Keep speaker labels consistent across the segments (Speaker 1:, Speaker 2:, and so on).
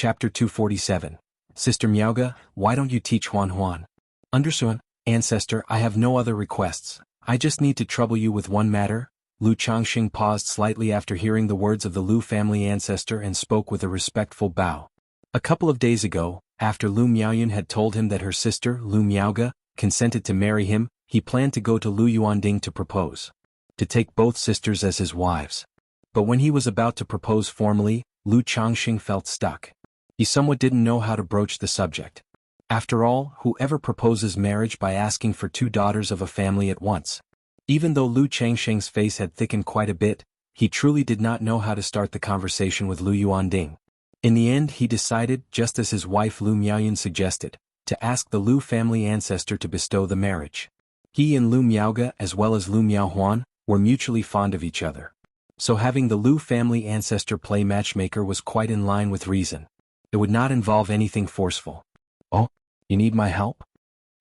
Speaker 1: Chapter 247. Sister Miaoga, why don't you teach Huan Huan? Understood, ancestor, I have no other requests. I just need to trouble you with one matter. Lu Changxing paused slightly after hearing the words of the Lu family ancestor and spoke with a respectful bow. A couple of days ago, after Lu Miaoyun had told him that her sister, Lu Miaoga, consented to marry him, he planned to go to Lu Yuanding to propose. To take both sisters as his wives. But when he was about to propose formally, Lu Changxing felt stuck. He somewhat didn't know how to broach the subject. After all, whoever proposes marriage by asking for two daughters of a family at once? Even though Lu Changxing's face had thickened quite a bit, he truly did not know how to start the conversation with Lu Yuanding. In the end, he decided, just as his wife Lu Miaoyun suggested, to ask the Lu family ancestor to bestow the marriage. He and Lu Miaoga, as well as Lu Miaohuan, were mutually fond of each other. So having the Lu family ancestor play matchmaker was quite in line with reason. It would not involve anything forceful. Oh, you need my help?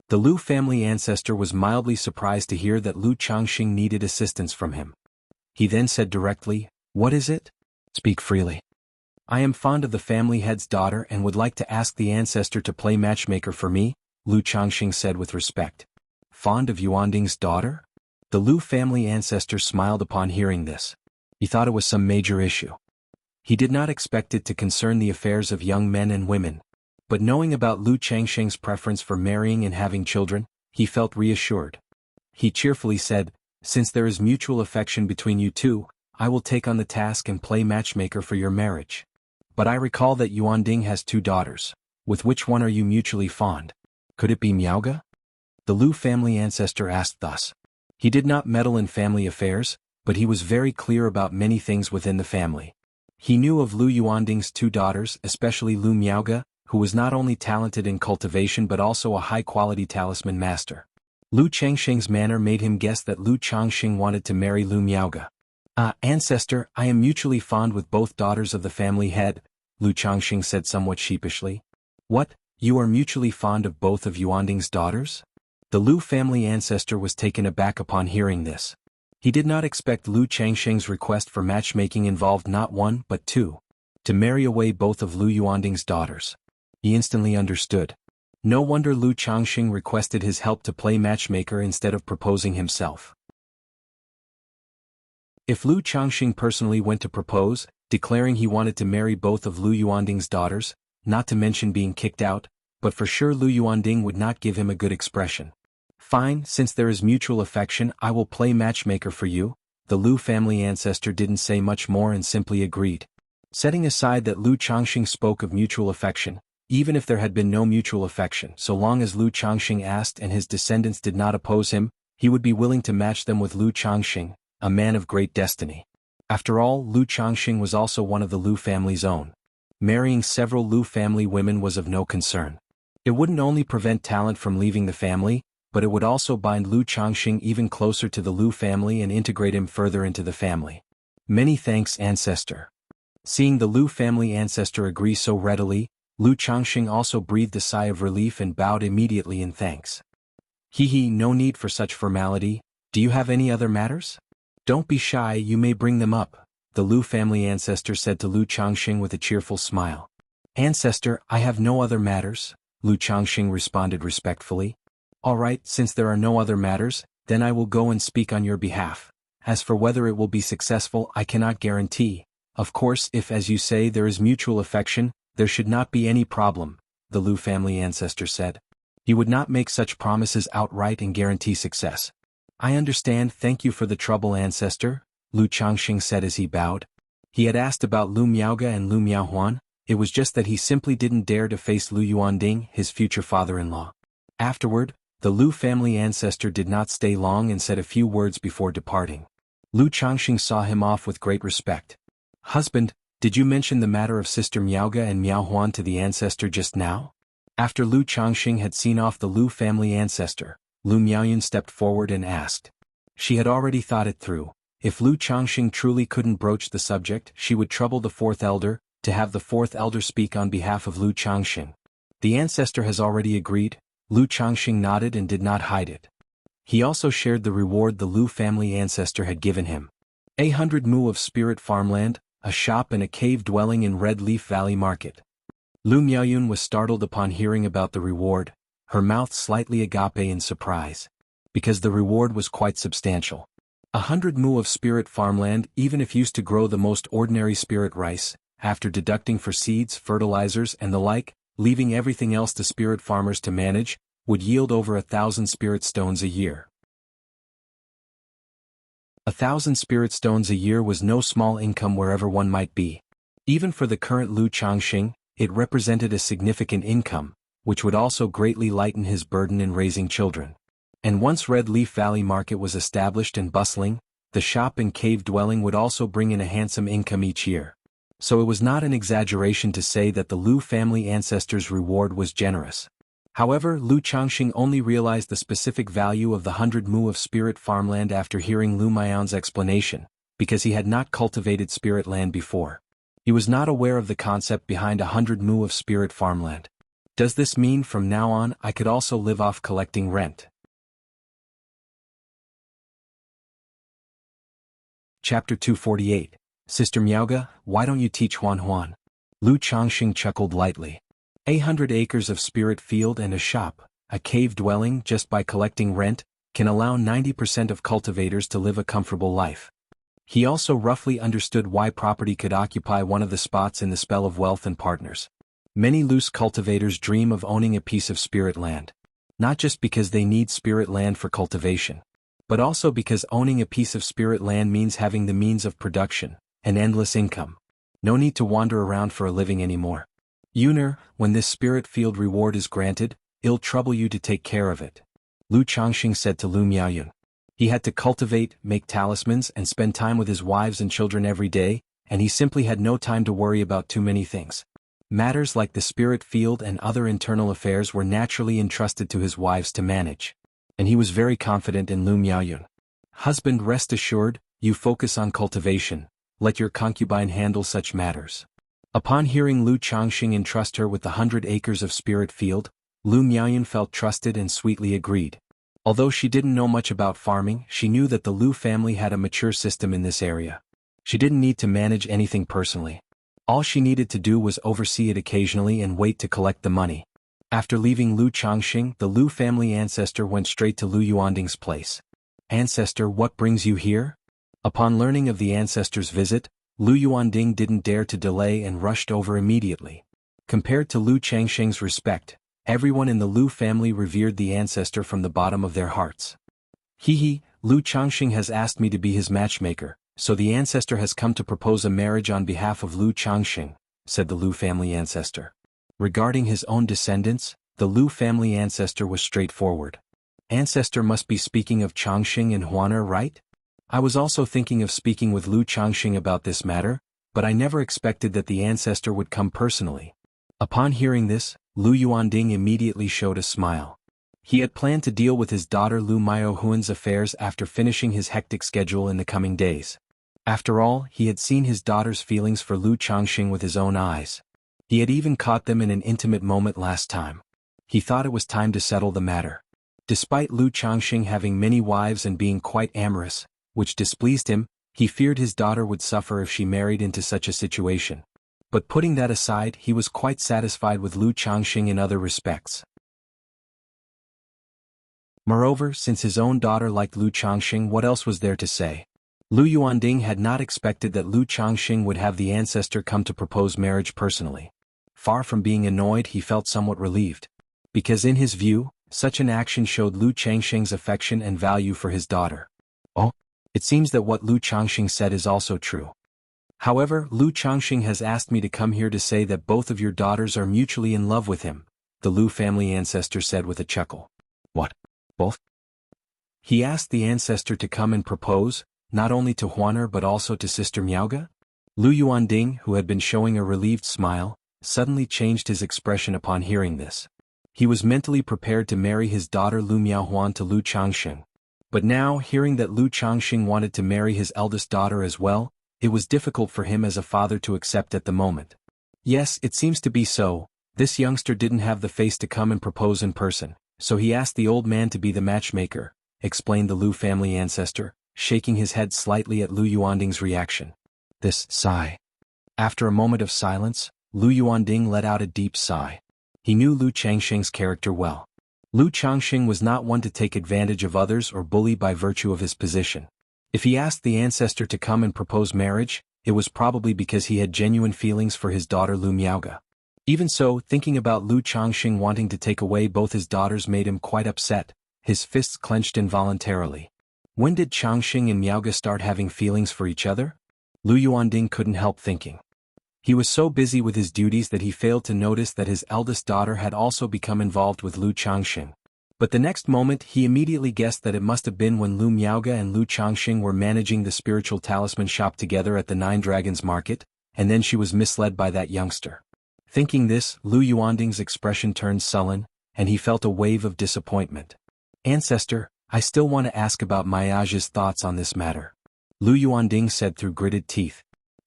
Speaker 1: The Lu family ancestor was mildly surprised to hear that Lu Changxing needed assistance from him. He then said directly, "What is it? Speak freely." "I am fond of the family head's daughter and would like to ask the ancestor to play matchmaker for me," Lu Changxing said with respect. Fond of Yuanding's daughter? The Lu family ancestor smiled upon hearing this. He thought it was some major issue. He did not expect it to concern the affairs of young men and women. But knowing about Lu Changxing's preference for marrying and having children, he felt reassured. He cheerfully said, "Since there is mutual affection between you two, I will take on the task and play matchmaker for your marriage. But I recall that Yuanding has two daughters. With which one are you mutually fond? Could it be Miaoga?" The Lu family ancestor asked thus. He did not meddle in family affairs, but he was very clear about many things within the family. He knew of Lu Yuanding's two daughters, especially Lu Miaoga, who was not only talented in cultivation but also a high-quality talisman master. Lu Changxing's manner made him guess that Lu Changxing wanted to marry Lu Miaoga. Ancestor, I am mutually fond with both daughters of the family head," Lu Changxing said somewhat sheepishly. "What, you are mutually fond of both of Yuanding's daughters?" The Lu family ancestor was taken aback upon hearing this. He did not expect Lu Changxing's request for matchmaking involved not one but two. To marry away both of Lu Yuanding's daughters. He instantly understood. No wonder Lu Changxing requested his help to play matchmaker instead of proposing himself. If Lu Changxing personally went to propose, declaring he wanted to marry both of Lu Yuanding's daughters, not to mention being kicked out, but for sure Lu Yuanding would not give him a good expression. "Fine, since there is mutual affection, I will play matchmaker for you." The Lu family ancestor didn't say much more and simply agreed. Setting aside that Lu Changxing spoke of mutual affection, even if there had been no mutual affection, so long as Lu Changxing asked and his descendants did not oppose him, he would be willing to match them with Lu Changxing, a man of great destiny. After all, Lu Changxing was also one of the Lu family's own. Marrying several Lu family women was of no concern. It wouldn't only prevent talent from leaving the family, but it would also bind Lu Changxing even closer to the Lu family and integrate him further into the family. Many thanks, ancestor. Seeing the Lu family ancestor agree so readily, Lu Changxing also breathed a sigh of relief and bowed immediately in thanks. No need for such formality. Do you have any other matters? Don't be shy, you may bring them up," the Lu family ancestor said to Lu Changxing with a cheerful smile. "Ancestor, I have no other matters," Lu Changxing responded respectfully. "All right, since there are no other matters, then I will go and speak on your behalf. As for whether it will be successful, I cannot guarantee. Of course, if as you say there is mutual affection, there should not be any problem," the Lu family ancestor said. He would not make such promises outright and guarantee success. "I understand, thank you for the trouble, ancestor," Lu Changxing said as he bowed. He had asked about Lu Miaoga and Lu Miaohuan, it was just that he simply didn't dare to face Lu Yuanding, his future father-in-law. Afterward, the Lu family ancestor did not stay long and said a few words before departing. Lu Changxing saw him off with great respect. "Husband, did you mention the matter of Sister Miaoga and Miaohuan to the ancestor just now?" After Lu Changxing had seen off the Lu family ancestor, Lu Miaoyun stepped forward and asked. She had already thought it through. If Lu Changxing truly couldn't broach the subject, she would trouble the fourth elder, to have the fourth elder speak on behalf of Lu Changxing. The ancestor has already agreed. Lu Changxing nodded and did not hide it. He also shared the reward the Lu family ancestor had given him. 100 mu of spirit farmland, a shop and a cave dwelling in Red Leaf Valley Market. Lu Miaoyun was startled upon hearing about the reward, her mouth slightly agape in surprise. Because the reward was quite substantial. 100 mu of spirit farmland, even if used to grow the most ordinary spirit rice, after deducting for seeds, fertilizers and the like, leaving everything else to spirit farmers to manage, would yield over 1,000 spirit stones a year. 1,000 spirit stones a year was no small income wherever one might be. Even for the current Lu Changxing, it represented a significant income, which would also greatly lighten his burden in raising children. And once Red Leaf Valley Market was established and bustling, the shop and cave dwelling would also bring in a handsome income each year. So it was not an exaggeration to say that the Lu family ancestors' reward was generous. However, Lu Changxing only realized the specific value of the 100 mu of spirit farmland after hearing Lu Miaoyun's explanation, because he had not cultivated spirit land before. He was not aware of the concept behind 100 mu of spirit farmland. Does this mean from now on I could also live off collecting rent? Chapter 248. Sister Miaoga, why don't you teach Huan? Lu Changxing chuckled lightly. 100 acres of spirit field and a shop, a cave dwelling just by collecting rent, can allow 90% of cultivators to live a comfortable life. He also roughly understood why property could occupy one of the spots in the spell of wealth and partners. Many loose cultivators dream of owning a piece of spirit land. Not just because they need spirit land for cultivation, but also because owning a piece of spirit land means having the means of production, an endless income. No need to wander around for a living anymore. Yuner, when this spirit field reward is granted, it'll trouble you to take care of it. Lu Changxing said to Lu Miaoyun. He had to cultivate, make talismans and spend time with his wives and children every day, and he simply had no time to worry about too many things. Matters like the spirit field and other internal affairs were naturally entrusted to his wives to manage. And he was very confident in Lu Miaoyun. Husband, rest assured, you focus on cultivation, let your concubine handle such matters. Upon hearing Lu Changxing entrust her with the 100 acres of spirit field, Lu Miaoyun felt trusted and sweetly agreed. Although she didn't know much about farming, she knew that the Lu family had a mature system in this area. She didn't need to manage anything personally. All she needed to do was oversee it occasionally and wait to collect the money. After leaving Lu Changxing, the Lu family ancestor went straight to Lu Yuanding's place. Ancestor, what brings you here? Upon learning of the ancestor's visit, Lu Yuanding didn't dare to delay and rushed over immediately. Compared to Lu Changxing's respect, everyone in the Lu family revered the ancestor from the bottom of their hearts. Lu Changxing has asked me to be his matchmaker, so the ancestor has come to propose a marriage on behalf of Lu Changxing, said the Lu family ancestor. Regarding his own descendants, the Lu family ancestor was straightforward. Ancestor must be speaking of Changxing and Huaner, right? I was also thinking of speaking with Lu Changxing about this matter, but I never expected that the ancestor would come personally. Upon hearing this, Lu Yuanding immediately showed a smile. He had planned to deal with his daughter Lu Miaoyun's affairs after finishing his hectic schedule in the coming days. After all, he had seen his daughter's feelings for Lu Changxing with his own eyes. He had even caught them in an intimate moment last time. He thought it was time to settle the matter. Despite Lu Changxing having many wives and being quite amorous, which displeased him, he feared his daughter would suffer if she married into such a situation. But putting that aside, he was quite satisfied with Lu Changxing in other respects. Moreover, since his own daughter liked Lu Changxing, what else was there to say? Lu Yuanding had not expected that Lu Changxing would have the ancestor come to propose marriage personally. Far from being annoyed, he felt somewhat relieved. Because in his view, such an action showed Lu Changxing's affection and value for his daughter. Oh, it seems that what Lu Changxing said is also true. However, Lu Changxing has asked me to come here to say that both of your daughters are mutually in love with him, the Lu family ancestor said with a chuckle. What? Both? He asked the ancestor to come and propose, not only to Huaner but also to Sister Miaoga? Lu Yuanding, who had been showing a relieved smile, suddenly changed his expression upon hearing this. He was mentally prepared to marry his daughter Lu Miaohuan to Lu Changxing. But now, hearing that Lu Changxing wanted to marry his eldest daughter as well, it was difficult for him as a father to accept at the moment. Yes, it seems to be so. This youngster didn't have the face to come and propose in person, so he asked the old man to be the matchmaker, explained the Lu family ancestor, shaking his head slightly at Lu Yuanding's reaction. This sigh. After a moment of silence, Lu Yuanding let out a deep sigh. He knew Lu Changxing's character well. Lu Changxing was not one to take advantage of others or bully by virtue of his position. If he asked the ancestor to come and propose marriage, it was probably because he had genuine feelings for his daughter Lu Miaoge. Even so, thinking about Lu Changxing wanting to take away both his daughters made him quite upset. His fists clenched involuntarily. When did Changxing and Miaoge start having feelings for each other? Lu Yuanding couldn't help thinking. He was so busy with his duties that he failed to notice that his eldest daughter had also become involved with Lu Changxing. But the next moment he immediately guessed that it must have been when Lu Miaoge and Lu Changxing were managing the spiritual talisman shop together at the Nine Dragons Market, and then she was misled by that youngster. Thinking this, Lu Yuanding's expression turned sullen, and he felt a wave of disappointment. "Ancestor, I still want to ask about Miaoge's thoughts on this matter," Lu Yuanding said through gritted teeth.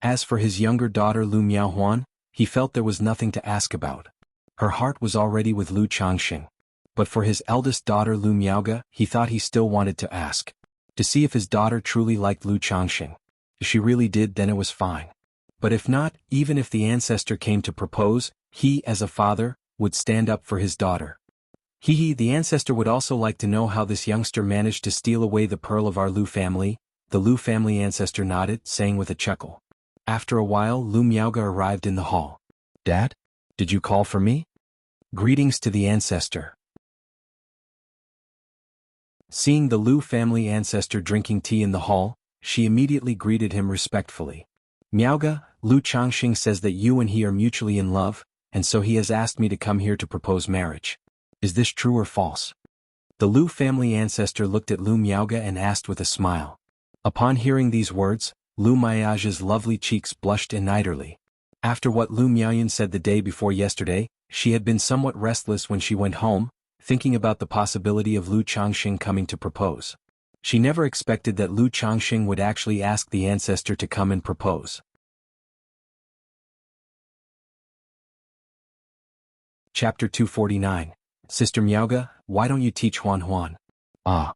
Speaker 1: As for his younger daughter Lu Miaohuan, he felt there was nothing to ask about. Her heart was already with Lu Changxing. But for his eldest daughter Lu Miaoge, he thought he still wanted to ask. To see if his daughter truly liked Lu Changxing. If she really did, then it was fine. But if not, even if the ancestor came to propose, he, as a father, would stand up for his daughter. The ancestor would also like to know how this youngster managed to steal away the pearl of our Lu family. The Lu family ancestor nodded, saying with a chuckle. After a while Lu Miaoge arrived in the hall. "Dad? Did you call for me?" "Greetings to the ancestor." Seeing the Lu family ancestor drinking tea in the hall, she immediately greeted him respectfully. "Miaoge, Lu Changxing says that you and he are mutually in love, and so he has asked me to come here to propose marriage. Is this true or false?" The Lu family ancestor looked at Lu Miaoge and asked with a smile. Upon hearing these words, Lu Miaoge's lovely cheeks blushed ignitedly. After what Lu Miaoyan said the day before yesterday, she had been somewhat restless when she went home, thinking about the possibility of Lu Changxing coming to propose. She never expected that Lu Changxing would actually ask the ancestor to come and propose. Chapter 249. Sister Miaoge, why don't you teach Huan? Ah.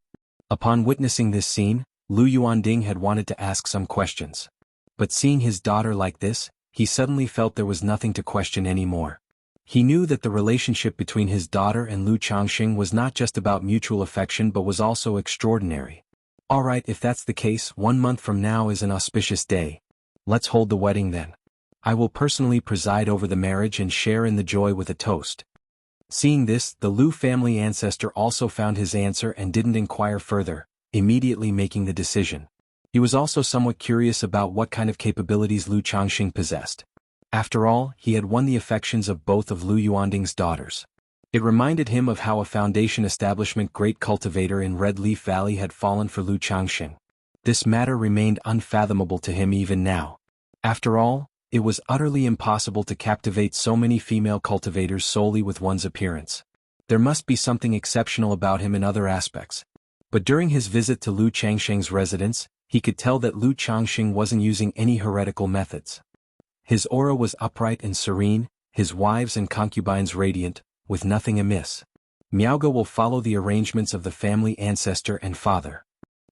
Speaker 1: Upon witnessing this scene, Lu Yuanding had wanted to ask some questions. But seeing his daughter like this, he suddenly felt there was nothing to question anymore. He knew that the relationship between his daughter and Lu Changxing was not just about mutual affection but was also extraordinary. Alright, if that's the case, 1 month from now is an auspicious day. Let's hold the wedding then. I will personally preside over the marriage and share in the joy with a toast. Seeing this, the Lu family ancestor also found his answer and didn't inquire further, immediately making the decision. He was also somewhat curious about what kind of capabilities Lu Changxing possessed. After all, he had won the affections of both of Lu Yuanding's daughters. It reminded him of how a foundation establishment great cultivator in Red Leaf Valley had fallen for Lu Changxing. This matter remained unfathomable to him even now. After all, it was utterly impossible to captivate so many female cultivators solely with one's appearance. There must be something exceptional about him in other aspects. But during his visit to Lu Changxing's residence, he could tell that Lu Changxing wasn't using any heretical methods. His aura was upright and serene, his wives and concubines radiant, with nothing amiss. Miaoge will follow the arrangements of the family ancestor and father.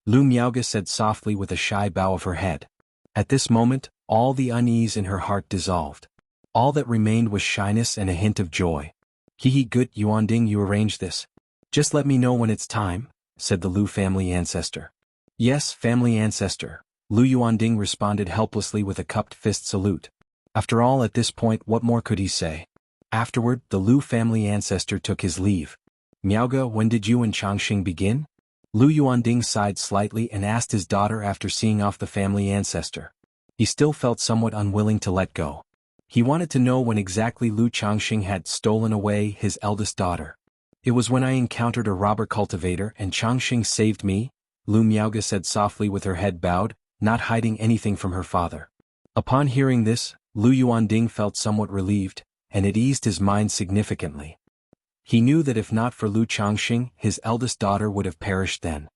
Speaker 1: Lu Miaoge said softly with a shy bow of her head. At this moment, all the unease in her heart dissolved. All that remained was shyness and a hint of joy. Good, Yuanding, you arrange this. Just let me know when it's time, said the Lu family ancestor. Yes, family ancestor, Lu Yuanding responded helplessly with a cupped fist salute. After all, at this point, what more could he say? Afterward, the Lu family ancestor took his leave. Miaoge, when did you and Changxing begin? Lu Yuanding sighed slightly and asked his daughter after seeing off the family ancestor. He still felt somewhat unwilling to let go. He wanted to know when exactly Lu Changxing had stolen away his eldest daughter. It was when I encountered a robber cultivator and Changxing saved me, Lu Miaoge said softly with her head bowed, not hiding anything from her father. Upon hearing this, Lu Yuanding felt somewhat relieved, and it eased his mind significantly. He knew that if not for Lu Changxing, his eldest daughter would have perished then.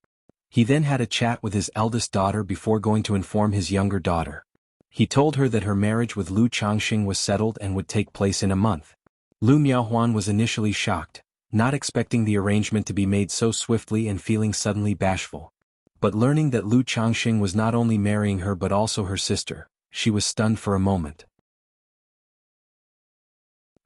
Speaker 1: He then had a chat with his eldest daughter before going to inform his younger daughter. He told her that her marriage with Lu Changxing was settled and would take place in a month. Lu Miaohuan was initially shocked, not expecting the arrangement to be made so swiftly and feeling suddenly bashful. But learning that Lu Changxing was not only marrying her but also her sister, she was stunned for a moment.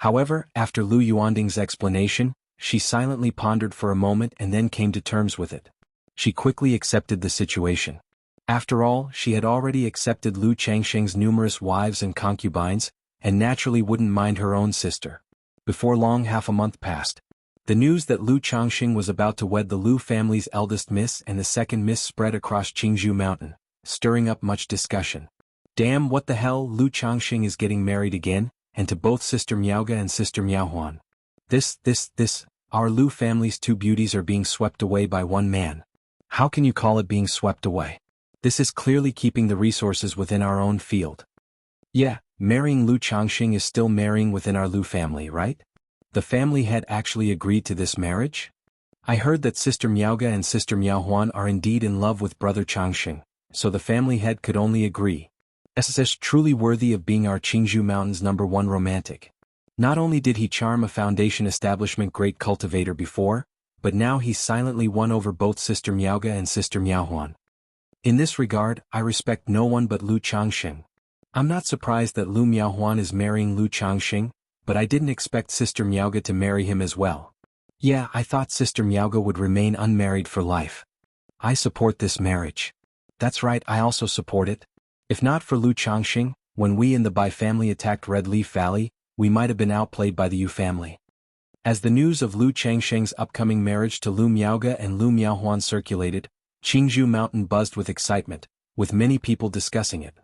Speaker 1: However, after Lu Yuanding's explanation, she silently pondered for a moment and then came to terms with it. She quickly accepted the situation. After all, she had already accepted Lu Changsheng's numerous wives and concubines, and naturally wouldn't mind her own sister. Before long, half a month passed. The news that Lu Changsheng was about to wed the Lu family's eldest miss and the second miss spread across Qingzhou Mountain, stirring up much discussion. Damn, what the hell, Lu Changsheng is getting married again, and to both Sister Miaoga and Sister Miaohuan. Our Lu family's two beauties are being swept away by one man. How can you call it being swept away? This is clearly keeping the resources within our own field. Yeah, marrying Lu Changsheng is still marrying within our Lu family, right? The family had actually agreed to this marriage? I heard that Sister Miaoga and Sister Miaohuan are indeed in love with Brother Changsheng, so the family head could only agree. SSS truly worthy of being our Qingzhou Mountain's #1 romantic. Not only did he charm a foundation establishment great cultivator before, but now he silently won over both Sister Miaoga and Sister Miaohuan. In this regard, I respect no one but Lu Changsheng. I'm not surprised that Lu Miaohuan is marrying Lu Changsheng, but I didn't expect Sister Miaoga to marry him as well. Yeah, I thought Sister Miaoga would remain unmarried for life. I support this marriage. That's right, I also support it. If not for Lu Changsheng, when we in the Bai family attacked Red Leaf Valley, we might have been outplayed by the Yu family. As the news of Lu Changsheng's upcoming marriage to Lu Miaoga and Lu Miaohuan circulated, Qingzhou Mountain buzzed with excitement, with many people discussing it.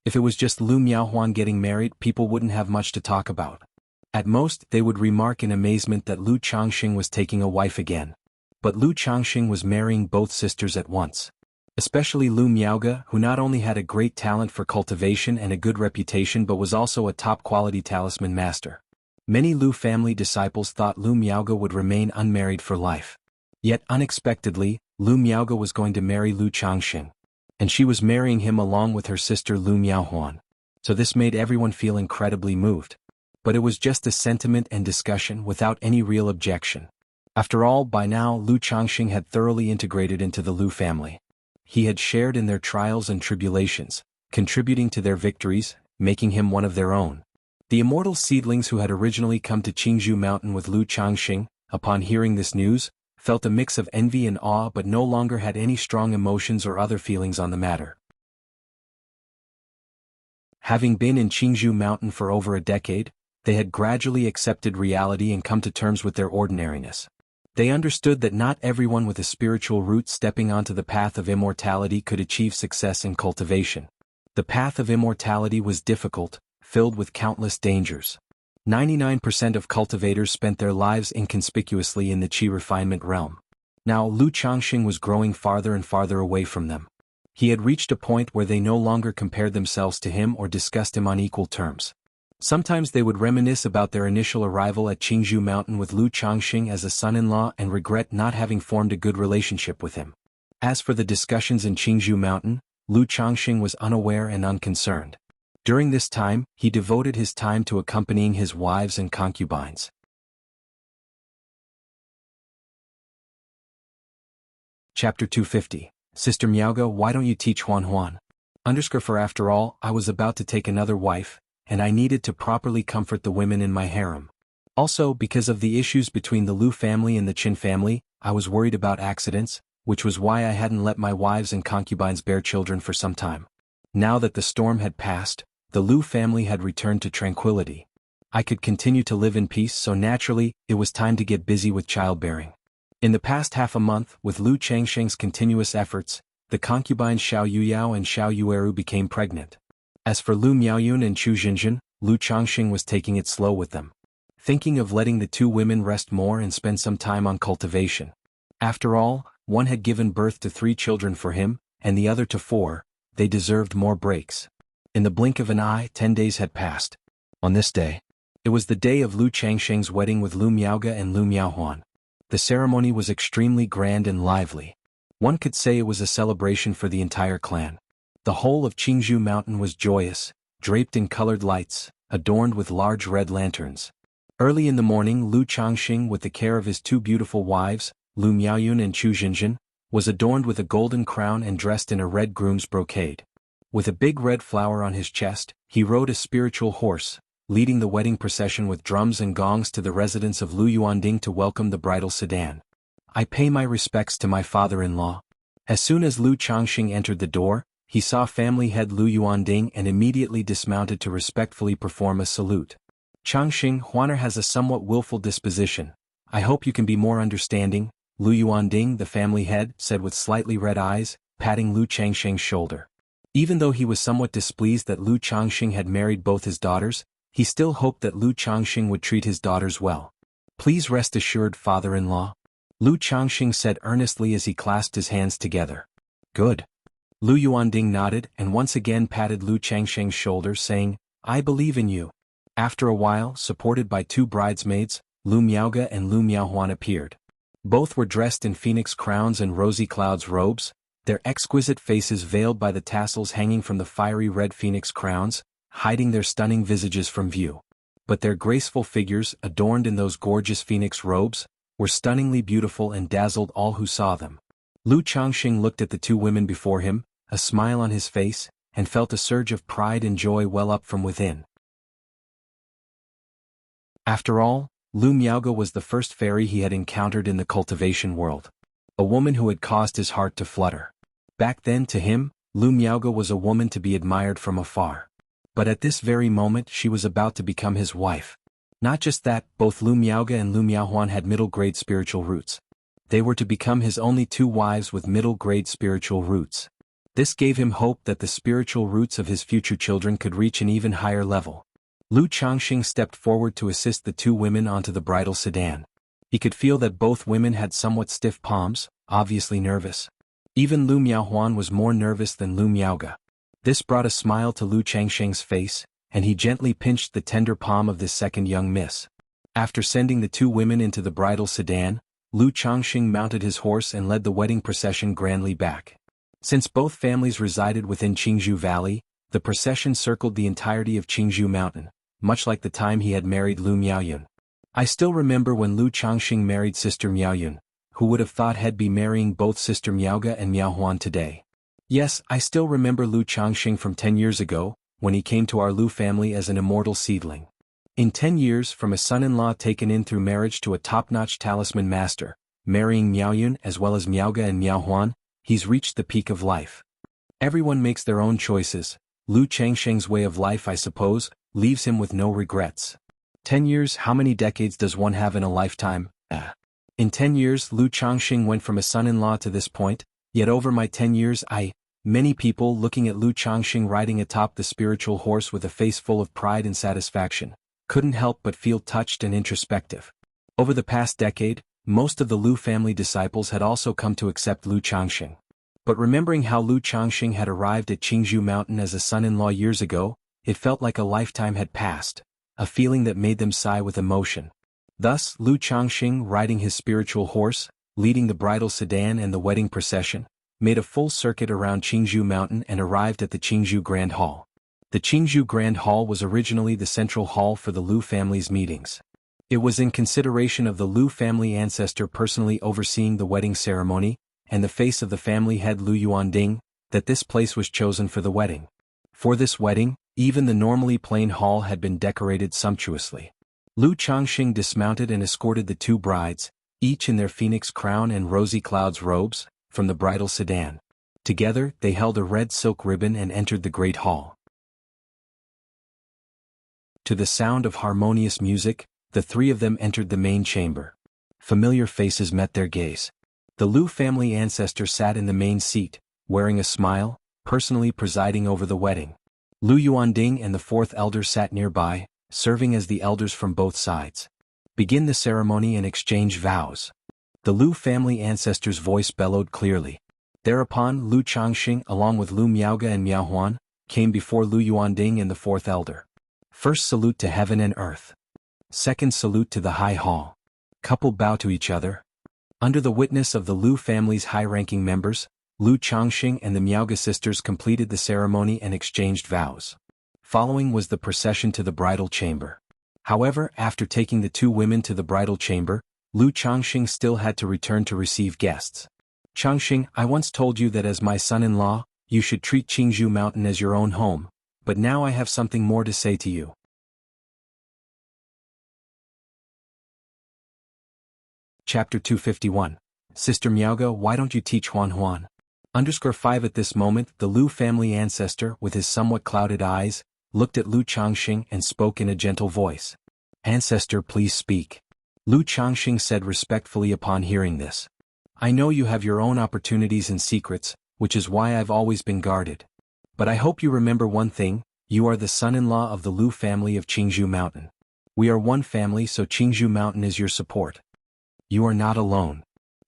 Speaker 1: If it was just Lu Miaohuan getting married, people wouldn't have much to talk about. At most, they would remark in amazement that Lu Changsheng was taking a wife again. But Lu Changsheng was marrying both sisters at once. Especially Lu Miaoga, who not only had a great talent for cultivation and a good reputation but was also a top-quality talisman master. Many Lu family disciples thought Lu Miaoga would remain unmarried for life. Yet unexpectedly, Lu Miaoga was going to marry Lu Changsheng. And she was marrying him along with her sister Lu Miaohuan. So this made everyone feel incredibly moved. But it was just a sentiment and discussion without any real objection. After all, by now Lu Changsheng had thoroughly integrated into the Lu family. He had shared in their trials and tribulations, contributing to their victories, making him one of their own. The immortal seedlings who had originally come to Qingzhou Mountain with Lu Changsheng, upon hearing this news, felt a mix of envy and awe but no longer had any strong emotions or other feelings on the matter. Having been in Qingzhou Mountain for over a decade, they had gradually accepted reality and come to terms with their ordinariness. They understood that not everyone with a spiritual root stepping onto the path of immortality could achieve success in cultivation. The path of immortality was difficult, filled with countless dangers. 99% of cultivators spent their lives inconspicuously in the qi refinement realm. Now Lu Changsheng was growing farther and farther away from them. He had reached a point where they no longer compared themselves to him or discussed him on equal terms. Sometimes they would reminisce about their initial arrival at Qingzhou Mountain with Lu Changsheng as a son-in-law and regret not having formed a good relationship with him. As for the discussions in Qingzhou Mountain, Lu Changsheng was unaware and unconcerned. During this time, he devoted his time to accompanying his wives and concubines. Chapter 250. Sister Miaoga, why don't you teach Huan? For after all, I was about to take another wife, and I needed to properly comfort the women in my harem. Also, because of the issues between the Lu family and the Qin family, I was worried about accidents, which was why I hadn't let my wives and concubines bear children for some time. Now that the storm had passed, the Lu family had returned to tranquility. I could continue to live in peace, so naturally, it was time to get busy with childbearing. In the past half a month, with Lu Changsheng's continuous efforts, the concubines Xiao Yuyao and Xiao Yueru became pregnant. As for Lu Miaoyun and Chu Jinjin, Lu Changsheng was taking it slow with them. Thinking of letting the two women rest more and spend some time on cultivation. After all, one had given birth to 3 children for him, and the other to 4, they deserved more breaks. In the blink of an eye, 10 days had passed. On this day, it was the day of Lu Changsheng's wedding with Lu Miaoga and Lu Miaohuan. The ceremony was extremely grand and lively. One could say it was a celebration for the entire clan. The whole of Qingzhou Mountain was joyous, draped in colored lights, adorned with large red lanterns. Early in the morning, Lu Changsheng, with the care of his 2 beautiful wives, Lu Miaoyun and Chu Jinjin, was adorned with a golden crown and dressed in a red groom's brocade. With a big red flower on his chest, he rode a spiritual horse, leading the wedding procession with drums and gongs to the residence of Lu Yuanding to welcome the bridal sedan. I pay my respects to my father-in-law. As soon as Lu Changxing entered the door, he saw family head Lu Yuanding and immediately dismounted to respectfully perform a salute. Changxing, Huaner has a somewhat willful disposition. I hope you can be more understanding, Lu Yuanding, the family head, said with slightly red eyes, patting Lu Changxing's shoulder. Even though he was somewhat displeased that Lu Changxing had married both his daughters, he still hoped that Lu Changxing would treat his daughters well. Please rest assured, father-in-law, Lu Changxing said earnestly as he clasped his hands together. Good. Lu Yuanding nodded and once again patted Lu Changxing's shoulder, saying, I believe in you. After a while, supported by two bridesmaids, Lu Miaoge and Lu Miaohuan appeared. Both were dressed in phoenix crowns and rosy clouds robes, their exquisite faces veiled by the tassels hanging from the fiery red phoenix crowns, hiding their stunning visages from view. But their graceful figures, adorned in those gorgeous phoenix robes, were stunningly beautiful and dazzled all who saw them. Lu Changxing looked at the two women before him, a smile on his face, and felt a surge of pride and joy well up from within. After all, Lu Miaoge was the first fairy he had encountered in the cultivation world. A woman who had caused his heart to flutter. Back then to him, Lu Miaoge was a woman to be admired from afar. But at this very moment she was about to become his wife. Not just that, both Lu Miaoge and Lu Miaohuan had middle-grade spiritual roots. They were to become his only two wives with middle-grade spiritual roots. This gave him hope that the spiritual roots of his future children could reach an even higher level. Lu Changxing stepped forward to assist the two women onto the bridal sedan. He could feel that both women had somewhat stiff palms, obviously nervous. Even Lu Miaohuan was more nervous than Lu Miaoge. This brought a smile to Lu Changxing's face, and he gently pinched the tender palm of this second young miss. After sending the two women into the bridal sedan, Lu Changxing mounted his horse and led the wedding procession grandly back. Since both families resided within Jianghu Valley, the procession circled the entirety of Jianghu Mountain, much like the time he had married Lu Miaoyun. I still remember when Lu Changxing married Sister Miaoyun. Who would have thought he'd be marrying both Sister Miaoge and Miaohuan today? Yes, I still remember Lu Changxing from 10 years ago, when he came to our Lu family as an immortal seedling. In 10 years, from a son-in-law taken in through marriage to a top-notch talisman master, marrying Miaoyun as well as Miaoge and Miaohuan, he's reached the peak of life. Everyone makes their own choices. Lu Changxing's way of life, I suppose, leaves him with no regrets. 10 years, how many decades does one have in a lifetime? In 10 years, Lu Changxing went from a son-in-law to this point, yet over my 10 years many people looking at Lu Changxing riding atop the spiritual horse with a face full of pride and satisfaction, couldn't help but feel touched and introspective. Over the past decade, most of the Lu family disciples had also come to accept Lu Changxing. But remembering how Lu Changxing had arrived at Jianghu Mountain as a son-in-law years ago, it felt like a lifetime had passed, a feeling that made them sigh with emotion. Thus, Lu Changxing, riding his spiritual horse, leading the bridal sedan and the wedding procession, made a full circuit around Jianghu Mountain and arrived at the Jianghu Grand Hall. The Jianghu Grand Hall was originally the central hall for the Lu family's meetings. It was in consideration of the Lu family ancestor personally overseeing the wedding ceremony, and the face of the family head Lu Yuanding, that this place was chosen for the wedding. For this wedding, even the normally plain hall had been decorated sumptuously. Lu Changxing dismounted and escorted the two brides, each in their phoenix crown and rosy clouds robes, from the bridal sedan. Together, they held a red silk ribbon and entered the great hall. To the sound of harmonious music, the three of them entered the main chamber. Familiar faces met their gaze. The Lu family ancestor sat in the main seat, wearing a smile, personally presiding over the wedding. Lu Yuanding and the fourth elder sat nearby, serving as the elders from both sides. Begin the ceremony and exchange vows. The Lu family ancestor's voice bellowed clearly. Thereupon Lu Changxing along with Lu Miaoge and Miaohuan, came before Lu Yuanding and the fourth elder. First salute to heaven and earth. Second salute to the high hall. Couple bow to each other. Under the witness of the Lu family's high-ranking members, Lu Changxing and the Miaoge sisters completed the ceremony and exchanged vows. Following was the procession to the bridal chamber. However, after taking the two women to the bridal chamber, Lu Changxing still had to return to receive guests. Changxing, I once told you that as my son-in-law, you should treat Jianghu Mountain as your own home, but now I have something more to say to you. Chapter 251. Sister Miaoga, why don't you teach Huan Huan? _5 At this moment, the Lu family ancestor, with his somewhat clouded eyes, looked at Lu Changxing and spoke in a gentle voice. Ancestor, please speak. Lu Changxing said respectfully upon hearing this. I know you have your own opportunities and secrets, which is why I've always been guarded. But I hope you remember one thing, you are the son-in-law of the Lu family of Jianghu Mountain. We are one family, so Jianghu Mountain is your support. You are not alone.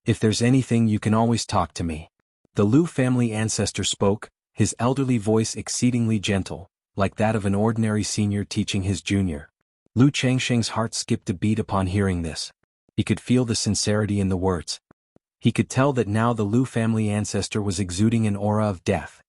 Speaker 1: If there's anything, you can always talk to me. The Lu family ancestor spoke, his elderly voice exceedingly gentle, like that of an ordinary senior teaching his junior. Lu Changxing's heart skipped a beat upon hearing this. He could feel the sincerity in the words. He could tell that now the Lu family ancestor was exuding an aura of death.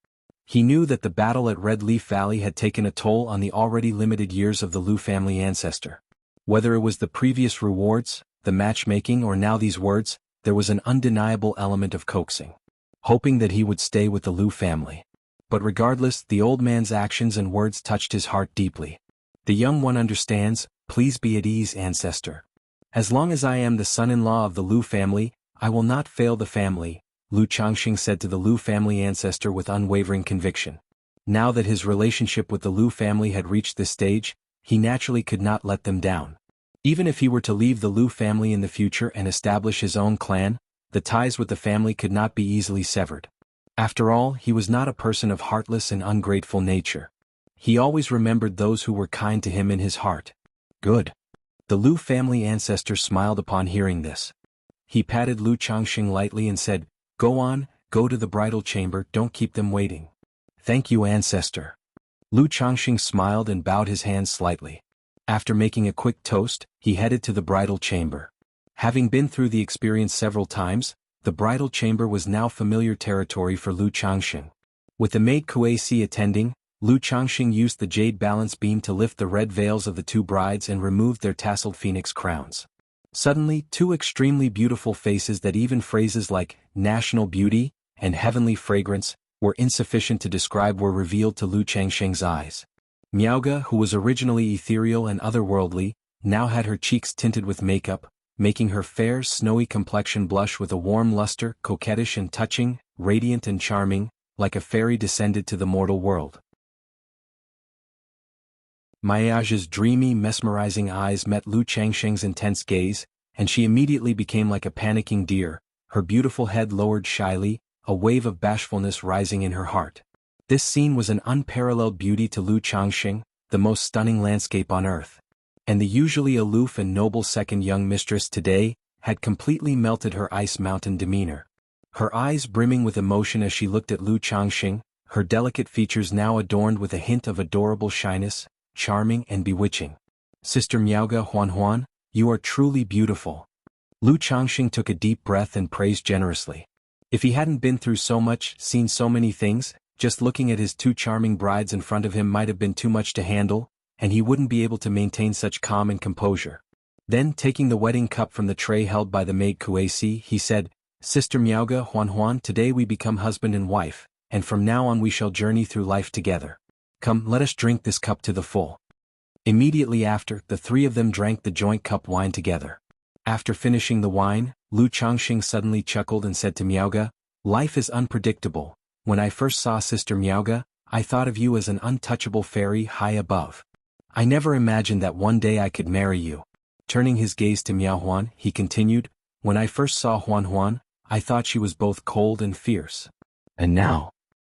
Speaker 1: He knew that the battle at Red Leaf Valley had taken a toll on the already limited years of the Lu family ancestor. Whether it was the previous rewards, the matchmaking, or now these words, there was an undeniable element of coaxing. Hoping that he would stay with the Lu family. But regardless, the old man's actions and words touched his heart deeply. The young one understands, please be at ease, ancestor. As long as I am the son-in-law of the Lu family, I will not fail the family, Lu Changxing said to the Lu family ancestor with unwavering conviction. Now that his relationship with the Lu family had reached this stage, he naturally could not let them down. Even if he were to leave the Lu family in the future and establish his own clan, the ties with the family could not be easily severed. After all, he was not a person of heartless and ungrateful nature. He always remembered those who were kind to him in his heart. Good. The Lu family ancestor smiled upon hearing this. He patted Lu Changxing lightly and said, Go on, go to the bridal chamber, don't keep them waiting. Thank you, ancestor. Lu Changxing smiled and bowed his hands slightly. After making a quick toast, he headed to the bridal chamber. Having been through the experience several times, the bridal chamber was now familiar territory for Lu Changxing. With the maid Kuei-si attending, Lu Changxing used the jade balance beam to lift the red veils of the two brides and removed their tasseled phoenix crowns. Suddenly, two extremely beautiful faces that even phrases like national beauty and heavenly fragrance were insufficient to describe were revealed to Lu Changxing's eyes. Miaoga, who was originally ethereal and otherworldly, now had her cheeks tinted with makeup, making her fair, snowy complexion blush with a warm luster, coquettish and touching, radiant and charming, like a fairy descended to the mortal world. Miaoga's dreamy, mesmerizing eyes met Lu Changxing's intense gaze, and she immediately became like a panicking deer, her beautiful head lowered shyly, a wave of bashfulness rising in her heart. This scene was an unparalleled beauty to Lu Changxing, the most stunning landscape on earth. And the usually aloof and noble second young mistress today had completely melted her ice mountain demeanor. Her eyes brimming with emotion as she looked at Lu Changxing, her delicate features now adorned with a hint of adorable shyness, charming and bewitching. Sister Miaoga Huan Huan, you are truly beautiful. Lu Changxing took a deep breath and praised generously. If he hadn't been through so much, seen so many things, just looking at his two charming brides in front of him might have been too much to handle, and he wouldn't be able to maintain such calm and composure. Then, taking the wedding cup from the tray held by the maid Kuei-si, he said, Sister Miaoga Huan Huan, today we become husband and wife, and from now on we shall journey through life together. Come, let us drink this cup to the full. Immediately after, the three of them drank the joint cup wine together. After finishing the wine, Lu Changxing suddenly chuckled and said to Miaoga, Life is unpredictable. When I first saw Sister Miaoga, I thought of you as an untouchable fairy high above. I never imagined that one day I could marry you. Turning his gaze to Miao Huan, he continued, When I first saw Huan Huan, I thought she was both cold and fierce. And now?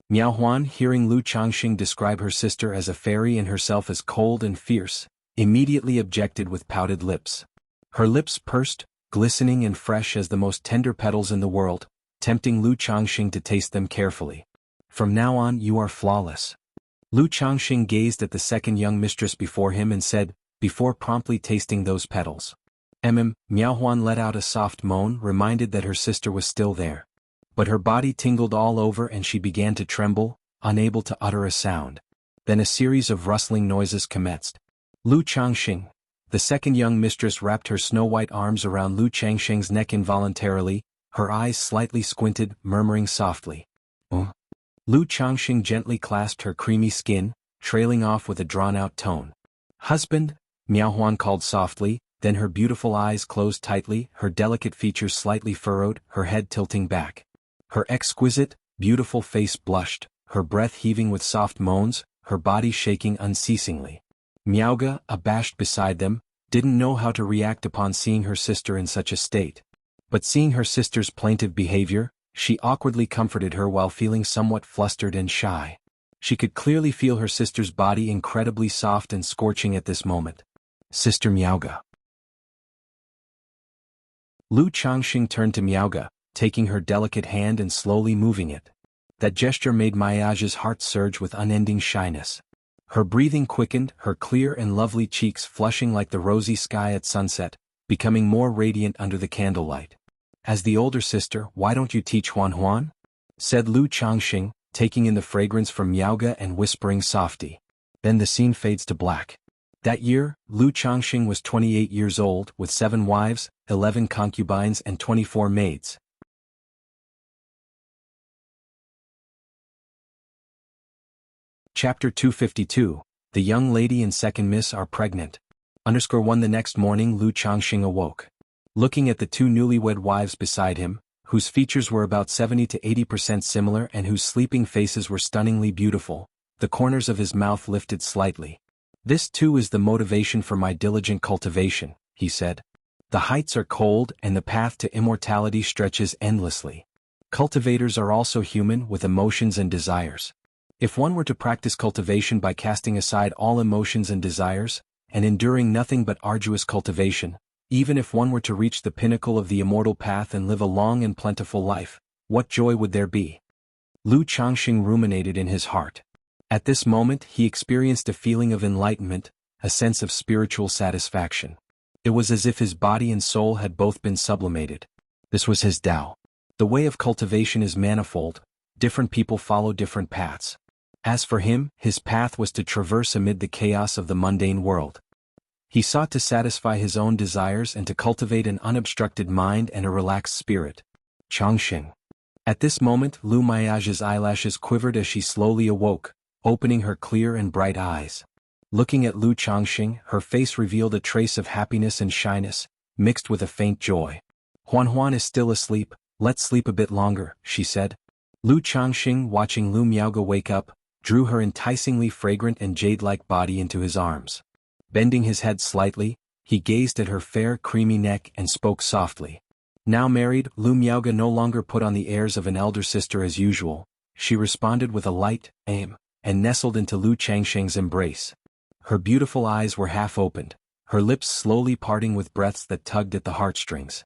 Speaker 1: Miao Huan, hearing Lu Changxing describe her sister as a fairy and herself as cold and fierce, immediately objected with pouted lips. Her lips pursed, glistening and fresh as the most tender petals in the world, tempting Lu Changxing to taste them carefully. From now on you are flawless. Lu Changxing gazed at the second young mistress before him and said, before promptly tasting those petals. Miao Huan let out a soft moan, reminded that her sister was still there. But her body tingled all over and she began to tremble, unable to utter a sound. Then a series of rustling noises commenced. Lu Changxing, the second young mistress, wrapped her snow-white arms around Lu Changxing's neck involuntarily, her eyes slightly squinted, murmuring softly. Lu Changxing gently clasped her creamy skin, trailing off with a drawn-out tone. Husband, Miao Huan called softly, then her beautiful eyes closed tightly, her delicate features slightly furrowed, her head tilting back. Her exquisite, beautiful face blushed, her breath heaving with soft moans, her body shaking unceasingly. Miaoga, abashed beside them, didn't know how to react upon seeing her sister in such a state. But seeing her sister's plaintive behavior, she awkwardly comforted her while feeling somewhat flustered and shy. She could clearly feel her sister's body incredibly soft and scorching at this moment. Sister Miaoga. Lu Changxing turned to Miaoga, taking her delicate hand and slowly moving it. That gesture made Miaoga's heart surge with unending shyness. Her breathing quickened, her clear and lovely cheeks flushing like the rosy sky at sunset, becoming more radiant under the candlelight. As the older sister, why don't you teach Huan? Said Lu Changxing, taking in the fragrance from Miaoga and whispering softly. Then the scene fades to black. That year, Lu Changxing was 28 years old, with 7 wives, 11 concubines and 24 maids. Chapter 252, The young lady and second miss are pregnant. _1 The next morning Lu Changxing awoke. Looking at the 2 newlywed wives beside him, whose features were about 70 to 80% similar and whose sleeping faces were stunningly beautiful, the corners of his mouth lifted slightly. This too is the motivation for my diligent cultivation, he said. The heights are cold and the path to immortality stretches endlessly. Cultivators are also human with emotions and desires. If one were to practice cultivation by casting aside all emotions and desires, and enduring nothing but arduous cultivation, even if one were to reach the pinnacle of the immortal path and live a long and plentiful life, what joy would there be? Lu Changxing ruminated in his heart. At this moment he experienced a feeling of enlightenment, a sense of spiritual satisfaction. It was as if his body and soul had both been sublimated. This was his Tao. The way of cultivation is manifold, different people follow different paths. As for him, his path was to traverse amid the chaos of the mundane world. He sought to satisfy his own desires and to cultivate an unobstructed mind and a relaxed spirit. Changxing. At this moment Lu Miaoga's eyelashes quivered as she slowly awoke, opening her clear and bright eyes. Looking at Lu Changxing, her face revealed a trace of happiness and shyness, mixed with a faint joy. Huan is still asleep, let's sleep a bit longer, she said. Lu Changxing, watching Lu Miaoga wake up, drew her enticingly fragrant and jade-like body into his arms. Bending his head slightly, he gazed at her fair creamy neck and spoke softly. Now married, Lu Miaoga no longer put on the airs of an elder sister as usual. She responded with a light aim, and nestled into Lu Changxing's embrace. Her beautiful eyes were half opened, her lips slowly parting with breaths that tugged at the heartstrings.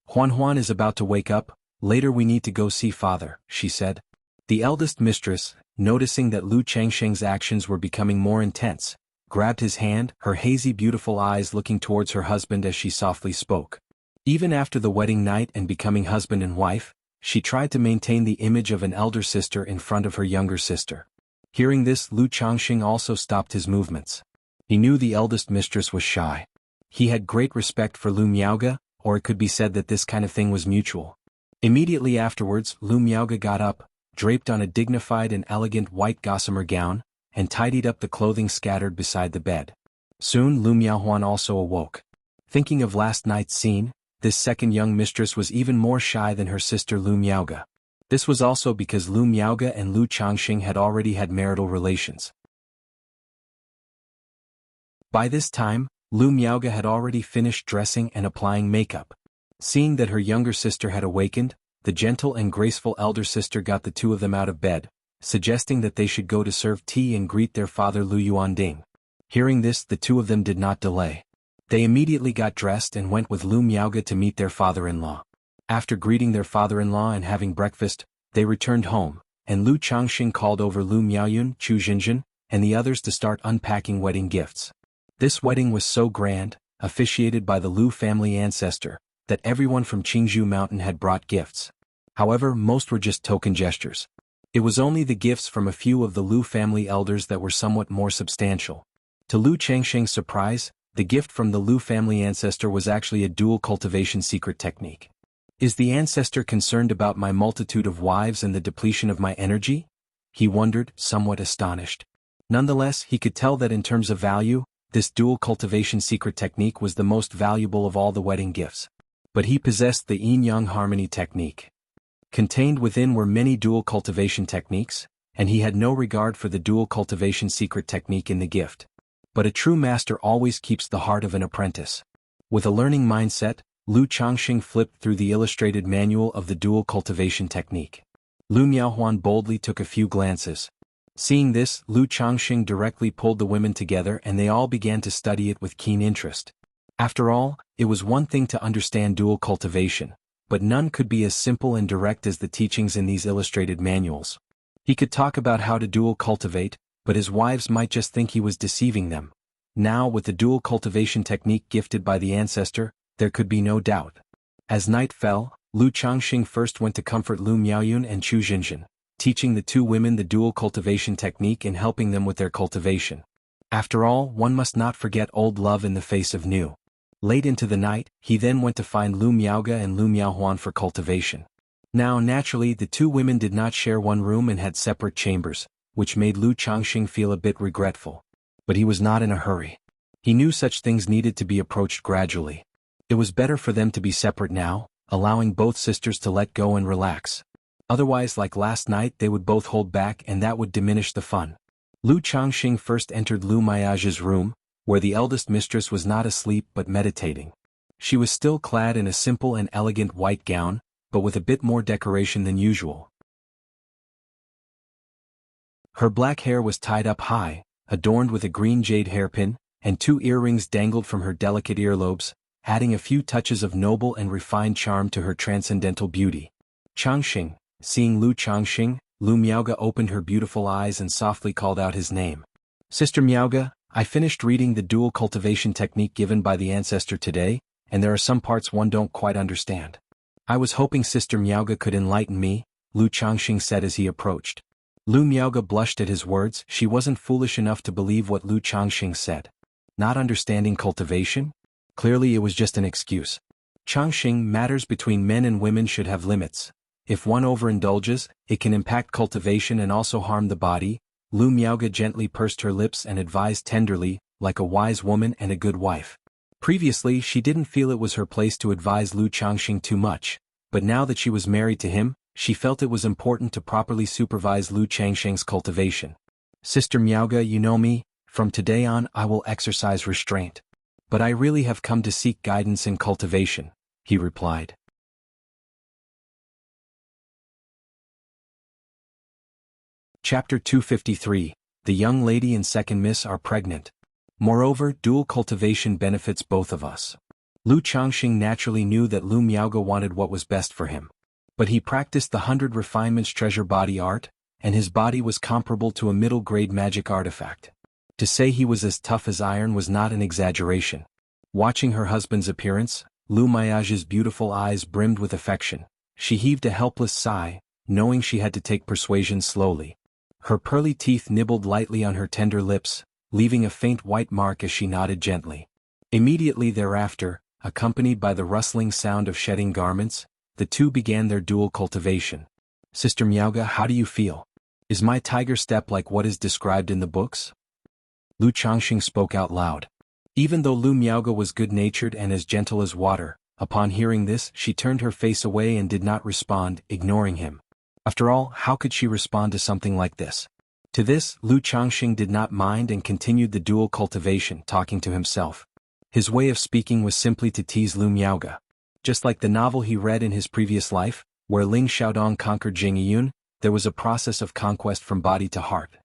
Speaker 1: Huan is about to wake up, later we need to go see father, she said. The eldest mistress, noticing that Lu Changxing's actions were becoming more intense, grabbed his hand, her hazy beautiful eyes looking towards her husband as she softly spoke. Even after the wedding night and becoming husband and wife, she tried to maintain the image of an elder sister in front of her younger sister. Hearing this, Lu Changxing also stopped his movements. He knew the eldest mistress was shy. He had great respect for Lu Miaoga, or it could be said that this kind of thing was mutual. Immediately afterwards, Lu Miaoga got up, draped on a dignified and elegant white gossamer gown, and tidied up the clothing scattered beside the bed. Soon Lu Miaohuan also awoke. Thinking of last night's scene, this second young mistress was even more shy than her sister Lu Miaoga. This was also because Lu Miaoga and Lu Changxing had already had marital relations. By this time, Lu Miaoga had already finished dressing and applying makeup. Seeing that her younger sister had awakened, the gentle and graceful elder sister got the 2 of them out of bed, suggesting that they should go to serve tea and greet their father Lu Yuanding. Hearing this, the 2 of them did not delay. They immediately got dressed and went with Lu Miaoga to meet their father-in-law. After greeting their father-in-law and having breakfast, they returned home, and Lu Changxing called over Lu Miaoyun, Chu Jinjin, and the others to start unpacking wedding gifts. This wedding was so grand, officiated by the Lu family ancestor, that everyone from Qingzhou Mountain had brought gifts. However, most were just token gestures. It was only the gifts from a few of the Lu family elders that were somewhat more substantial. To Lu Changxing's surprise, the gift from the Lu family ancestor was actually a dual cultivation secret technique. Is the ancestor concerned about my multitude of wives and the depletion of my energy? He wondered, somewhat astonished. Nonetheless, he could tell that in terms of value, this dual cultivation secret technique was the most valuable of all the wedding gifts. But he possessed the yin-yang harmony technique. Contained within were many dual cultivation techniques, and he had no regard for the dual cultivation secret technique in the gift. But a true master always keeps the heart of an apprentice. With a learning mindset, Lu Changxing flipped through the illustrated manual of the dual cultivation technique. Lu Miaohuan boldly took a few glances. Seeing this, Lu Changxing directly pulled the women together and they all began to study it with keen interest. After all, it was one thing to understand dual cultivation, but none could be as simple and direct as the teachings in these illustrated manuals. He could talk about how to dual cultivate, but his wives might just think he was deceiving them. Now, with the dual cultivation technique gifted by the ancestor, there could be no doubt. As night fell, Lu Changxing first went to comfort Lu Miaoyun and Chu Jinjin, teaching the two women the dual cultivation technique and helping them with their cultivation. After all, one must not forget old love in the face of new. Late into the night, he then went to find Lu Miaoge and Lu Miaohuan for cultivation. Now naturally the two women did not share one room and had separate chambers, which made Lu Changxing feel a bit regretful. But he was not in a hurry. He knew such things needed to be approached gradually. It was better for them to be separate now, allowing both sisters to let go and relax. Otherwise, like last night, they would both hold back and that would diminish the fun. Lu Changxing first entered Lu Miaoge's room, where the eldest mistress was not asleep but meditating. She was still clad in a simple and elegant white gown, but with a bit more decoration than usual. Her black hair was tied up high, adorned with a green jade hairpin, and 2 earrings dangled from her delicate earlobes, adding a few touches of noble and refined charm to her transcendental beauty. Changxing, seeing Lu Changxing, Lu Miaoge opened her beautiful eyes and softly called out his name. Sister Miaoge, I finished reading the dual cultivation technique given by the ancestor today, and there are some parts one don't quite understand. I was hoping Sister Miaoge could enlighten me, Lu Changxing said as he approached. Lu Miaoge blushed at his words. She wasn't foolish enough to believe what Lu Changxing said. Not understanding cultivation? Clearly it was just an excuse. Changxing, matters between men and women should have limits. If one overindulges, it can impact cultivation and also harm the body. Lu Miaoge gently pursed her lips and advised tenderly, like a wise woman and a good wife. Previously she didn't feel it was her place to advise Lu Changxing too much, but now that she was married to him, she felt it was important to properly supervise Lu Changxing's cultivation. Sister Miaoge, you know me, from today on I will exercise restraint. But I really have come to seek guidance in cultivation, he replied. Chapter 253, The young lady and second miss are pregnant. Moreover, dual cultivation benefits both of us. Lu Changxing naturally knew that Lu Miaoge wanted what was best for him. But he practiced the 100 refinements treasure body art, and his body was comparable to a middle-grade magic artifact. To say he was as tough as iron was not an exaggeration. Watching her husband's appearance, Lu Miaoge's beautiful eyes brimmed with affection. She heaved a helpless sigh, knowing she had to take persuasion slowly. Her pearly teeth nibbled lightly on her tender lips, leaving a faint white mark as she nodded gently. Immediately thereafter, accompanied by the rustling sound of shedding garments, the two began their dual cultivation. Sister Miaoge, how do you feel? Is my tiger step like what is described in the books? Lu Changxing spoke out loud. Even though Lu Miaoge was good-natured and as gentle as water, upon hearing this she turned her face away and did not respond, ignoring him. After all, how could she respond to something like this? To this, Lu Changxing did not mind and continued the dual cultivation, talking to himself. His way of speaking was simply to tease Lu Miaoge. Just like the novel he read in his previous life, where Ling Xiaodong conquered Jianghu, there was a process of conquest from body to heart.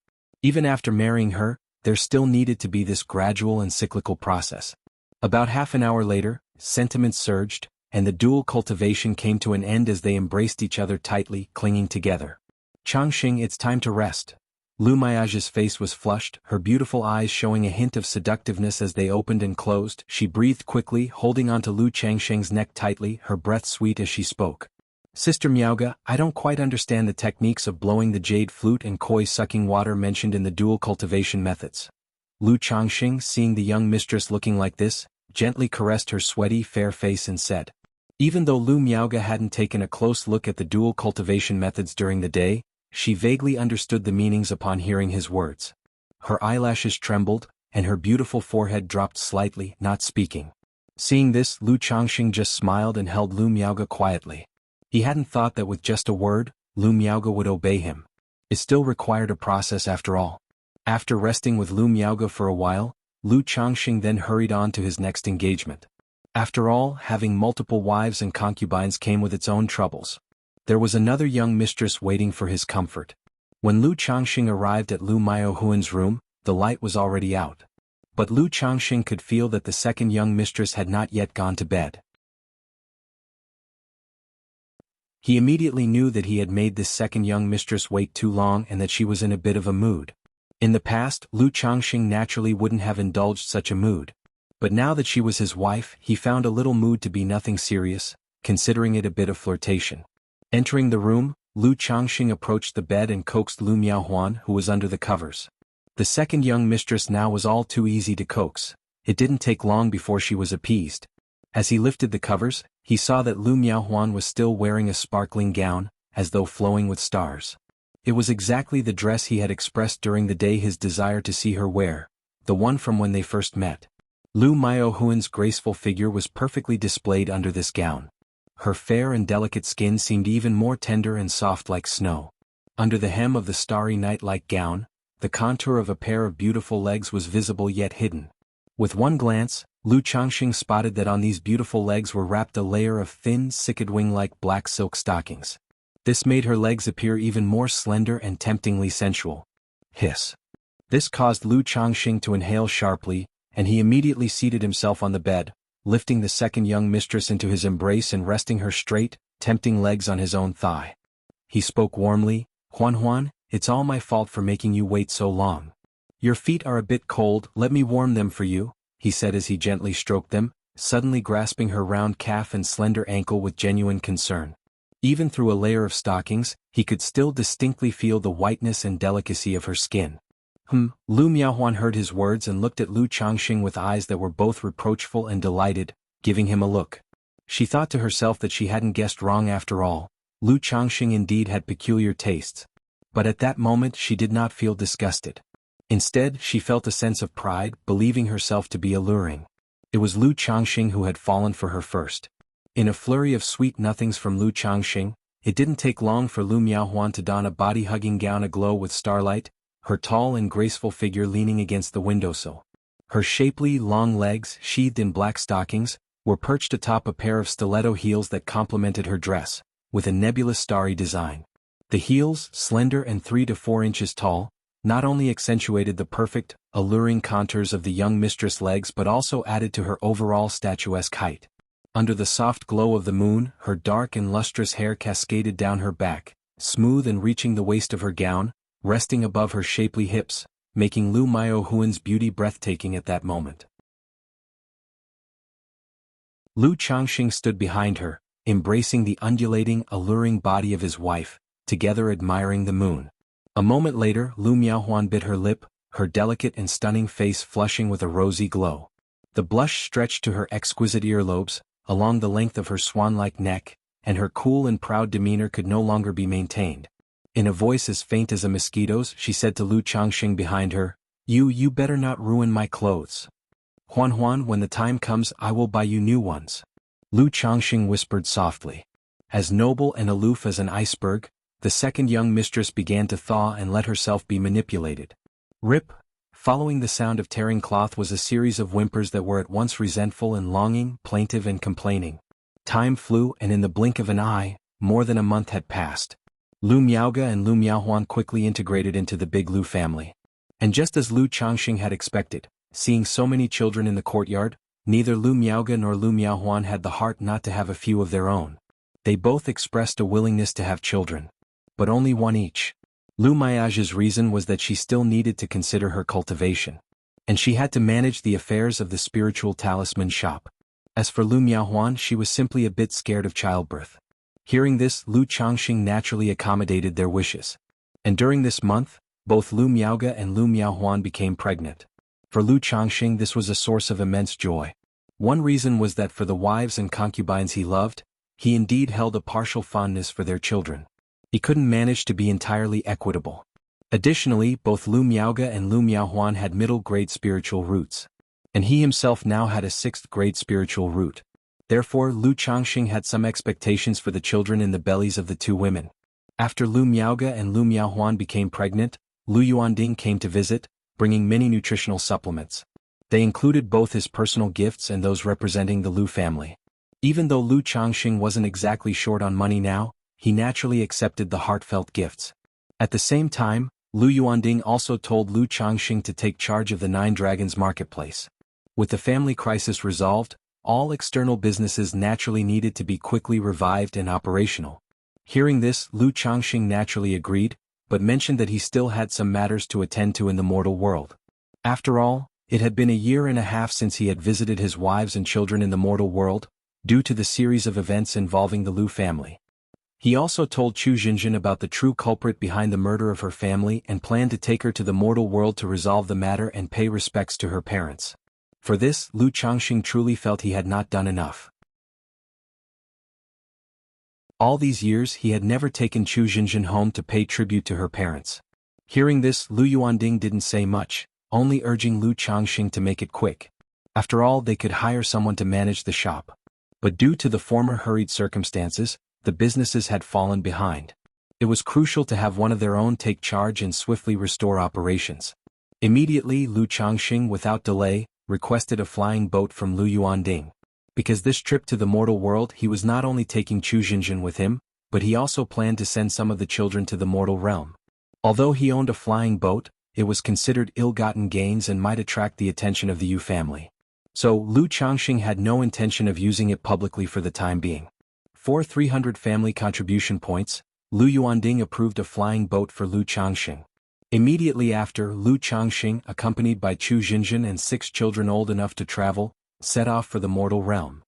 Speaker 1: Even after marrying her, there still needed to be this gradual and cyclical process. About half an hour later, sentiments surged, and the dual cultivation came to an end as they embraced each other tightly, clinging together. Changxing, it's time to rest. Lu Miaoge's face was flushed, her beautiful eyes showing a hint of seductiveness as they opened and closed. She breathed quickly, holding onto Lu Changxing's neck tightly, her breath sweet as she spoke. Sister Miaoge, I don't quite understand the techniques of blowing the jade flute and koi sucking water mentioned in the dual cultivation methods. Lu Changxing, seeing the young mistress looking like this, gently caressed her sweaty, fair face and said. Even though Lu Miaoge hadn't taken a close look at the dual cultivation methods during the day, she vaguely understood the meanings upon hearing his words. Her eyelashes trembled, and her beautiful forehead dropped slightly, not speaking. Seeing this, Lu Changxing just smiled and held Lu Miaoge quietly. He hadn't thought that with just a word, Lu Miaoge would obey him. It still required a process after all. After resting with Lu Miaoge for a while, Lu Changxing then hurried on to his next engagement. After all, having multiple wives and concubines came with its own troubles. There was another young mistress waiting for his comfort. When Lu Changxing arrived at Lu Miaohuan's room, the light was already out. But Lu Changxing could feel that the second young mistress had not yet gone to bed. He immediately knew that he had made this second young mistress wait too long and that she was in a bit of a mood. In the past, Lu Changxing naturally wouldn't have indulged such a mood. But now that she was his wife, he found a little mood to be nothing serious, considering it a bit of flirtation. Entering the room, Lu Changxing approached the bed and coaxed Lu Miaohuan, who was under the covers. The second young mistress now was all too easy to coax. It didn't take long before she was appeased. As he lifted the covers, he saw that Lu Miaohuan was still wearing a sparkling gown, as though flowing with stars. It was exactly the dress he had expressed during the day his desire to see her wear, the one from when they first met. Lu Miaohuan's graceful figure was perfectly displayed under this gown. Her fair and delicate skin seemed even more tender and soft like snow. Under the hem of the starry night-like gown, the contour of a pair of beautiful legs was visible yet hidden. With one glance, Lu Changxing spotted that on these beautiful legs were wrapped a layer of thin, sicked wing-like black silk stockings. This made her legs appear even more slender and temptingly sensual. Hiss. This caused Lu Changxing to inhale sharply, and he immediately seated himself on the bed, lifting the second young mistress into his embrace and resting her straight, tempting legs on his own thigh. He spoke warmly, "Huan, it's all my fault for making you wait so long. Your feet are a bit cold, let me warm them for you," he said as he gently stroked them, suddenly grasping her round calf and slender ankle with genuine concern. Even through a layer of stockings, he could still distinctly feel the whiteness and delicacy of her skin. Lu Miaohuan heard his words and looked at Lu Changxing with eyes that were both reproachful and delighted, giving him a look. She thought to herself that she hadn't guessed wrong after all. Lu Changxing indeed had peculiar tastes. But at that moment she did not feel disgusted. Instead, she felt a sense of pride, believing herself to be alluring. It was Lu Changxing who had fallen for her first. In a flurry of sweet nothings from Lu Changxing, it didn't take long for Lu Miaohuan to don a body-hugging gown aglow with starlight, her tall and graceful figure leaning against the windowsill. Her shapely, long legs, sheathed in black stockings, were perched atop a pair of stiletto heels that complemented her dress, with a nebulous starry design. The heels, slender and 3 to 4 inches tall, not only accentuated the perfect, alluring contours of the young mistress' legs but also added to her overall statuesque height. Under the soft glow of the moon, her dark and lustrous hair cascaded down her back, smooth and reaching the waist of her gown, resting above her shapely hips, making Lu Miaohuan's beauty breathtaking at that moment. Lu Changxing stood behind her, embracing the undulating, alluring body of his wife, together admiring the moon. A moment later, Lu Miaohuan bit her lip, her delicate and stunning face flushing with a rosy glow. The blush stretched to her exquisite earlobes, along the length of her swan-like neck, and her cool and proud demeanor could no longer be maintained. In a voice as faint as a mosquito's, she said to Lu Changxing behind her, You better not ruin my clothes. Huan, when the time comes I will buy you new ones." Lu Changxing whispered softly. As noble and aloof as an iceberg, the second young mistress began to thaw and let herself be manipulated. Rip! Following the sound of tearing cloth was a series of whimpers that were at once resentful and longing, plaintive and complaining. Time flew and in the blink of an eye, more than a month had passed. Lu Miaoge and Lu Miaohuan quickly integrated into the big Lu family. And just as Lu Changxing had expected, seeing so many children in the courtyard, neither Lu Miaoge nor Lu Miaohuan had the heart not to have a few of their own. They both expressed a willingness to have children. But only one each. Lu Miaoge's reason was that she still needed to consider her cultivation. And she had to manage the affairs of the spiritual talisman shop. As for Lu Miaohuan, she was simply a bit scared of childbirth. Hearing this, Lu Changxing naturally accommodated their wishes. And during this month, both Lu Miaoge and Lu Miaohuan became pregnant. For Lu Changxing this was a source of immense joy. One reason was that for the wives and concubines he loved, he indeed held a partial fondness for their children. He couldn't manage to be entirely equitable. Additionally, both Lu Miaoge and Lu Miaohuan had middle-grade spiritual roots. And he himself now had a 6th-grade spiritual root. Therefore, Lu Changxing had some expectations for the children in the bellies of the two women. After Lu Miaoge and Lu Miaohuan became pregnant, Lu Yuanding came to visit, bringing many nutritional supplements. They included both his personal gifts and those representing the Lu family. Even though Lu Changxing wasn't exactly short on money now, he naturally accepted the heartfelt gifts. At the same time, Lu Yuanding also told Lu Changxing to take charge of the 9 Dragons marketplace. With the family crisis resolved, all external businesses naturally needed to be quickly revived and operational. Hearing this, Lu Changxing naturally agreed, but mentioned that he still had some matters to attend to in the mortal world. After all, it had been a year and a half since he had visited his wives and children in the mortal world, due to the series of events involving the Lu family. He also told Chu Jinjin about the true culprit behind the murder of her family and planned to take her to the mortal world to resolve the matter and pay respects to her parents. For this, Lu Changxing truly felt he had not done enough. All these years he had never taken Chu Jinjin home to pay tribute to her parents. Hearing this, Lu Yuanding didn't say much, only urging Lu Changxing to make it quick. After all, they could hire someone to manage the shop. But due to the former hurried circumstances, the businesses had fallen behind. It was crucial to have one of their own take charge and swiftly restore operations. Immediately, Lu Changxing, without delay, requested a flying boat from Lu Yuanding. Because this trip to the mortal world, he was not only taking Chu Jinjin with him, but he also planned to send some of the children to the mortal realm. Although he owned a flying boat, it was considered ill-gotten gains and might attract the attention of the Yu family. So, Lu Changxing had no intention of using it publicly for the time being. For 300 family contribution points, Lu Yuanding approved a flying boat for Lu Changxing. Immediately after, Lu Changxing, accompanied by Chu Jinjin and 6 children old enough to travel, set off for the mortal realm.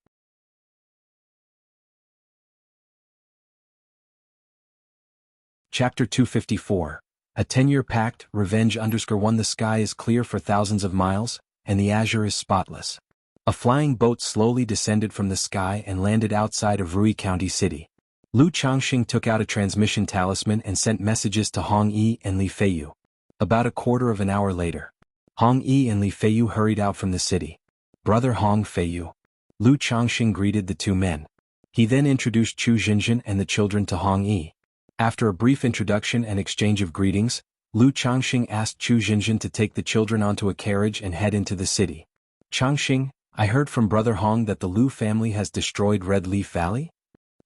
Speaker 1: Chapter 254. A 10-year pact, Revenge_1. The sky is clear for thousands of miles, and the azure is spotless. A flying boat slowly descended from the sky and landed outside of Rui County City. Lu Changxing took out a transmission talisman and sent messages to Hong Yi and Li Feiyu. About a quarter of an hour later, Hong Yi and Li Feiyu hurried out from the city. Brother Hong Feiyu. Lu Changxing greeted the two men. He then introduced Chu Jinjin and the children to Hong Yi. After a brief introduction and exchange of greetings, Lu Changxing asked Chu Jinjin to take the children onto a carriage and head into the city. Changxing, I heard from Brother Hong that the Lu family has destroyed Red Leaf Valley?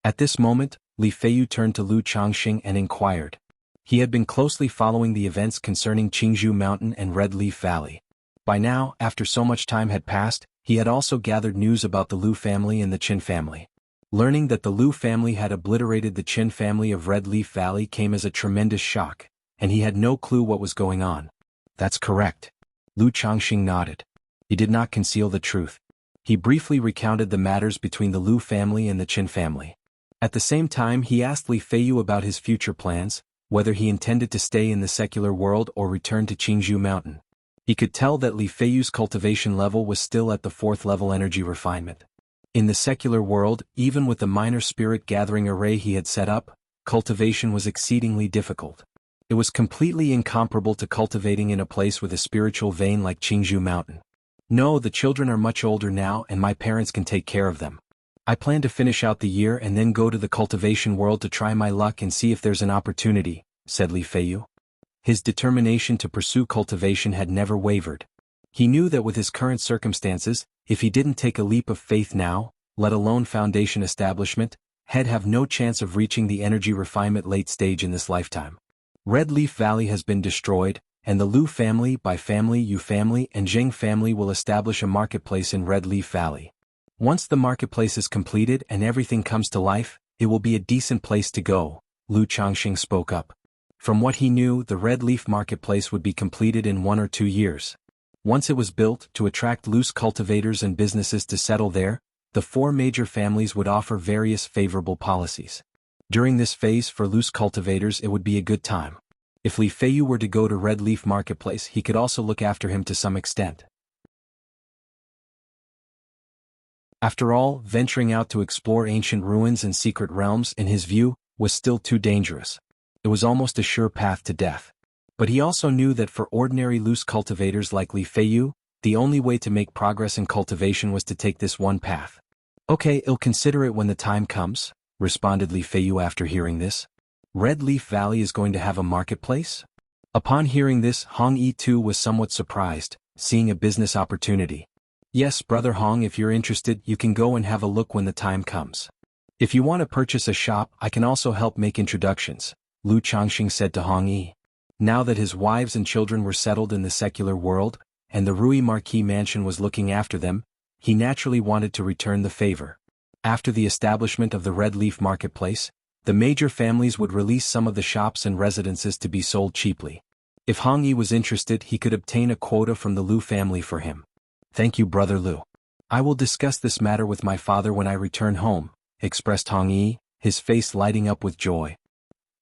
Speaker 1: At this moment, Li Feiyu turned to Lu Changxing and inquired. He had been closely following the events concerning Qingzhou Mountain and Red Leaf Valley. By now, after so much time had passed, he had also gathered news about the Lu family and the Qin family. Learning that the Lu family had obliterated the Qin family of Red Leaf Valley came as a tremendous shock, and he had no clue what was going on. That's correct. Lu Changxing nodded. He did not conceal the truth. He briefly recounted the matters between the Lu family and the Qin family. At the same time, he asked Li Feiyu about his future plans, whether he intended to stay in the secular world or return to Qingzhou Mountain. He could tell that Li Feiyu's cultivation level was still at the 4th level energy refinement. In the secular world, even with the minor spirit gathering array he had set up, cultivation was exceedingly difficult. It was completely incomparable to cultivating in a place with a spiritual vein like Qingzhou Mountain. No, the children are much older now and my parents can take care of them. I plan to finish out the year and then go to the cultivation world to try my luck and see if there's an opportunity, said Li Feiyu. His determination to pursue cultivation had never wavered. He knew that with his current circumstances, if he didn't take a leap of faith now, let alone foundation establishment, he'd have no chance of reaching the energy refinement late stage in this lifetime. Red Leaf Valley has been destroyed, and the Lu family, Bai family, Yu family, and Zheng family will establish a marketplace in Red Leaf Valley. Once the marketplace is completed and everything comes to life, it will be a decent place to go, Lu Changxing spoke up. From what he knew, the Red Leaf marketplace would be completed in 1 or 2 years. Once it was built, to attract loose cultivators and businesses to settle there, the 4 major families would offer various favorable policies. During this phase for loose cultivators it would be a good time. If Li Feiyu were to go to Red Leaf Marketplace, he could also look after him to some extent. After all, venturing out to explore ancient ruins and secret realms, in his view, was still too dangerous. It was almost a sure path to death. But he also knew that for ordinary loose cultivators like Li Feiyu, the only way to make progress in cultivation was to take this one path. Okay, I'll consider it when the time comes, responded Li Feiyu after hearing this. Red Leaf Valley is going to have a marketplace? Upon hearing this, Hong Yi too was somewhat surprised, seeing a business opportunity. Yes, Brother Hong, if you're interested, you can go and have a look when the time comes. If you want to purchase a shop, I can also help make introductions, Lu Changxing said to Hong Yi. Now that his wives and children were settled in the secular world, and the Rui Marquis mansion was looking after them, he naturally wanted to return the favor. After the establishment of the Red Leaf Marketplace, the major families would release some of the shops and residences to be sold cheaply. If Hong Yi was interested, he could obtain a quota from the Lu family for him. Thank you, Brother Lu. I will discuss this matter with my father when I return home, expressed Hong Yi, his face lighting up with joy.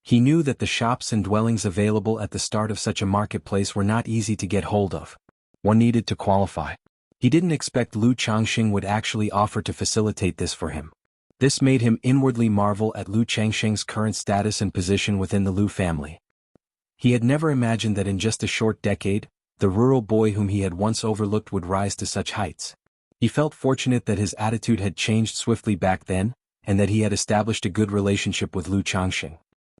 Speaker 1: He knew that the shops and dwellings available at the start of such a marketplace were not easy to get hold of. One needed to qualify. He didn't expect Lu Changxing would actually offer to facilitate this for him. This made him inwardly marvel at Lu Changxing's current status and position within the Lu family. He had never imagined that in just a short decade, the rural boy whom he had once overlooked would rise to such heights. He felt fortunate that his attitude had changed swiftly back then, and that he had established a good relationship with Lu Changxing.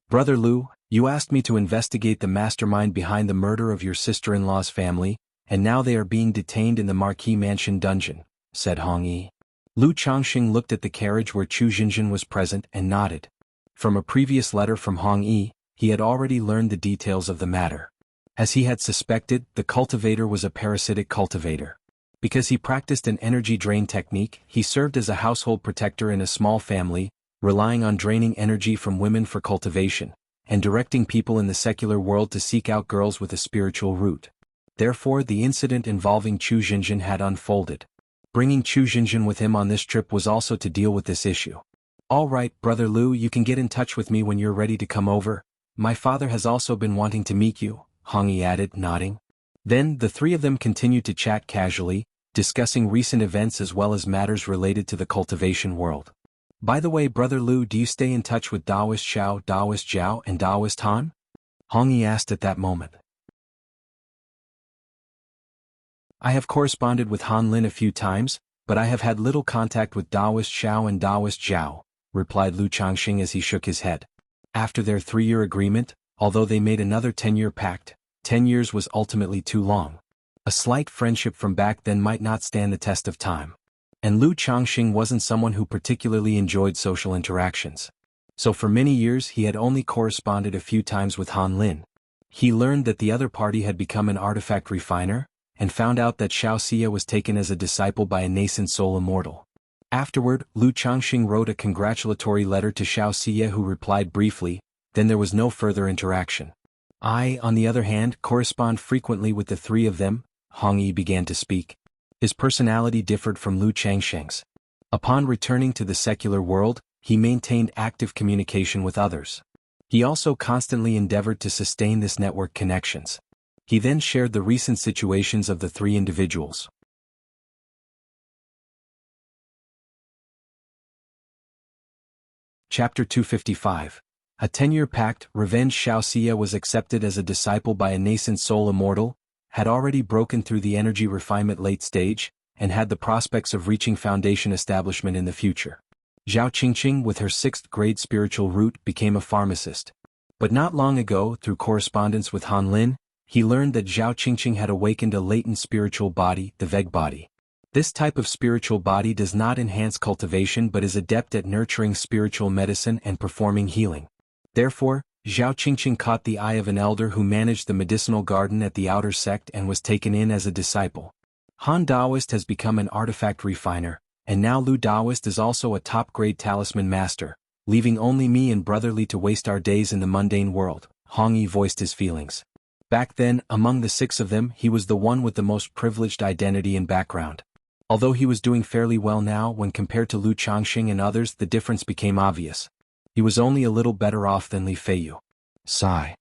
Speaker 1: Brother Lu, you asked me to investigate the mastermind behind the murder of your sister-in-law's family, and now they are being detained in the Marquis Mansion dungeon, said Hong Yi. Lu Changxing looked at the carriage where Chu Jinjin was present and nodded. From a previous letter from Hong Yi, he had already learned the details of the matter. As he had suspected, the cultivator was a parasitic cultivator. Because he practiced an energy drain technique, he served as a household protector in a small family, relying on draining energy from women for cultivation, and directing people in the secular world to seek out girls with a spiritual root. Therefore, the incident involving Chu Jinjin had unfolded. Bringing Chu Jinjin with him on this trip was also to deal with this issue. All right, Brother Lu, you can get in touch with me when you're ready to come over. My father has also been wanting to meet you, Hong Yi added, nodding. Then, the three of them continued to chat casually, discussing recent events as well as matters related to the cultivation world. By the way, Brother Lu, do you stay in touch with Daoist Xiao, Daoist Zhao, and Daoist Han? Hong Yi asked at that moment. I have corresponded with Han Lin a few times, but I have had little contact with Daoist Xiao and Daoist Zhao, replied Lu Changxing as he shook his head. After their 3-year agreement, although they made another 10-year pact, 10 years was ultimately too long. A slight friendship from back then might not stand the test of time. And Lu Changxing wasn't someone who particularly enjoyed social interactions. So for many years he had only corresponded a few times with Han Lin. He learned that the other party had become an artifact refiner, and found out that Xianxia was taken as a disciple by a nascent soul immortal. Afterward, Lu Changxing wrote a congratulatory letter to Xianxia, who replied briefly. Then there was no further interaction. I, on the other hand, correspond frequently with the three of them, Hong Yi began to speak. His personality differed from Lu Changxing's. Upon returning to the secular world, he maintained active communication with others. He also constantly endeavored to sustain this network connections. He then shared the recent situations of the three individuals. Chapter 255. A 10-year pact. Revenge. Xianxia was accepted as a disciple by a nascent soul immortal, had already broken through the energy refinement late stage, and had the prospects of reaching foundation establishment in the future. Zhao Qingqing, with her 6th grade spiritual root, became a pharmacist. But not long ago, through correspondence with Han Lin, he learned that Zhao Qingqing had awakened a latent spiritual body, the Veg body. This type of spiritual body does not enhance cultivation but is adept at nurturing spiritual medicine and performing healing. Therefore, Zhao Qingqing caught the eye of an elder who managed the medicinal garden at the outer sect and was taken in as a disciple. Han Daoist has become an artifact refiner, and now Lu Daoist is also a top-grade talisman master, leaving only me and Brother Li to waste our days in the mundane world. Hong Yi voiced his feelings. Back then, among the 6 of them, he was the one with the most privileged identity and background. Although he was doing fairly well now, when compared to Lu Changxing and others, the difference became obvious. He was only a little better off than Li Feiyu. Sigh.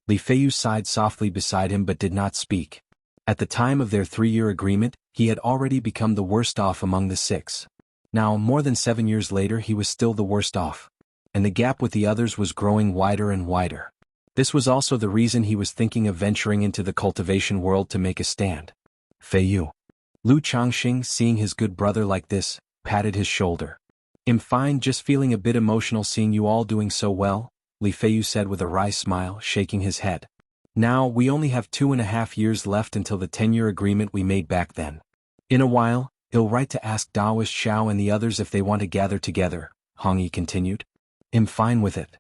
Speaker 1: Li Feiyu sighed softly beside him but did not speak. At the time of their 3-year agreement, he had already become the worst off among the 6. Now, more than 7 years later, he was still the worst off. And the gap with the others was growing wider and wider. This was also the reason he was thinking of venturing into the cultivation world to make a stand. Feiyu. Lu Changxing, seeing his good brother like this, patted his shoulder. "I'm fine, just feeling a bit emotional seeing you all doing so well," Li Feiyu said with a wry smile, shaking his head. "Now, we only have 2.5 years left until the 10-year agreement we made back then. In a while, I'll write to ask Daoist Xiao and the others if they want to gather together," Hong Yi continued. "I'm fine with it."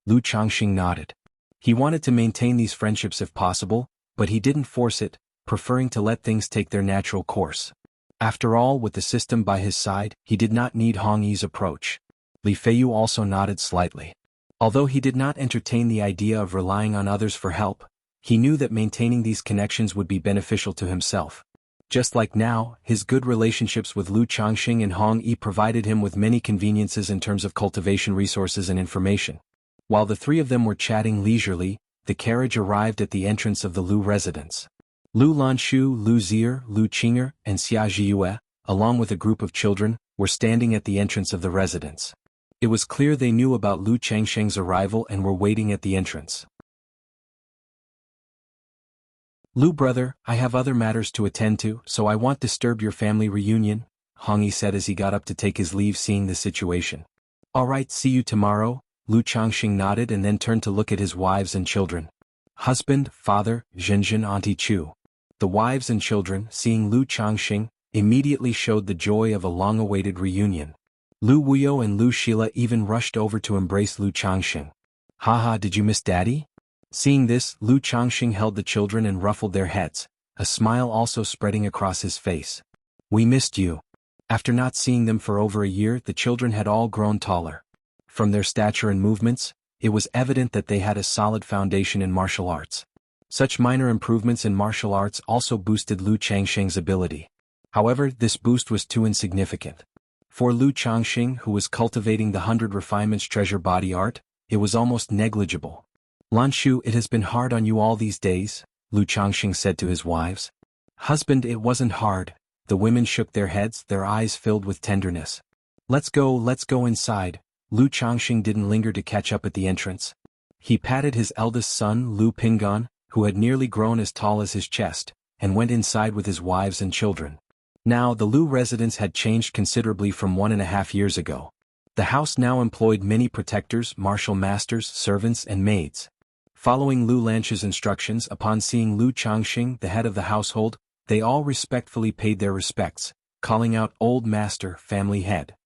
Speaker 1: Lu Changxing nodded. He wanted to maintain these friendships if possible, but he didn't force it, preferring to let things take their natural course. After all, with the system by his side, he did not need Hong Yi's approach. Li Feiyu also nodded slightly. Although he did not entertain the idea of relying on others for help, he knew that maintaining these connections would be beneficial to himself. Just like now, his good relationships with Lu Changxing and Hong Yi provided him with many conveniences in terms of cultivation resources and information. While the three of them were chatting leisurely, the carriage arrived at the entrance of the Lu residence. Lu Lanshu, Lu Zier, Lu Qinger, and Xia Zhiyue, along with a group of children, were standing at the entrance of the residence. It was clear they knew about Lu Changxing's arrival and were waiting at the entrance. "Lu brother, I have other matters to attend to, so I won't disturb your family reunion," Hong Yi said as he got up to take his leave, seeing the situation. "All right, see you tomorrow," Lu Changxing nodded and then turned to look at his wives and children. Husband, father, Zhenjin, Auntie Chu. The wives and children, seeing Lu Changxing, immediately showed the joy of a long-awaited reunion. Lu Wuyo and Lu Shila even rushed over to embrace Lu Changxing. "Haha, did you miss Daddy?" Seeing this, Lu Changxing held the children and ruffled their heads, a smile also spreading across his face. "We missed you." After not seeing them for over a year, the children had all grown taller. From their stature and movements, it was evident that they had a solid foundation in martial arts. Such minor improvements in martial arts also boosted Lu Changxing's ability. However, this boost was too insignificant. For Lu Changxing, who was cultivating the 100 Refinements treasure body art, it was almost negligible. "Lanshu, it has been hard on you all these days," Lu Changxing said to his wives. "Husband, it wasn't hard," the women shook their heads, their eyes filled with tenderness. Let's go inside." Lu Changxing didn't linger to catch up at the entrance. He patted his eldest son, Lu Pinggan, who had nearly grown as tall as his chest, and went inside with his wives and children. Now, the Lu residence had changed considerably from 1.5 years ago. The house now employed many protectors, martial masters, servants, and maids. Following Lu Lanshu's instructions, upon seeing Lu Changxing, the head of the household, they all respectfully paid their respects, calling out "Old Master, Family Head."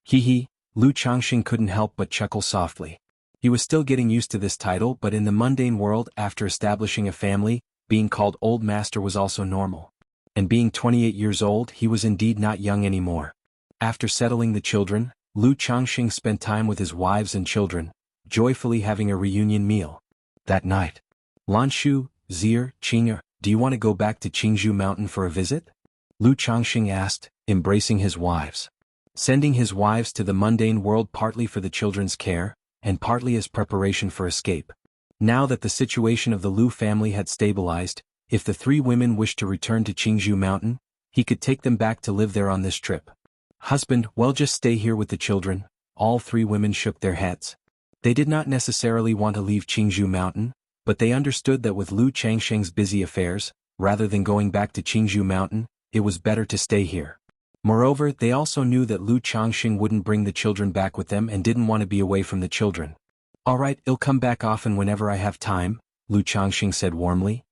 Speaker 1: Hee. Lu Changxing couldn't help but chuckle softly. He was still getting used to this title, but in the mundane world, after establishing a family, being called Old Master was also normal. And being 28 years old, he was indeed not young anymore. After settling the children, Lu Changxing spent time with his wives and children, joyfully having a reunion meal. That night, "Lanshu, Zier, Qinger, do you want to go back to Jianghu Mountain for a visit?" Lu Changxing asked, embracing his wives. Sending his wives to the mundane world partly for the children's care, and partly as preparation for escape. Now that the situation of the Lu family had stabilized, if the three women wished to return to Jianghu Mountain, he could take them back to live there on this trip. "Husband, well, just stay here with the children." All three women shook their heads. They did not necessarily want to leave Jianghu Mountain, but they understood that with Lu Changxing's busy affairs, rather than going back to Jianghu Mountain, it was better to stay here. Moreover, they also knew that Lu Changxing wouldn't bring the children back with them and didn't want to be away from the children. "All right, I'll come back often whenever I have time," Lu Changxing said warmly.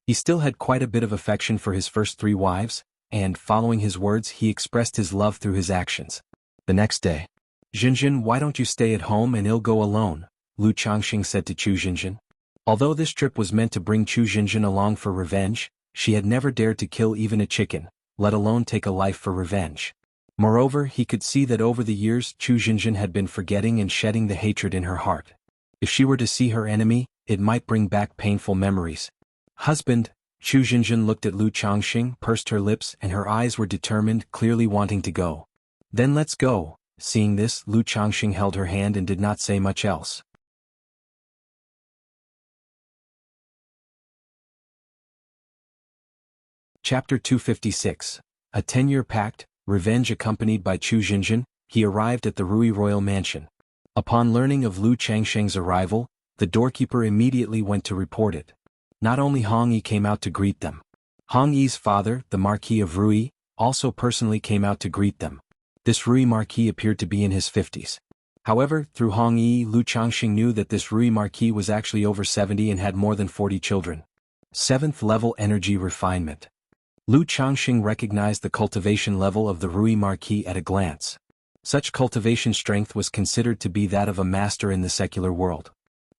Speaker 1: He still had quite a bit of affection for his first three wives, and, following his words, he expressed his love through his actions. The next day, "Zhenjin, why don't you stay at home and I'll go alone," Lu Changxing said to Chu Zhenjin. Although this trip was meant to bring Chu Zhenjin along for revenge, she had never dared to kill even a chicken, let alone take a life for revenge. Moreover, he could see that over the years Chu Zhenjin had been forgetting and shedding the hatred in her heart. If she were to see her enemy, it might bring back painful memories. "Husband," Chu Zhenjin looked at Lu Changxing, pursed her lips, and her eyes were determined, clearly wanting to go. "Then let's go." Seeing this, Lu Changxing held her hand and did not say much else. Chapter 256. A 10-year pact, revenge. Accompanied by Chu Zhenjin, he arrived at the Rui royal mansion. Upon learning of Lu Changsheng's arrival, the doorkeeper immediately went to report it. Not only Hong Yi came out to greet them. Hong Yi's father, the Marquis of Rui, also personally came out to greet them. This Rui Marquis appeared to be in his 50s. However, through Hong Yi, Lu Changsheng knew that this Rui Marquis was actually over 70 and had more than 40 children. 7th level energy refinement. Lu Changsheng recognized the cultivation level of the Rui Marquis at a glance. Such cultivation strength was considered to be that of a master in the secular world.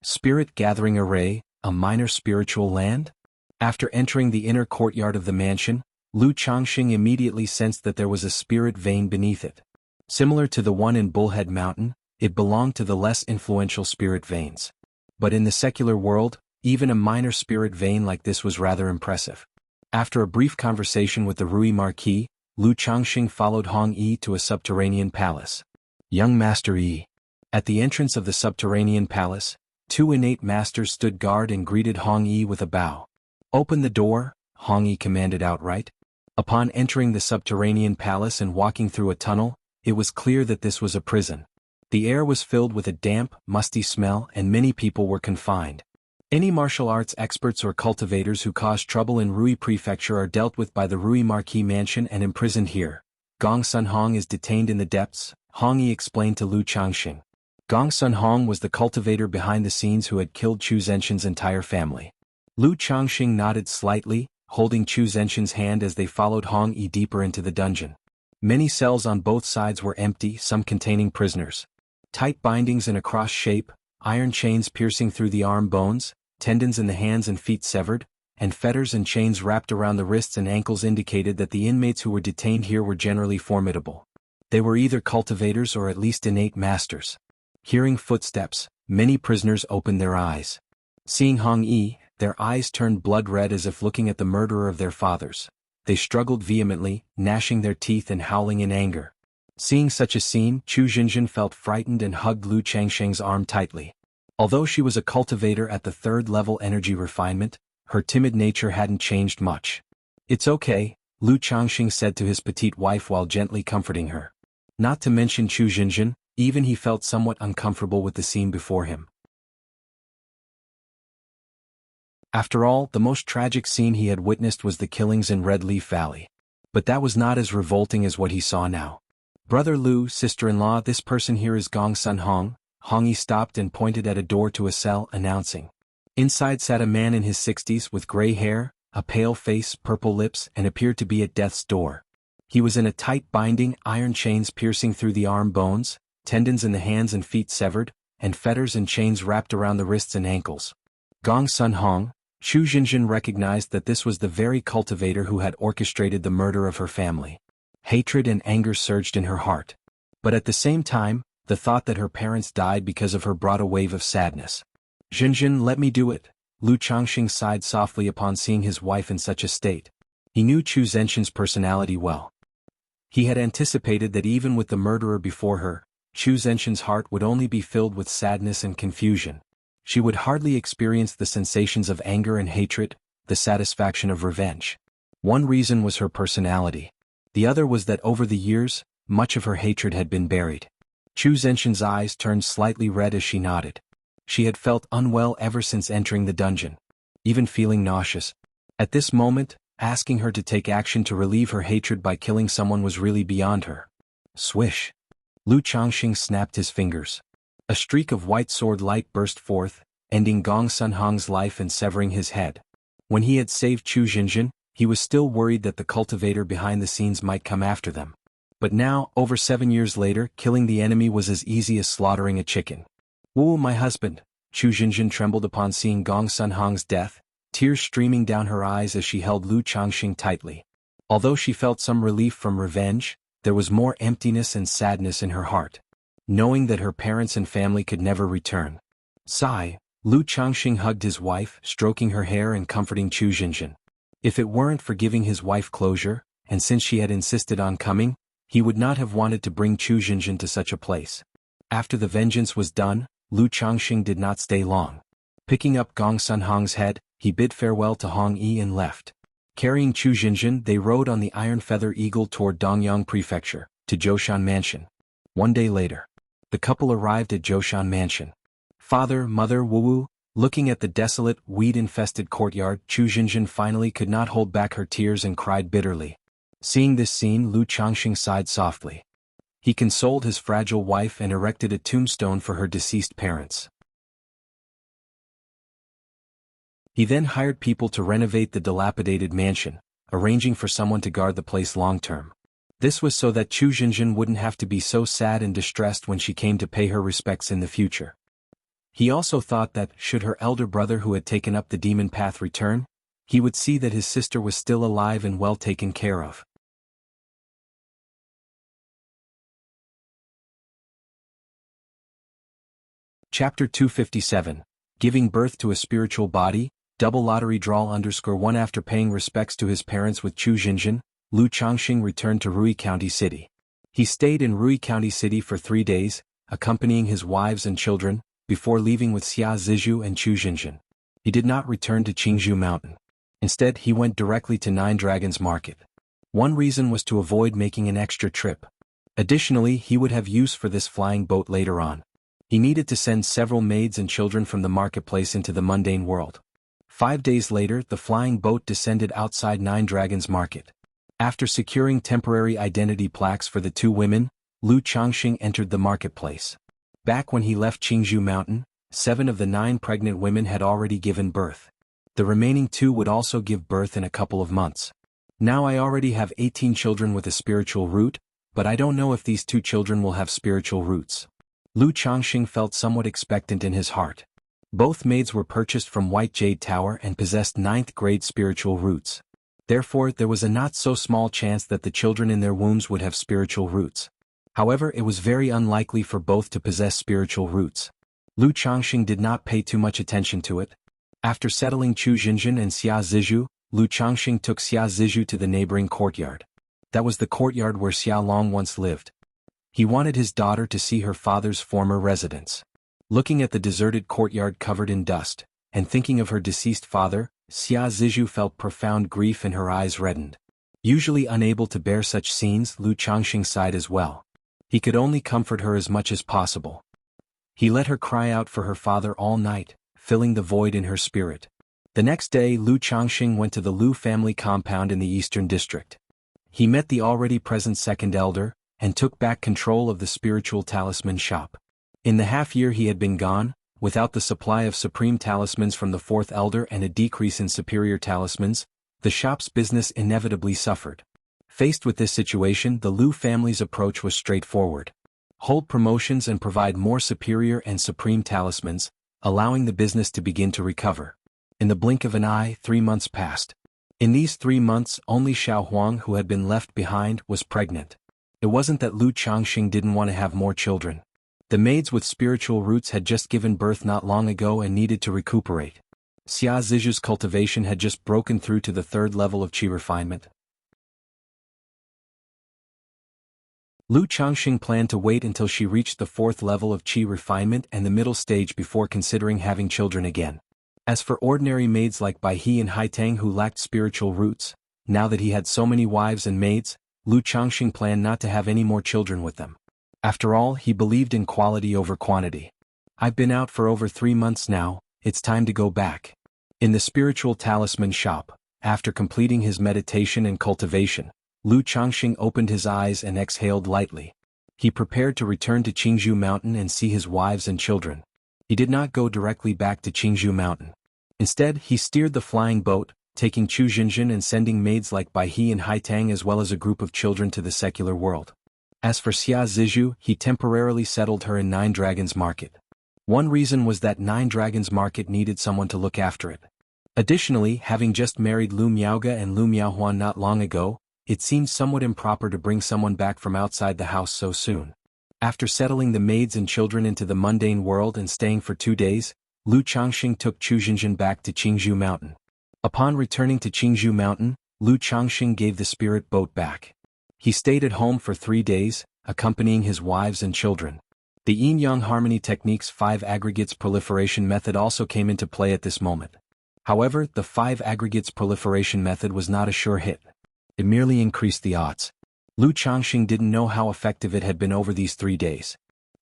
Speaker 1: Spirit Gathering Array, a minor spiritual land? After entering the inner courtyard of the mansion, Lu Changsheng immediately sensed that there was a spirit vein beneath it. Similar to the one in Bullhead Mountain, it belonged to the less influential spirit veins. But in the secular world, even a minor spirit vein like this was rather impressive. After a brief conversation with the Rui Marquis, Lu Changsheng followed Hong Yi to a subterranean palace. Young Master Yi. At the entrance of the subterranean palace, 2 innate masters stood guard and greeted Hong Yi with a bow. Open the door, Hong Yi commanded outright. Upon entering the subterranean palace and walking through a tunnel, it was clear that this was a prison. The air was filled with a damp, musty smell and many people were confined. Any martial arts experts or cultivators who cause trouble in Rui Prefecture are dealt with by the Rui Marquis Mansion and imprisoned here. Gong Sun Hong is detained in the depths, Hong Yi explained to Lu Changsheng. Gong Sun Hong was the cultivator behind the scenes who had killed Chu Zenshin's entire family. Lu Changsheng nodded slightly, holding Chu Zenshin's hand as they followed Hong Yi deeper into the dungeon. Many cells on both sides were empty, some containing prisoners. Tight bindings in a cross shape, iron chains piercing through the arm bones, tendons in the hands and feet severed, and fetters and chains wrapped around the wrists and ankles indicated that the inmates who were detained here were generally formidable. They were either cultivators or at least innate masters. Hearing footsteps, many prisoners opened their eyes. Seeing Hong Yi, their eyes turned blood red as if looking at the murderer of their fathers. They struggled vehemently, gnashing their teeth and howling in anger. Seeing such a scene, Chu Zhenjin felt frightened and hugged Lu Changsheng's arm tightly. Although she was a cultivator at the 3rd level energy refinement, her timid nature hadn't changed much. It's okay, Lu Changsheng said to his petite wife while gently comforting her. Not to mention Chu Zhenjin, even he felt somewhat uncomfortable with the scene before him. After all, the most tragic scene he had witnessed was the killings in Red Leaf Valley. But that was not as revolting as what he saw now. Brother Lu, sister-in-law, this person here is Gong Sun Hong. Hong Yi stopped and pointed at a door to a cell, announcing. Inside sat a man in his 60s with gray hair, a pale face, purple lips, and appeared to be at death's door. He was in a tight binding, iron chains piercing through the arm bones, tendons in the hands and feet severed, and fetters and chains wrapped around the wrists and ankles. Gong Sun Hong, Chu Zhenjin recognized that this was the very cultivator who had orchestrated the murder of her family. Hatred and anger surged in her heart. But at the same time, the thought that her parents died because of her brought a wave of sadness. Zhenjin, let me do it. Lu Changsheng sighed softly upon seeing his wife in such a state. He knew Chu Zenshin's personality well. He had anticipated that even with the murderer before her, Chu Zenshin's heart would only be filled with sadness and confusion. She would hardly experience the sensations of anger and hatred, the satisfaction of revenge. One reason was her personality. The other was that over the years, much of her hatred had been buried. Chu Zenshin's eyes turned slightly red as she nodded. She had felt unwell ever since entering the dungeon, even feeling nauseous. At this moment, asking her to take action to relieve her hatred by killing someone was really beyond her. Swish! Lu Changsheng snapped his fingers. A streak of white sword light burst forth, ending Gong Sun Hong's life and severing his head. When he had saved Chu Zhenjin, he was still worried that the cultivator behind the scenes might come after them. But now, over 7 years later, killing the enemy was as easy as slaughtering a chicken. Wu, my husband, Chu Zhenjin trembled upon seeing Gong Sun Hong's death, tears streaming down her eyes as she held Lu Changsheng tightly. Although she felt some relief from revenge, there was more emptiness and sadness in her heart, knowing that her parents and family could never return. Sigh, Lu Changsheng hugged his wife, stroking her hair and comforting Chu Zhenjin. If it weren't for giving his wife closure, and since she had insisted on coming, he would not have wanted to bring Chu Zhenjin to such a place. After the vengeance was done, Lu Changsheng did not stay long. Picking up Gong Sun Hong's head, he bid farewell to Hong Yi and left. Carrying Chu Zhenjin, they rode on the Iron Feather Eagle toward Dongyang Prefecture, to Zhoushan Mansion. 1 day later. The couple arrived at Zhoushan Mansion. Father, Mother, Wu. Looking at the desolate, weed-infested courtyard, Chu Jinjin finally could not hold back her tears and cried bitterly. Seeing this scene, Lu Changxing sighed softly. He consoled his fragile wife and erected a tombstone for her deceased parents. He then hired people to renovate the dilapidated mansion, arranging for someone to guard the place long-term. This was so that Chu Jinjin wouldn't have to be so sad and distressed when she came to pay her respects in the future. He also thought that, should her elder brother who had taken up the demon path return, he would see that his sister was still alive and well taken care of. Chapter 257, Giving Birth to a Spiritual Body, Double Lottery Draw _1 After paying respects to his parents with Chu Jinjin, Lu Changxing returned to Rui County City. He stayed in Rui County City for 3 days, accompanying his wives and children, before leaving with Xia Zizhu and Chu Jinjin. He did not return to Jianghu Mountain. Instead, he went directly to Nine Dragons Market. One reason was to avoid making an extra trip. Additionally, he would have use for this flying boat later on. He needed to send several maids and children from the marketplace into the mundane world. 5 days later, the flying boat descended outside Nine Dragons Market. After securing temporary identity plaques for the 2 women, Lu Changxing entered the marketplace. Back when he left Jianghu Mountain, 7 of the 9 pregnant women had already given birth. The remaining 2 would also give birth in a couple of months. Now I already have 18 children with a spiritual root, but I don't know if these 2 children will have spiritual roots. Lu Changxing felt somewhat expectant in his heart. Both maids were purchased from White Jade Tower and possessed 9th-grade spiritual roots. Therefore, there was a not-so-small chance that the children in their wombs would have spiritual roots. However, it was very unlikely for both to possess spiritual roots. Lu Changxing did not pay too much attention to it. After settling Chu Jinjin and Xia Zizhu, Lu Changxing took Xia Zizhu to the neighboring courtyard. That was the courtyard where Xia Long once lived. He wanted his daughter to see her father's former residence. Looking at the deserted courtyard covered in dust, and thinking of her deceased father, Xia Zizhu felt profound grief and her eyes reddened. Usually unable to bear such scenes, Lu Changxing sighed as well. He could only comfort her as much as possible. He let her cry out for her father all night, filling the void in her spirit. The next day, Lu Changxing went to the Lu family compound in the Eastern District. He met the already present second elder, and took back control of the spiritual talisman shop. In the half-year he had been gone, without the supply of supreme talismans from the 4th elder and a decrease in superior talismans, the shop's business inevitably suffered. Faced with this situation, the Lu family's approach was straightforward. Hold promotions and provide more superior and supreme talismans, allowing the business to begin to recover. In the blink of an eye, 3 months passed. In these 3 months, only Xiao Huang, who had been left behind, was pregnant. It wasn't that Lu Changxing didn't want to have more children. The maids with spiritual roots had just given birth not long ago and needed to recuperate. Xia Zizhu's cultivation had just broken through to the 3rd level of qi refinement. Lu Changxing planned to wait until she reached the 4th level of qi refinement and the middle stage before considering having children again. As for ordinary maids like Bai He and Haitang who lacked spiritual roots, now that he had so many wives and maids, Lu Changxing planned not to have any more children with them. After all, he believed in quality over quantity. I've been out for over 3 months now, it's time to go back. In the spiritual talisman shop, after completing his meditation and cultivation, Lu Changxing opened his eyes and exhaled lightly. He prepared to return to Jianghu Mountain and see his wives and children. He did not go directly back to Jianghu Mountain. Instead, he steered the flying boat, taking Chu Jinjin and sending maids like Bai He and Haitang as well as a group of children to the secular world. As for Xia Zizhu, he temporarily settled her in Nine Dragons Market. One reason was that Nine Dragons Market needed someone to look after it. Additionally, having just married Lu Miaoga and Lu Miaohuan not long ago, it seemed somewhat improper to bring someone back from outside the house so soon. After settling the maids and children into the mundane world and staying for 2 days, Lu Changxing took Chu Jinjin back to Jianghu Mountain. Upon returning to Jianghu Mountain, Lu Changxing gave the spirit boat back. He stayed at home for 3 days, accompanying his wives and children. The Yin-Yang Harmony Technique's 5 aggregates proliferation method also came into play at this moment. However, the 5 aggregates proliferation method was not a sure hit. It merely increased the odds. Lu Changxing didn't know how effective it had been over these 3 days.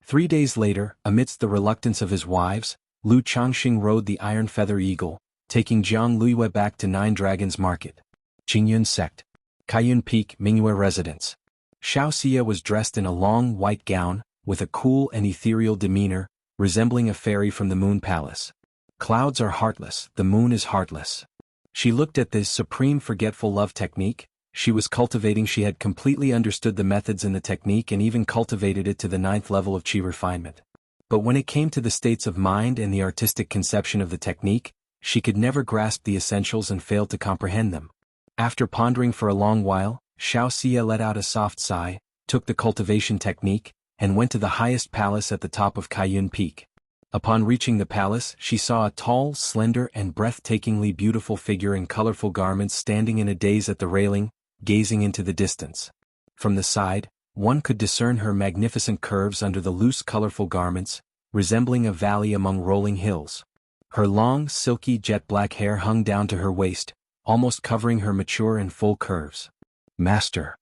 Speaker 1: 3 days later, amidst the reluctance of his wives, Lu Changxing rode the Iron Feather Eagle, taking Jianghu back to Nine Dragons Market. Qingyun Sect. Kaiyun Peak Mingyue Residence. Xianxia was dressed in a long white gown, with a cool and ethereal demeanor, resembling a fairy from the Moon Palace. Clouds are heartless, the moon is heartless. She looked at this supreme forgetful love technique. She was cultivating. She had completely understood the methods and the technique and even cultivated it to the 9th level of qi refinement. But when it came to the states of mind and the artistic conception of the technique, she could never grasp the essentials and failed to comprehend them. After pondering for a long while, Xianxia let out a soft sigh, took the cultivation technique, and went to the highest palace at the top of Kaiyun Peak. Upon reaching the palace, she saw a tall, slender and breathtakingly beautiful figure in colorful garments standing in a daze at the railing, gazing into the distance. From the side, one could discern her magnificent curves under the loose colorful garments, resembling a valley among rolling hills. Her long, silky jet-black hair hung down to her waist, almost covering her mature and full curves. Master.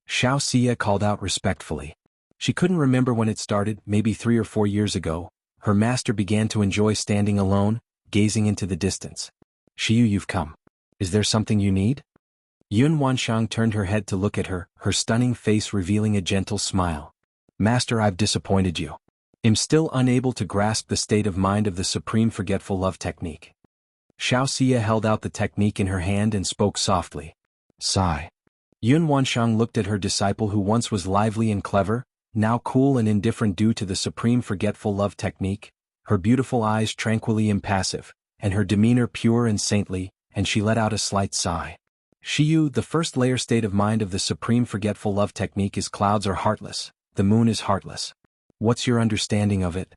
Speaker 1: Xianxia called out respectfully. She couldn't remember when it started, maybe 3 or 4 years ago. Her master began to enjoy standing alone, gazing into the distance. Xiyu, you've come. Is there something you need? Yun Wanshang turned her head to look at her, her stunning face revealing a gentle smile. Master, I've disappointed you. I'm still unable to grasp the state of mind of the supreme forgetful love technique. Xianxia held out the technique in her hand and spoke softly. Sigh. Yun Wanshang looked at her disciple who once was lively and clever, now cool and indifferent due to the supreme forgetful love technique, her beautiful eyes tranquilly impassive, and her demeanor pure and saintly, and she let out a slight sigh. Xiyu, the first layer state of mind of the supreme forgetful love technique is clouds are heartless, the moon is heartless. What's your understanding of it?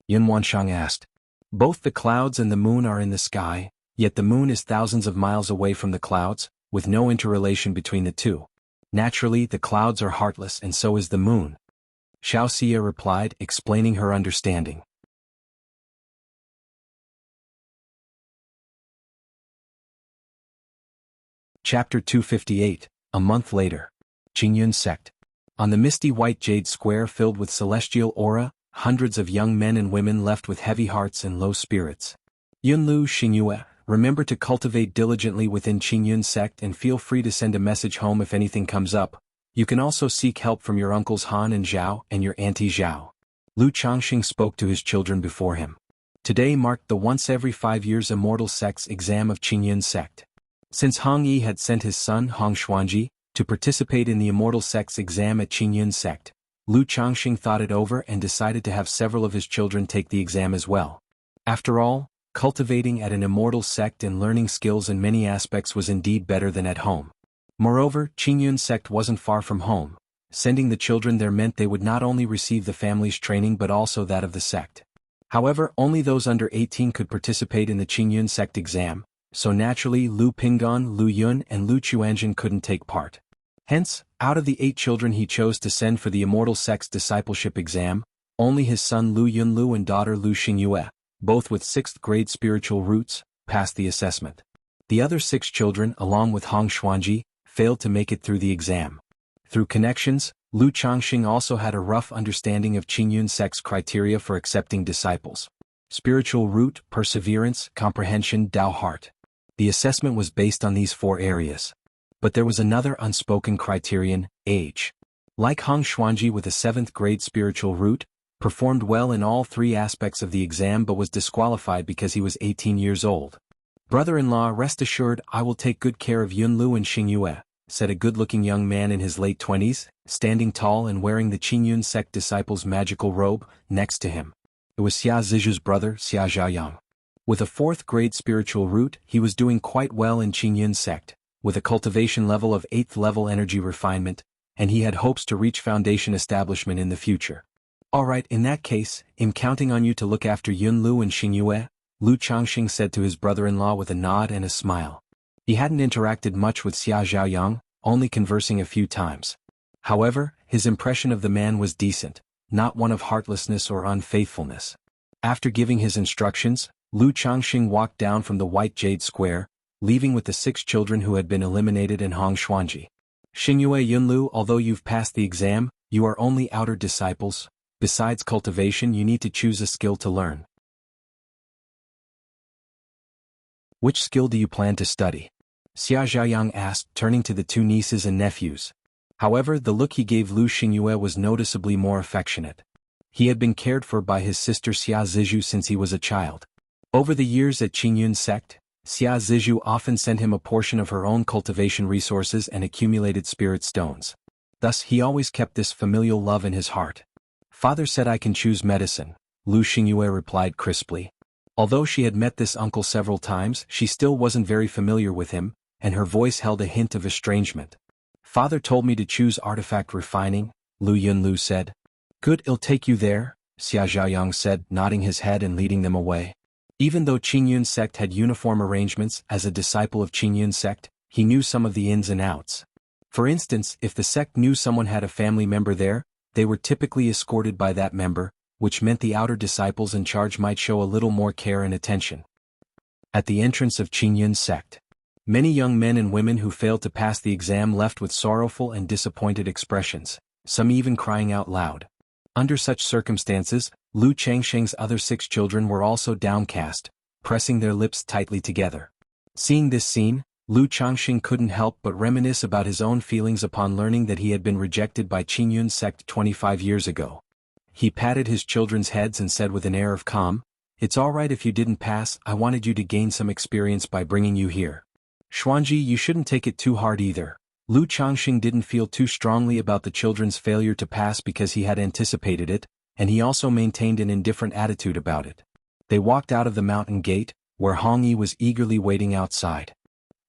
Speaker 1: Yun Wanshang asked. Both the clouds and the moon are in the sky, yet the moon is thousands of miles away from the clouds, with no interrelation between the two. Naturally, the clouds are heartless and so is the moon. Xianxia replied, explaining her understanding. Chapter 258, a month later. Qingyun Sect. On the misty white jade square filled with celestial aura, hundreds of young men and women left with heavy hearts and low spirits. Yunlu Xingyue, remember to cultivate diligently within Qingyun Sect and feel free to send a message home if anything comes up. You can also seek help from your uncles Han and Zhao and your auntie Zhao. Lu Changxing spoke to his children before him. Today marked the once every 5 years Immortal Sect's exam of Qingyun Sect. Since Hong Yi had sent his son Hong Xuanji to participate in the Immortal Sect's exam at Qingyun Sect, Lu Changxing thought it over and decided to have several of his children take the exam as well. After all, cultivating at an Immortal Sect and learning skills in many aspects was indeed better than at home. Moreover, Qingyun Sect wasn't far from home. Sending the children there meant they would not only receive the family's training but also that of the sect. However, only those under 18 could participate in the Qingyun Sect exam, so naturally Lu Pinggan, Lu Yun and Lu Chuanjin couldn't take part. Hence, out of the 8 children he chose to send for the Immortal Sect's discipleship exam, only his son Lu Yunlu and daughter Lu Xingyue, both with 6th grade spiritual roots, passed the assessment. The other 6 children, along with Hong Xuanji, failed to make it through the exam. Through connections, Lu Changxing also had a rough understanding of Qingyun Sect's criteria for accepting disciples. Spiritual root, perseverance, comprehension, Tao heart. The assessment was based on these 4 areas. But there was another unspoken criterion, age. Like Hong Xuanji with a 7th grade spiritual root, performed well in all 3 aspects of the exam but was disqualified because he was 18 years old. Brother-in-law, rest assured, I will take good care of Yunlu and Xingyue, said a good-looking young man in his late 20s, standing tall and wearing the Qingyun Sect disciple's magical robe, next to him. It was Xia Zizhu's brother, Xia Zhaoyang. With a 4th grade spiritual root, he was doing quite well in Qingyun Sect, with a cultivation level of 8th level energy refinement, and he had hopes to reach foundation establishment in the future. Alright, in that case, I'm counting on you to look after Yunlu and Xingyue, Lu Changxing said to his brother-in-law with a nod and a smile. He hadn't interacted much with Xia Zhaoyang, only conversing a few times. However, his impression of the man was decent, not one of heartlessness or unfaithfulness. After giving his instructions, Lu Changxing walked down from the white jade square, leaving with the 6 children who had been eliminated and Hong Xuanji. Xingyue Yunlu, although you've passed the exam, you are only outer disciples. Besides cultivation, you need to choose a skill to learn. Which skill do you plan to study? Xia asked, turning to the two nieces and nephews. However, the look he gave Lu Xingyue was noticeably more affectionate. He had been cared for by his sister Xia Zizhu since he was a child. Over the years at Qingyun sect, Xia Zizhu often sent him a portion of her own cultivation resources and accumulated spirit stones. Thus he always kept this familial love in his heart. Father said I can choose medicine, Lu Xingyue replied crisply. Although she had met this uncle several times, she still wasn't very familiar with him, and her voice held a hint of estrangement. Father told me to choose artifact refining, Lu Yunlu said. Good, it'll take you there, Xia Zhaoyang said, nodding his head and leading them away. Even though Qingyun sect had uniform arrangements, as a disciple of Qingyun sect, he knew some of the ins and outs. For instance, if the sect knew someone had a family member there, they were typically escorted by that member, which meant the outer disciples in charge might show a little more care and attention. At the entrance of Qingyun sect, many young men and women who failed to pass the exam left with sorrowful and disappointed expressions, some even crying out loud. Under such circumstances, Lu Changsheng's other 6 children were also downcast, pressing their lips tightly together. Seeing this scene, Lu Changsheng couldn't help but reminisce about his own feelings upon learning that he had been rejected by Qingyun sect 25 years ago. He patted his children's heads and said with an air of calm, "It's all right if you didn't pass, I wanted you to gain some experience by bringing you here. Xuanji, you shouldn't take it too hard either." Lu Changsheng didn't feel too strongly about the children's failure to pass because he had anticipated it, and he also maintained an indifferent attitude about it. They walked out of the mountain gate, where Hong Yi was eagerly waiting outside.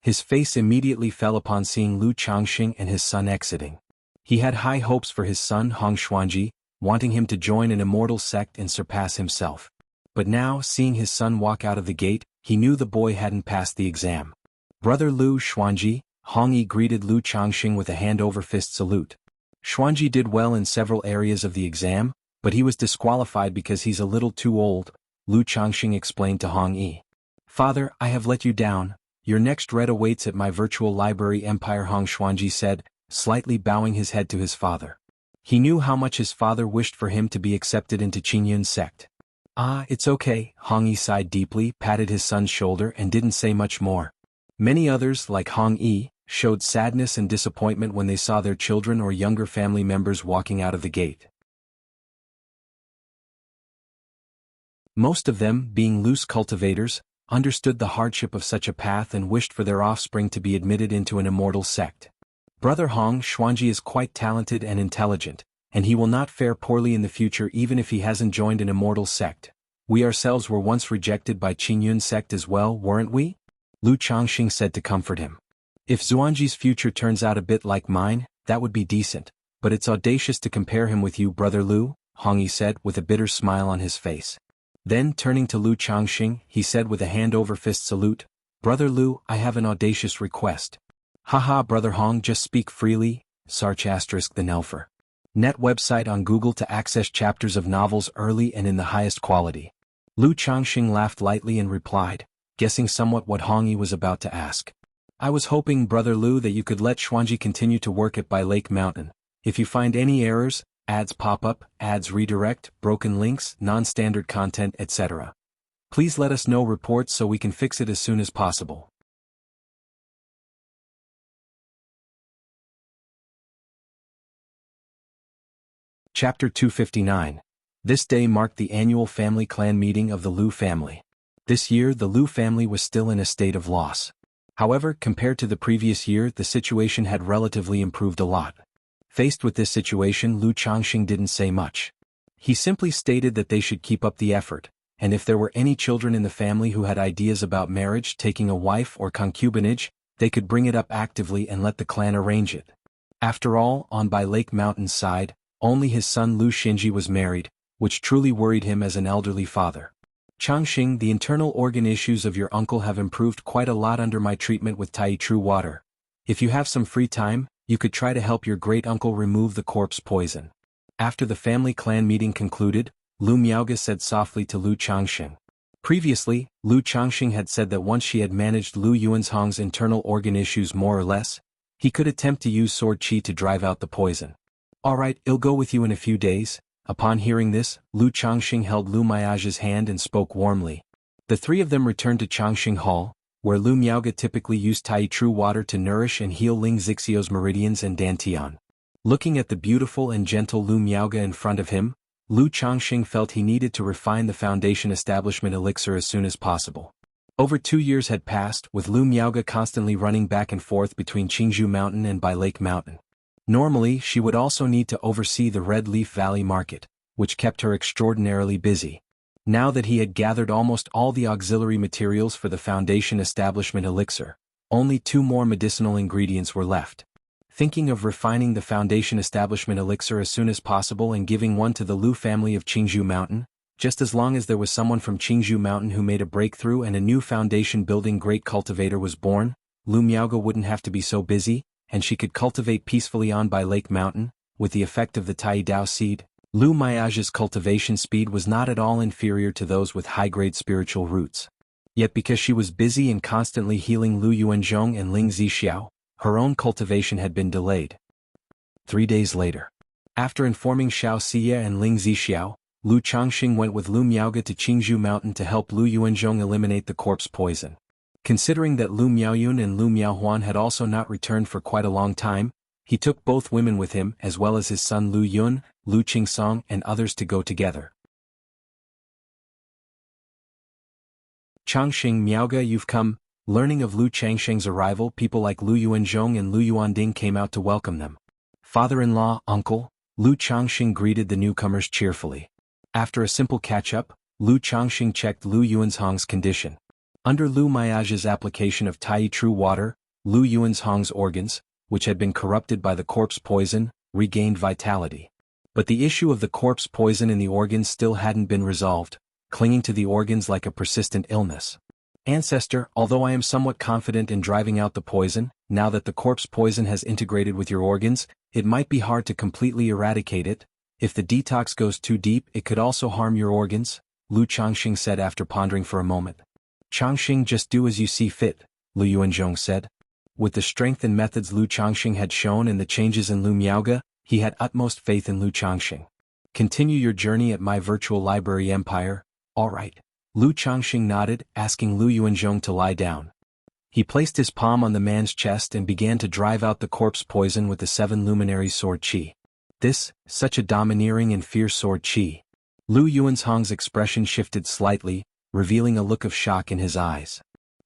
Speaker 1: His face immediately fell upon seeing Lu Changsheng and his son exiting. He had high hopes for his son Hong Xuanji, wanting him to join an immortal sect and surpass himself. But now, seeing his son walk out of the gate, he knew the boy hadn't passed the exam. "Brother Lu Xuanji," Hong Yi greeted Lu Changsheng with a hand-over-fist salute. Xuanji did well in several areas of the exam, but he was disqualified because he's a little too old, Lu Changsheng explained to Hong Yi. "Father, I have let you down. Your next red awaits at my virtual library empire," Hong Xuanji said, slightly bowing his head to his father. He knew how much his father wished for him to be accepted into Qingyun sect. "Ah, it's okay," Hong Yi sighed deeply, patted his son's shoulder and didn't say much more. Many others, like Hong Yi, showed sadness and disappointment when they saw their children or younger family members walking out of the gate. Most of them, being loose cultivators, understood the hardship of such a path and wished for their offspring to be admitted into an immortal sect. Brother Hong Xuanji is quite talented and intelligent, and he will not fare poorly in the future even if he hasn't joined an immortal sect. We ourselves were once rejected by Qingyun sect as well, weren't we? Lu Changxing said to comfort him. If Xuanji's future turns out a bit like mine, that would be decent, but it's audacious to compare him with you, Brother Lu, Hong Yi said with a bitter smile on his face. Then, turning to Lu Changxing, he said with a hand-over-fist salute, "Brother Lu, I have an audacious request." "Haha, Brother Hong, just speak freely," **the Nelfer. Net website on Google to access chapters of novels early and in the highest quality. Lu Changxing laughed lightly and replied, guessing somewhat what Hong Yi was about to ask. "I was hoping, Brother Lu, that you could let Xuanji continue to work at by Lake Mountain. If you find any errors, ads pop up, ads redirect, broken links, non-standard content, etc. Please let us know reports so we can fix it as soon as possible." Chapter 259. This day marked the annual family clan meeting of the Lu family. This year the Lu family was still in a state of loss. However, compared to the previous year, the situation had relatively improved a lot. Faced with this situation, Lu Changxing didn't say much. He simply stated that they should keep up the effort, and if there were any children in the family who had ideas about marriage, taking a wife or concubinage, they could bring it up actively and let the clan arrange it. After all, on by Lake Mountain's side, only his son Lu Xinji was married, which truly worried him as an elderly father. "Changxing, the internal organ issues of your uncle have improved quite a lot under my treatment with Tai True Water. If you have some free time, you could try to help your great-uncle remove the corpse poison." After the family clan meeting concluded, Lu Miaoge said softly to Lu Changxing. Previously, Lu Changxing had said that once she had managed Lu Yuanhong's internal organ issues more or less, He could attempt to use sword qi to drive out the poison. Alright, I'll go with you in a few days. Upon hearing this, Lu Changxing held Lu Miage's hand and spoke warmly. The three of them returned to Changxing Hall, where Lu Miaoge typically used Tai True water to nourish and heal Ling Zixio's meridians and Dantian. Looking at the beautiful and gentle Lu Miaoge in front of him, Lu Changxing felt he needed to refine the foundation establishment elixir as soon as possible. Over 2 years had passed, with Lu Miaoge constantly running back and forth between Qingzhou Mountain and Bai Lake Mountain. Normally, she would also need to oversee the Red Leaf Valley Market, which kept her extraordinarily busy. Now that he had gathered almost all the auxiliary materials for the foundation establishment elixir, only 2 more medicinal ingredients were left. Thinking of refining the foundation establishment elixir as soon as possible and giving one to the Lu family of Qingzhou Mountain, just as long as there was someone from Qingzhou Mountain who made a breakthrough and a new foundation-building great cultivator was born, Lu Miaoge wouldn't have to be so busy, and she could cultivate peacefully on by Lake Mountain, with the effect of the Tai Dao seed. Lu Miage's cultivation speed was not at all inferior to those with high-grade spiritual roots. Yet because she was busy and constantly healing Lu Yuanzhong and Ling Zixiao, her own cultivation had been delayed. 3 days later. After informing Xianxia and Ling Zixiao, Lu Changxing went with Lu Miaoge to Qingzhou Mountain to help Lu Yuanzhong eliminate the corpse poison. Considering that Lu Miaoyun and Lu Miaohuan had also not returned for quite a long time, he took both women with him as well as his son Lu Yun, Lu Qingsong and others to go together. Changxing Miaoge, you've come. Learning of Lu Changxing's arrival, people like Lu Yuanzhong and Lu Yuanding came out to welcome them. Father-in-law, uncle, Lu Changxing greeted the newcomers cheerfully. After a simple catch-up, Lu Changxing checked Lu Yuanzhong's condition. Under Lu Miage's application of Tai True water, Lu Yuanzhong's organs, which had been corrupted by the corpse poison, regained vitality. But the issue of the corpse poison in the organs still hadn't been resolved, clinging to the organs like a persistent illness. Ancestor, although I am somewhat confident in driving out the poison, now that the corpse poison has integrated with your organs, it might be hard to completely eradicate it. If the detox goes too deep, it could also harm your organs, Lu Changxing said after pondering for a moment. Changxing, just do as you see fit, Lu Yuanzhong said. With the strength and methods Lu Changxing had shown and the changes in Lu Miaoge, he had utmost faith in Lu Changxing. Continue your journey at my virtual library empire, all right. Lu Changxing nodded, asking Lu Yuanzhong to lie down. He placed his palm on the man's chest and began to drive out the corpse poison with the 7 luminary sword qi. This, such a domineering and fierce sword qi. Lu Yuanzhong's expression shifted slightly, revealing a look of shock in his eyes.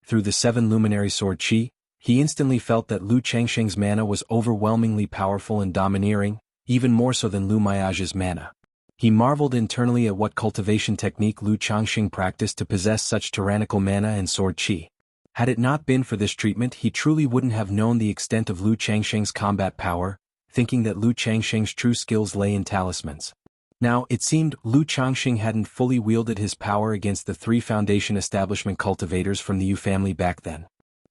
Speaker 1: Through the 7 luminary sword qi, he instantly felt that Lu Changxing's mana was overwhelmingly powerful and domineering, even more so than Lu Miage's mana. He marveled internally at what cultivation technique Lu Changxing practiced to possess such tyrannical mana and sword qi. Had it not been for this treatment, he truly wouldn't have known the extent of Lu Changxing's combat power, thinking that Lu Changxing's true skills lay in talismans. Now, it seemed Lu Changxing hadn't fully wielded his power against the 3 foundation establishment cultivators from the Yu family back then.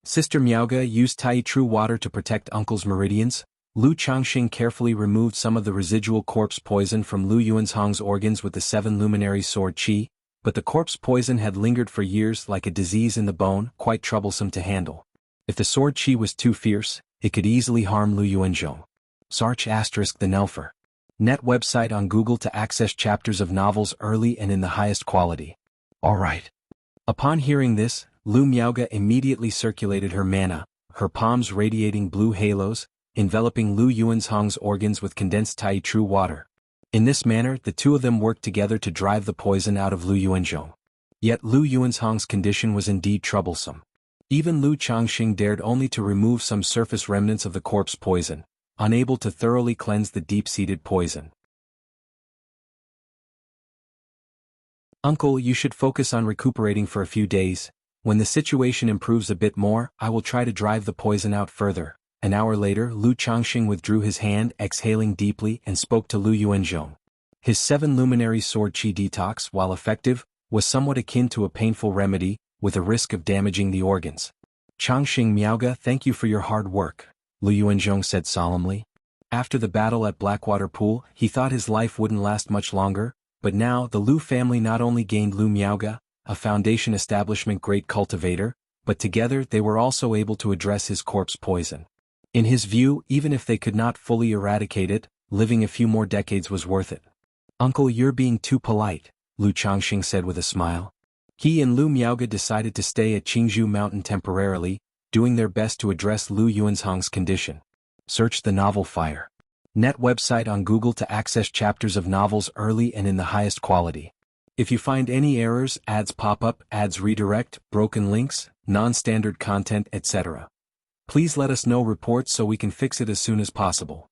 Speaker 1: Sister Miaoge used Tai True water to protect uncle's meridians. Lu Changxing carefully removed some of the residual corpse poison from Lu Yuanzhong's organs with the 7 luminary sword qi, but the corpse poison had lingered for years like a disease in the bone, quite troublesome to handle. If the sword qi was too fierce, it could easily harm Lu Yuanzhong. Sarch * the Nelfer. Net website on Google to access chapters of novels early and in the highest quality. Alright. Upon hearing this, Lu Miaoge immediately circulated her mana, her palms radiating blue halos, enveloping Lu Yuanzhong's organs with condensed Tai True water. In this manner, the 2 of them worked together to drive the poison out of Lu Yuanzhong. Yet Lu Yuanzhong's condition was indeed troublesome. Even Lu Changxing dared only to remove some surface remnants of the corpse poison, unable to thoroughly cleanse the deep-seated poison. Uncle, you should focus on recuperating for a few days. When the situation improves a bit more, I will try to drive the poison out further. An hour later, Lu Changxing withdrew his hand, exhaling deeply, and spoke to Lu Yuanzhong. His 7 luminary sword qi detox, while effective, was somewhat akin to a painful remedy, with a risk of damaging the organs. Changxing Miaoge, thank you for your hard work, Lu Yuanzhong said solemnly. After the battle at Blackwater Pool, he thought his life wouldn't last much longer, but now the Lu family not only gained Lu Miaoge, a foundation establishment great cultivator, but together they were also able to address his corpse poison. In his view, even if they could not fully eradicate it, living a few more decades was worth it. "Uncle, you're being too polite," Lu Changxing said with a smile. He and Lu Miaoge decided to stay at Jianghu Mountain temporarily, doing their best to address Lu Yuanzhang's condition. Search the novel Fire Net website on Google to access chapters of novels early and in the highest quality. If you find any errors, ads pop up, ads redirect, broken links, non-standard content, etc., please let us know reports so we can fix it as soon as possible.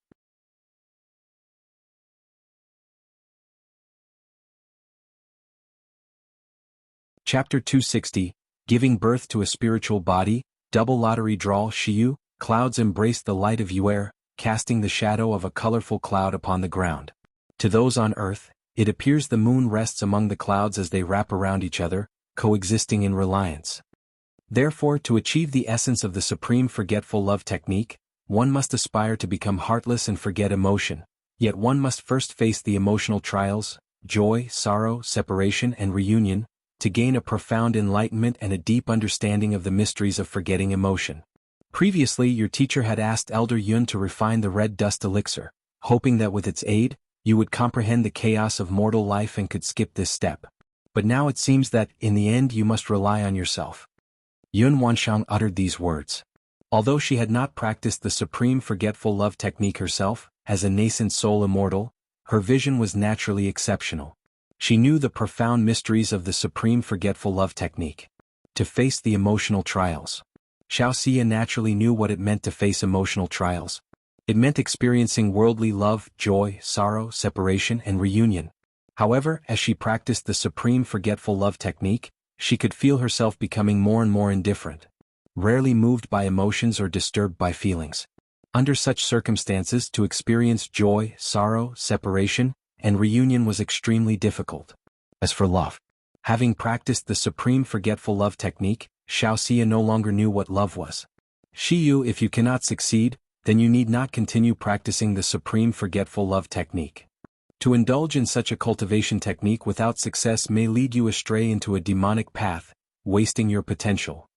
Speaker 1: Chapter 260, Giving Birth to a Spiritual Body, Double Lottery Draw. Shiyu, clouds embraced the light of Yuer, casting the shadow of a colorful cloud upon the ground. To those on earth, it appears the moon rests among the clouds as they wrap around each other, coexisting in reliance. Therefore, to achieve the essence of the supreme forgetful love technique, one must aspire to become heartless and forget emotion, yet one must first face the emotional trials, joy, sorrow, separation, and reunion, to gain a profound enlightenment and a deep understanding of the mysteries of forgetting emotion. Previously, your teacher had asked Elder Yun to refine the red dust elixir, hoping that with its aid, you would comprehend the chaos of mortal life and could skip this step. But now it seems that, in the end, you must rely on yourself. Yun Wanshang uttered these words. Although she had not practiced the supreme forgetful love technique herself, as a nascent soul immortal, her vision was naturally exceptional. She knew the profound mysteries of the supreme forgetful love technique. To face the emotional trials. Xianxia naturally knew what it meant to face emotional trials. It meant experiencing worldly love, joy, sorrow, separation, and reunion. However, as she practiced the supreme forgetful love technique, she could feel herself becoming more and more indifferent, rarely moved by emotions or disturbed by feelings. Under such circumstances, to experience joy, sorrow, separation, and reunion was extremely difficult. As for love, having practiced the supreme forgetful love technique, Xianxia no longer knew what love was. Shiyu, if you cannot succeed, then you need not continue practicing the supreme forgetful love technique. To indulge in such a cultivation technique without success may lead you astray into a demonic path, wasting your potential.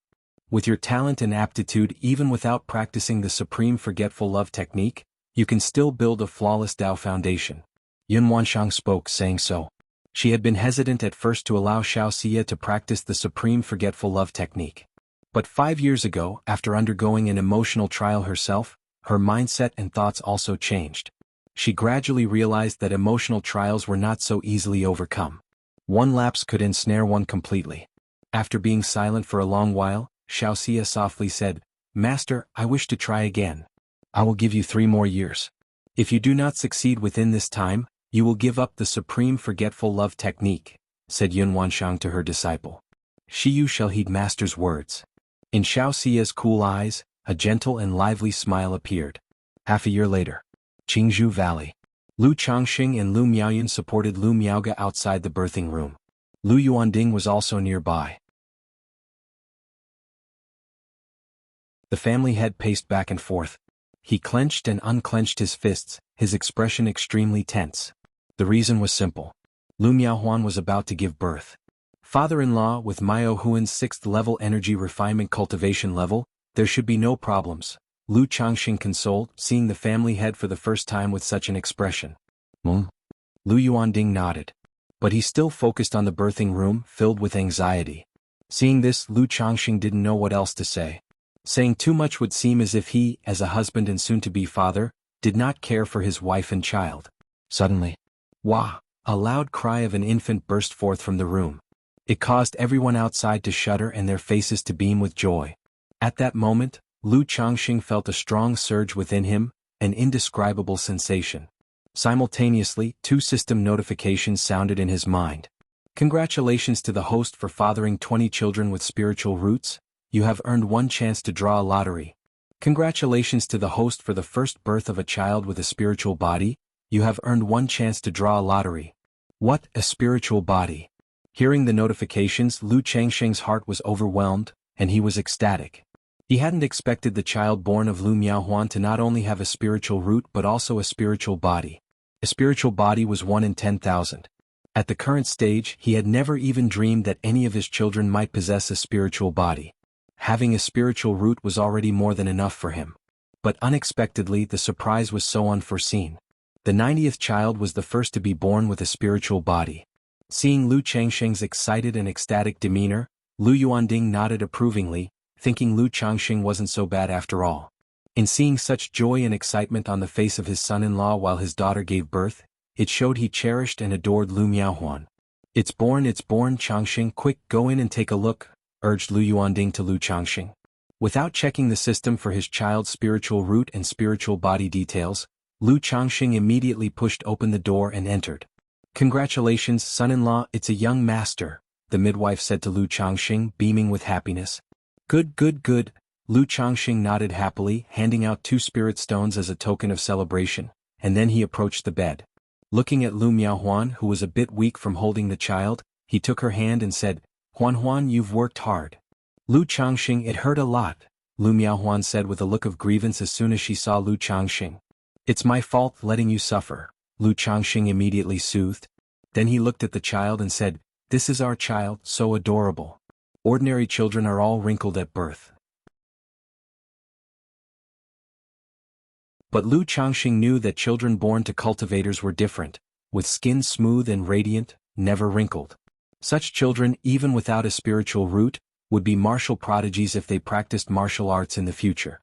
Speaker 1: With your talent and aptitude, even without practicing the supreme forgetful love technique, you can still build a flawless Tao foundation. Yun Wanshang spoke, saying so. She had been hesitant at first to allow Xianxia to practice the supreme forgetful love technique. But 5 years ago, after undergoing an emotional trial herself, her mindset and thoughts also changed. She gradually realized that emotional trials were not so easily overcome. One lapse could ensnare one completely. After being silent for a long while, Xianxia softly said, "Master, I wish to try again. I will give you 3 more years. If you do not succeed within this time, you will give up the supreme forgetful love technique," said Yun Wanshang to her disciple. Shiyu shall heed master's words. In Xiaoxia's cool eyes, a gentle and lively smile appeared. Half a year later, Jianghu Valley. Lu Changxing and Lu Miaoyun supported Lu Miaoge outside the birthing room. Lu Yuanding was also nearby. The family head paced back and forth. He clenched and unclenched his fists, his expression extremely tense. The reason was simple. Lu Miaohuan was about to give birth. Father-in-law with Miao Huan's 6th level energy refinement cultivation level, there should be no problems. Lu Changxing consoled, seeing the family head for the first time with such an expression. Lu Yuanding nodded. But he still focused on the birthing room, filled with anxiety. Seeing this, Lu Changxing didn't know what else to say. Saying too much would seem as if he, as a husband and soon-to-be father, did not care for his wife and child. Suddenly, wah! A loud cry of an infant burst forth from the room. It caused everyone outside to shudder and their faces to beam with joy. At that moment, Lu Changxing felt a strong surge within him, an indescribable sensation. Simultaneously, 2 system notifications sounded in his mind. Congratulations to the host for fathering 20 children with spiritual roots. You have earned 1 chance to draw a lottery. Congratulations to the host for the first birth of a child with a spiritual body. You have earned 1 chance to draw a lottery. What, a spiritual body? Hearing the notifications, Lu Changxing's heart was overwhelmed, and he was ecstatic. He hadn't expected the child born of Lu Miaohuan to not only have a spiritual root but also a spiritual body. A spiritual body was 1 in 10,000. At the current stage, he had never even dreamed that any of his children might possess a spiritual body. Having a spiritual root was already more than enough for him. But unexpectedly the surprise was so unforeseen. The 90th child was the first to be born with a spiritual body. Seeing Lu Changxing's excited and ecstatic demeanor, Lu Yuanding nodded approvingly, thinking Lu Changxing wasn't so bad after all. In seeing such joy and excitement on the face of his son-in-law while his daughter gave birth, it showed he cherished and adored Lu Miaohuan. It's born, Changxing, quick, go in and take a look, urged Lu Yuanding to Lu Changxing. Without checking the system for his child's spiritual root and spiritual body details, Lu Changxing immediately pushed open the door and entered. Congratulations, son-in-law, it's a young master, the midwife said to Lu Changxing, beaming with happiness. Good, good, good. Lu Changxing nodded happily, handing out 2 spirit stones as a token of celebration, and then he approached the bed. Looking at Lu Miaohuan, who was a bit weak from holding the child, he took her hand and said, Huan, you've worked hard. Lu Changxing, it hurt a lot, Lu Miaohuan said with a look of grievance as soon as she saw Lu Changxing. It's my fault letting you suffer, Lu Changxing immediately soothed. Then he looked at the child and said, this is our child, so adorable. Ordinary children are all wrinkled at birth. But Lu Changxing knew that children born to cultivators were different, with skin smooth and radiant, never wrinkled. Such children, even without a spiritual root, would be martial prodigies if they practiced martial arts in the future.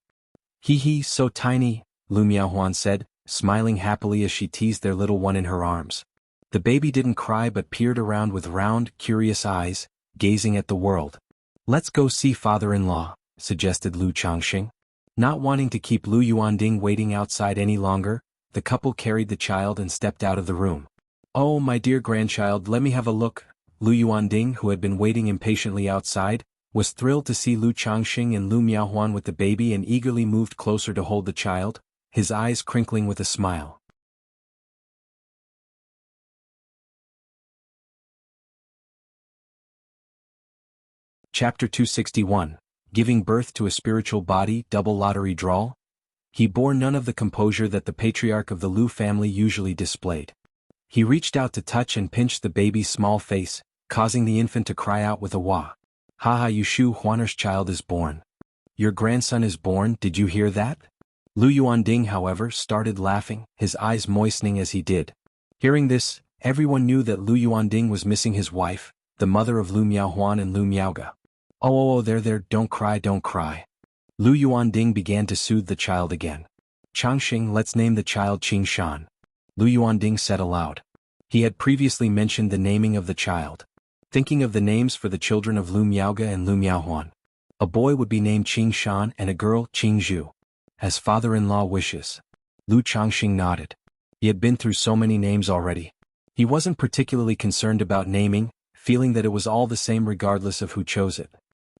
Speaker 1: Hee, so tiny, Lu Miaohuan said, smiling happily as she teased their little one in her arms. The baby didn't cry but peered around with round, curious eyes, gazing at the world. Let's go see father-in-law, suggested Lu Changxing. Not wanting to keep Lu Yuanding waiting outside any longer, the couple carried the child and stepped out of the room. Oh, my dear grandchild, let me have a look. Lu Yuanding, who had been waiting impatiently outside, was thrilled to see Lu Changxing and Lu Miaohuan with the baby and eagerly moved closer to hold the child, his eyes crinkling with a smile. Chapter 261, Giving Birth to a Spiritual Body, Double Lottery Draw? He bore none of the composure that the patriarch of the Lu family usually displayed. He reached out to touch and pinch the baby's small face, causing the infant to cry out with a wah. Haha, Yushu Huaner's child is born. Your grandson is born, did you hear that? Lu Yuanding, however, started laughing, his eyes moistening as he did. Hearing this, everyone knew that Lu Yuanding was missing his wife, the mother of Lu Miaohuan and Lu Miaoga. Oh, there, don't cry. Lu Yuanding began to soothe the child again. Changxing, let's name the child Qingshan. Lu Yuanding said aloud. He had previously mentioned the naming of the child. Thinking of the names for the children of Lu Miaoga and Lu Miaohuan. A boy would be named Qingshan and a girl Qingzhu. As father-in-law wishes. Lu Changxing nodded. He had been through so many names already. He wasn't particularly concerned about naming, feeling that it was all the same regardless of who chose it.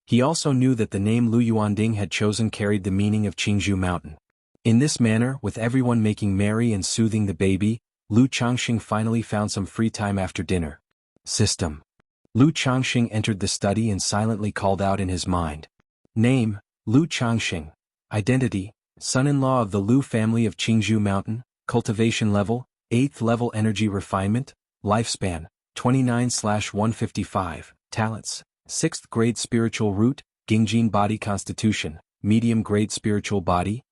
Speaker 1: He also knew that the name Lu Yuanding had chosen carried the meaning of Qingzhu Mountain. In this manner, with everyone making merry and soothing the baby, Lu Changxing finally found some free time after dinner. System. Lu Changxing entered the study and silently called out in his mind. Name, Lu Changxing. Identity, son-in-law of the Lu family of Qingzhu Mountain. Cultivation level, 8th level energy refinement. Lifespan, 29/155. Talents, 6th grade spiritual root, Gingjin body constitution, medium grade spiritual body.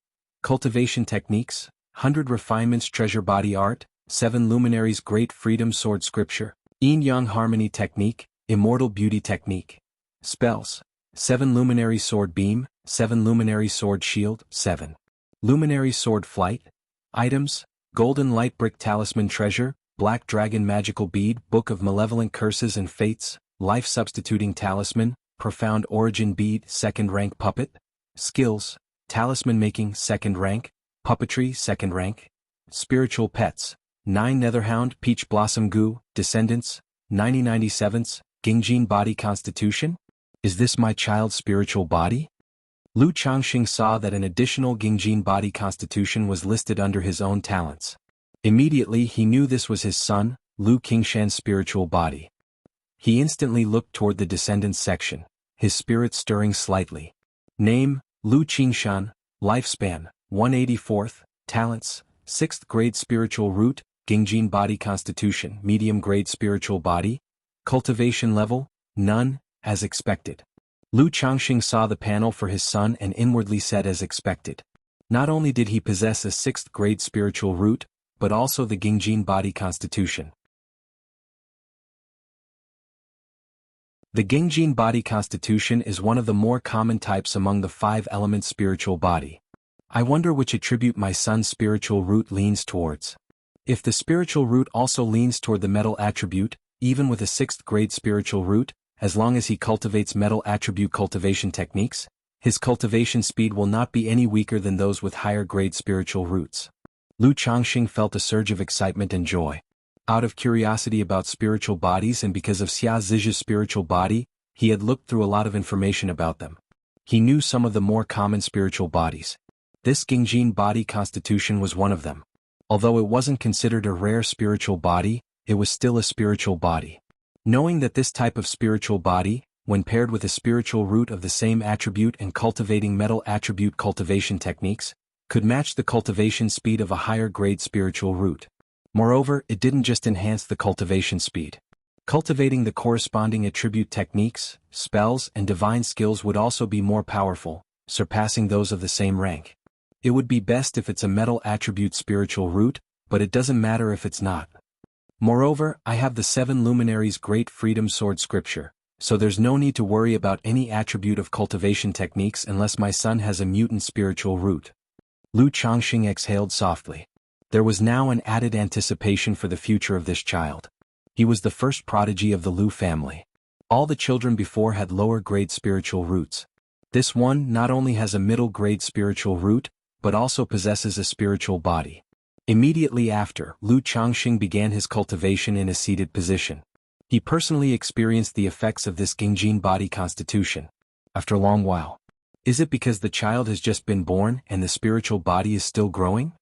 Speaker 1: Cultivation techniques, 100 refinements treasure body art, 7 luminaries great freedom sword scripture, yin-yang harmony technique, immortal beauty technique. Spells, 7 luminary sword beam, 7 luminary sword shield, 7 luminary sword flight. Items, golden light brick talisman treasure, black dragon magical bead, book of malevolent curses and fates, life substituting talisman, profound origin bead, 2nd rank puppet. Skills, talisman making, 2nd rank, puppetry, 2nd rank. Spiritual pets, 9 netherhound, peach blossom goo, descendants, 90/97, Gingjin body constitution. Is this my child's spiritual body? Lu Changxing saw that an additional Gingjin body constitution was listed under his own talents. Immediately he knew this was his son, Lu Qingshan's spiritual body. He instantly looked toward the descendants section, his spirit stirring slightly. Name, Lu Qingshan, lifespan, 184th, talents, 6th grade spiritual root, Gingjin body constitution, medium grade spiritual body. Cultivation level, none, as expected. Lu Changxing saw the panel for his son and inwardly said as expected. Not only did he possess a 6th grade spiritual root, but also the Gingjin body constitution. The Gingjin body constitution is one of the more common types among the 5-element spiritual body. I wonder which attribute my son's spiritual root leans towards. If the spiritual root also leans toward the metal attribute, even with a 6th grade spiritual root, as long as he cultivates metal attribute cultivation techniques, his cultivation speed will not be any weaker than those with higher grade spiritual roots. Lu Changxing felt a surge of excitement and joy. Out of curiosity about spiritual bodies and because of Xia Zizhi's spiritual body, he had looked through a lot of information about them. He knew some of the more common spiritual bodies. This Gingjin body constitution was one of them. Although it wasn't considered a rare spiritual body, it was still a spiritual body. Knowing that this type of spiritual body, when paired with a spiritual root of the same attribute and cultivating metal attribute cultivation techniques, could match the cultivation speed of a higher grade spiritual root. Moreover, it didn't just enhance the cultivation speed. Cultivating the corresponding attribute techniques, spells, and divine skills would also be more powerful, surpassing those of the same rank. It would be best if it's a metal attribute spiritual root, but it doesn't matter if it's not. Moreover, I have the 7 luminaries' great freedom sword scripture, so there's no need to worry about any attribute of cultivation techniques unless my son has a mutant spiritual root. Lu Changxing exhaled softly. There was now an added anticipation for the future of this child. He was the first prodigy of the Lu family. All the children before had lower grade spiritual roots. This one not only has a middle grade spiritual root, but also possesses a spiritual body. Immediately after, Lu Changxing began his cultivation in a seated position. He personally experienced the effects of this Gingjin body constitution. After a long while. Is it because the child has just been born and the spiritual body is still growing?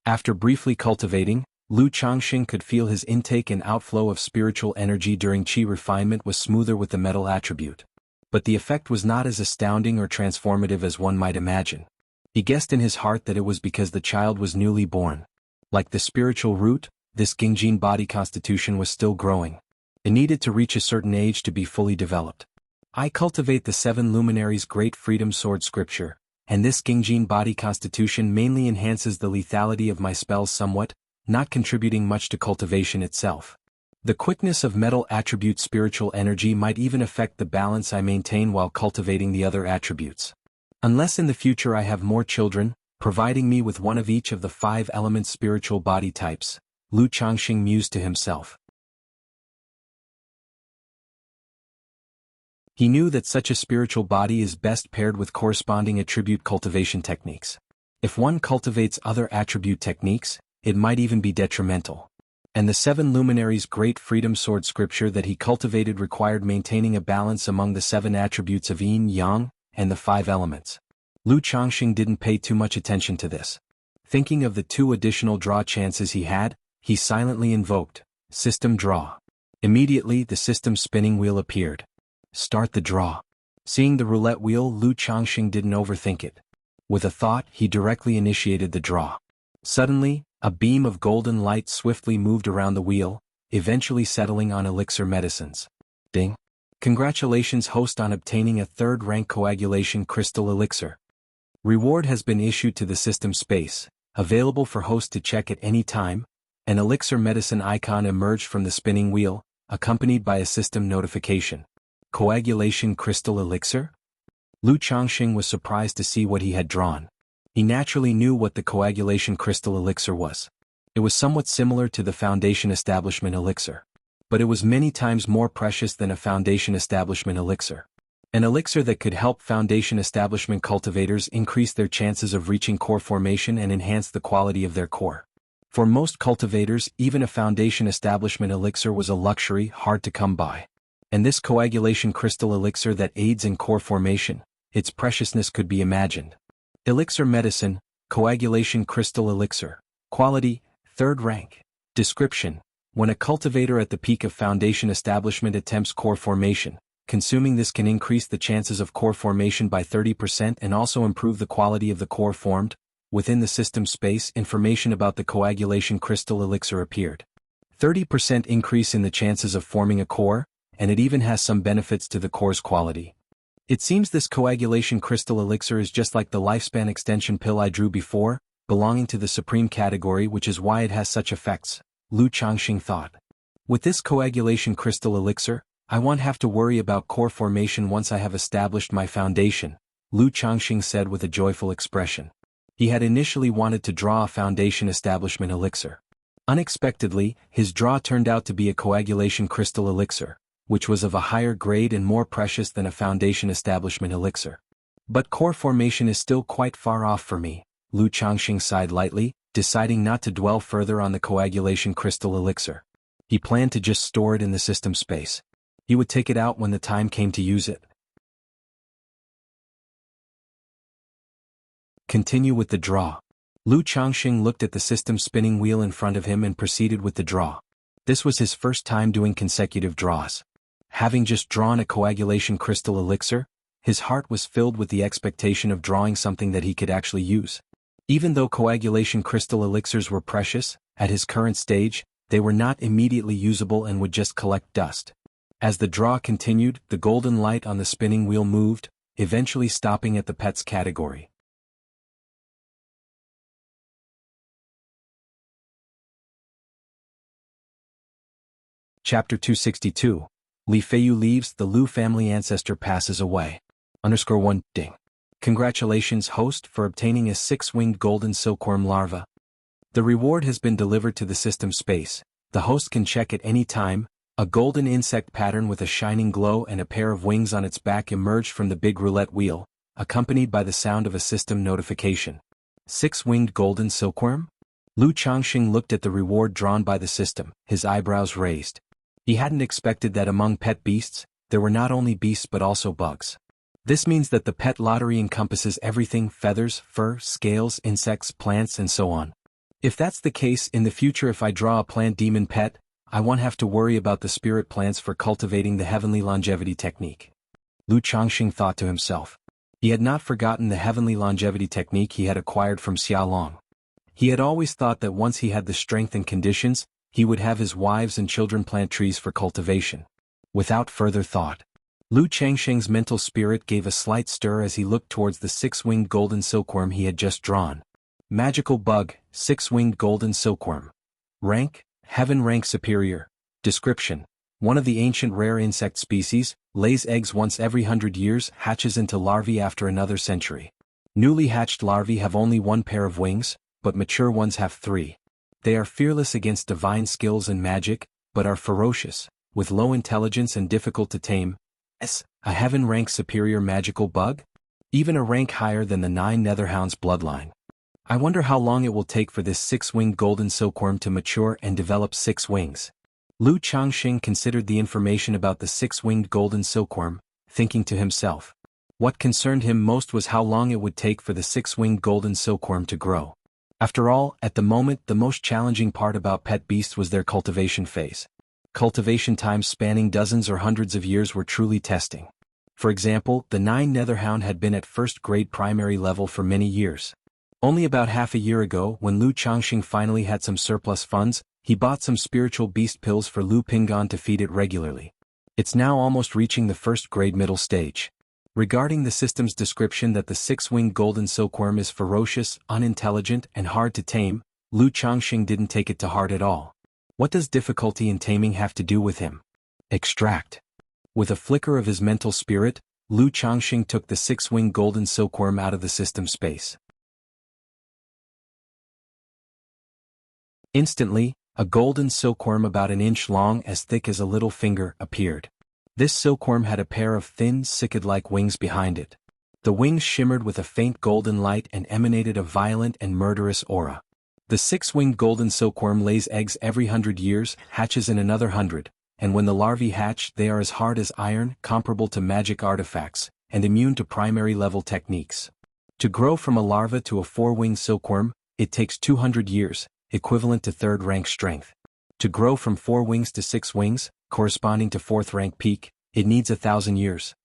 Speaker 1: After briefly cultivating, Lu Changxing could feel his intake and outflow of spiritual energy during qi refinement was smoother with the metal attribute. But the effect was not as astounding or transformative as one might imagine. He guessed in his heart that it was because the child was newly born. Like the spiritual root, this Gingjin body constitution was still growing. It needed to reach a certain age to be fully developed. I cultivate the 7 luminaries' great freedom sword scripture, and this Gingjin body constitution mainly enhances the lethality of my spells somewhat, not contributing much to cultivation itself. The quickness of metal attribute spiritual energy might even affect the balance I maintain while cultivating the other attributes. Unless in the future I have more children, providing me with one of each of the 5 element spiritual body types, Lu Changxing mused to himself. He knew that such a spiritual body is best paired with corresponding attribute cultivation techniques. If one cultivates other attribute techniques, it might even be detrimental. And the 7 luminaries' great freedom sword scripture that he cultivated required maintaining a balance among the 7 attributes of yin, yang, and the 5 elements. Lu Changxing didn't pay too much attention to this. Thinking of the 2 additional draw chances he had, he silently invoked, System Draw. Immediately the system spinning wheel appeared. Start the draw. Seeing the roulette wheel, Lu Changxing didn't overthink it. With a thought, he directly initiated the draw. Suddenly, a beam of golden light swiftly moved around the wheel, eventually settling on elixir medicines. Ding! Congratulations, host, on obtaining a 3rd rank coagulation crystal elixir. Reward has been issued to the system space, available for host to check at any time. An elixir medicine icon emerged from the spinning wheel, accompanied by a system notification. Coagulation crystal elixir? Lu Changxing was surprised to see what he had drawn. He naturally knew what the coagulation crystal elixir was. It was somewhat similar to the foundation establishment elixir. But it was many times more precious than a foundation establishment elixir. An elixir that could help foundation establishment cultivators increase their chances of reaching core formation and enhance the quality of their core. For most cultivators, even a foundation establishment elixir was a luxury hard to come by. And this coagulation crystal elixir that aids in core formation, its preciousness could be imagined. Elixir medicine, coagulation crystal elixir. Quality, 3rd rank. Description: when a cultivator at the peak of foundation establishment attempts core formation, consuming this can increase the chances of core formation by 30% and also improve the quality of the core formed. Within the system space, information about the coagulation crystal elixir appeared. 30% increase in the chances of forming a core, and it even has some benefits to the core's quality. It seems this coagulation crystal elixir is just like the lifespan extension pill I drew before, belonging to the supreme category, which is why it has such effects, Lu Changxing thought. With this coagulation crystal elixir, I won't have to worry about core formation once I have established my foundation, Lu Changxing said with a joyful expression. He had initially wanted to draw a foundation establishment elixir. Unexpectedly, his draw turned out to be a coagulation crystal elixir, which was of a higher grade and more precious than a foundation establishment elixir. But core formation is still quite far off for me, Lu Changxing sighed lightly, deciding not to dwell further on the coagulation crystal elixir. He planned to just store it in the system space. He would take it out when the time came to use it. Continue with the draw. Lu Changxing looked at the system spinning wheel in front of him and proceeded with the draw. This was his first time doing consecutive draws. Having just drawn a coagulation crystal elixir, his heart was filled with the expectation of drawing something that he could actually use. Even though coagulation crystal elixirs were precious, at his current stage, they were not immediately usable and would just collect dust. As the draw continued, the golden light on the spinning wheel moved, eventually stopping at the pets category. Chapter 262. Li Feiyu leaves, the Lu family ancestor passes away. _1 ding. Congratulations, host, for obtaining a 6-winged golden silkworm larva. The reward has been delivered to the system space. The host can check at any time. A golden insect pattern with a shining glow and a pair of wings on its back emerged from the big roulette wheel, accompanied by the sound of a system notification. 6-winged golden silkworm? Lu Changxing looked at the reward drawn by the system, his eyebrows raised. He hadn't expected that among pet beasts, there were not only beasts but also bugs. This means that the pet lottery encompasses everything: feathers, fur, scales, insects, plants, and so on. If that's the case, in the future if I draw a plant demon pet, I won't have to worry about the spirit plants for cultivating the heavenly longevity technique. Lu Changxing thought to himself. He had not forgotten the heavenly longevity technique he had acquired from Xia Long. He had always thought that once he had the strength and conditions, he would have his wives and children plant trees for cultivation. Without further thought, Lu Changxing's mental spirit gave a slight stir as he looked towards the 6-winged golden silkworm he had just drawn. Magical bug, 6-winged golden silkworm. Rank, Heaven rank superior. Description: one of the ancient rare insect species, lays eggs once every 100 years, hatches into larvae after another century. Newly hatched larvae have only 1 pair of wings, but mature ones have 3. They are fearless against divine skills and magic, but are ferocious, with low intelligence and difficult to tame. A heaven rank superior magical bug? Even a rank higher than the 9 Netherhound's bloodline. I wonder how long it will take for this 6-winged golden silkworm to mature and develop 6 wings. Lu Changxing considered the information about the 6-winged golden silkworm, thinking to himself. What concerned him most was how long it would take for the 6-winged golden silkworm to grow. After all, at the moment, the most challenging part about pet beasts was their cultivation phase. Cultivation times spanning dozens or hundreds of years were truly testing. For example, the 9 Netherhound had been at first-grade primary level for many years. Only about half a year ago, when Lu Changxing finally had some surplus funds, he bought some spiritual beast pills for Lu Pingan to feed it regularly. It's now almost reaching the first-grade middle stage. Regarding the system's description that the 6-winged golden silkworm is ferocious, unintelligent, and hard to tame, Lu Changxing didn't take it to heart at all. What does difficulty in taming have to do with him? Extract. With a flicker of his mental spirit, Lu Changxing took the 6-winged golden silkworm out of the system space. Instantly, a golden silkworm about an inch long, as thick as a little finger, appeared. This silkworm had a pair of thin, cicad-like wings behind it. The wings shimmered with a faint golden light and emanated a violent and murderous aura. The 6-winged golden silkworm lays eggs every 100 years, hatches in another 100, and when the larvae hatch, they are as hard as iron, comparable to magic artifacts, and immune to primary-level techniques. To grow from a larva to a 4-winged silkworm, it takes 200 years, equivalent to 3rd-rank strength. To grow from 4 wings to 6 wings, corresponding to 4th-rank peak, it needs 1,000 years.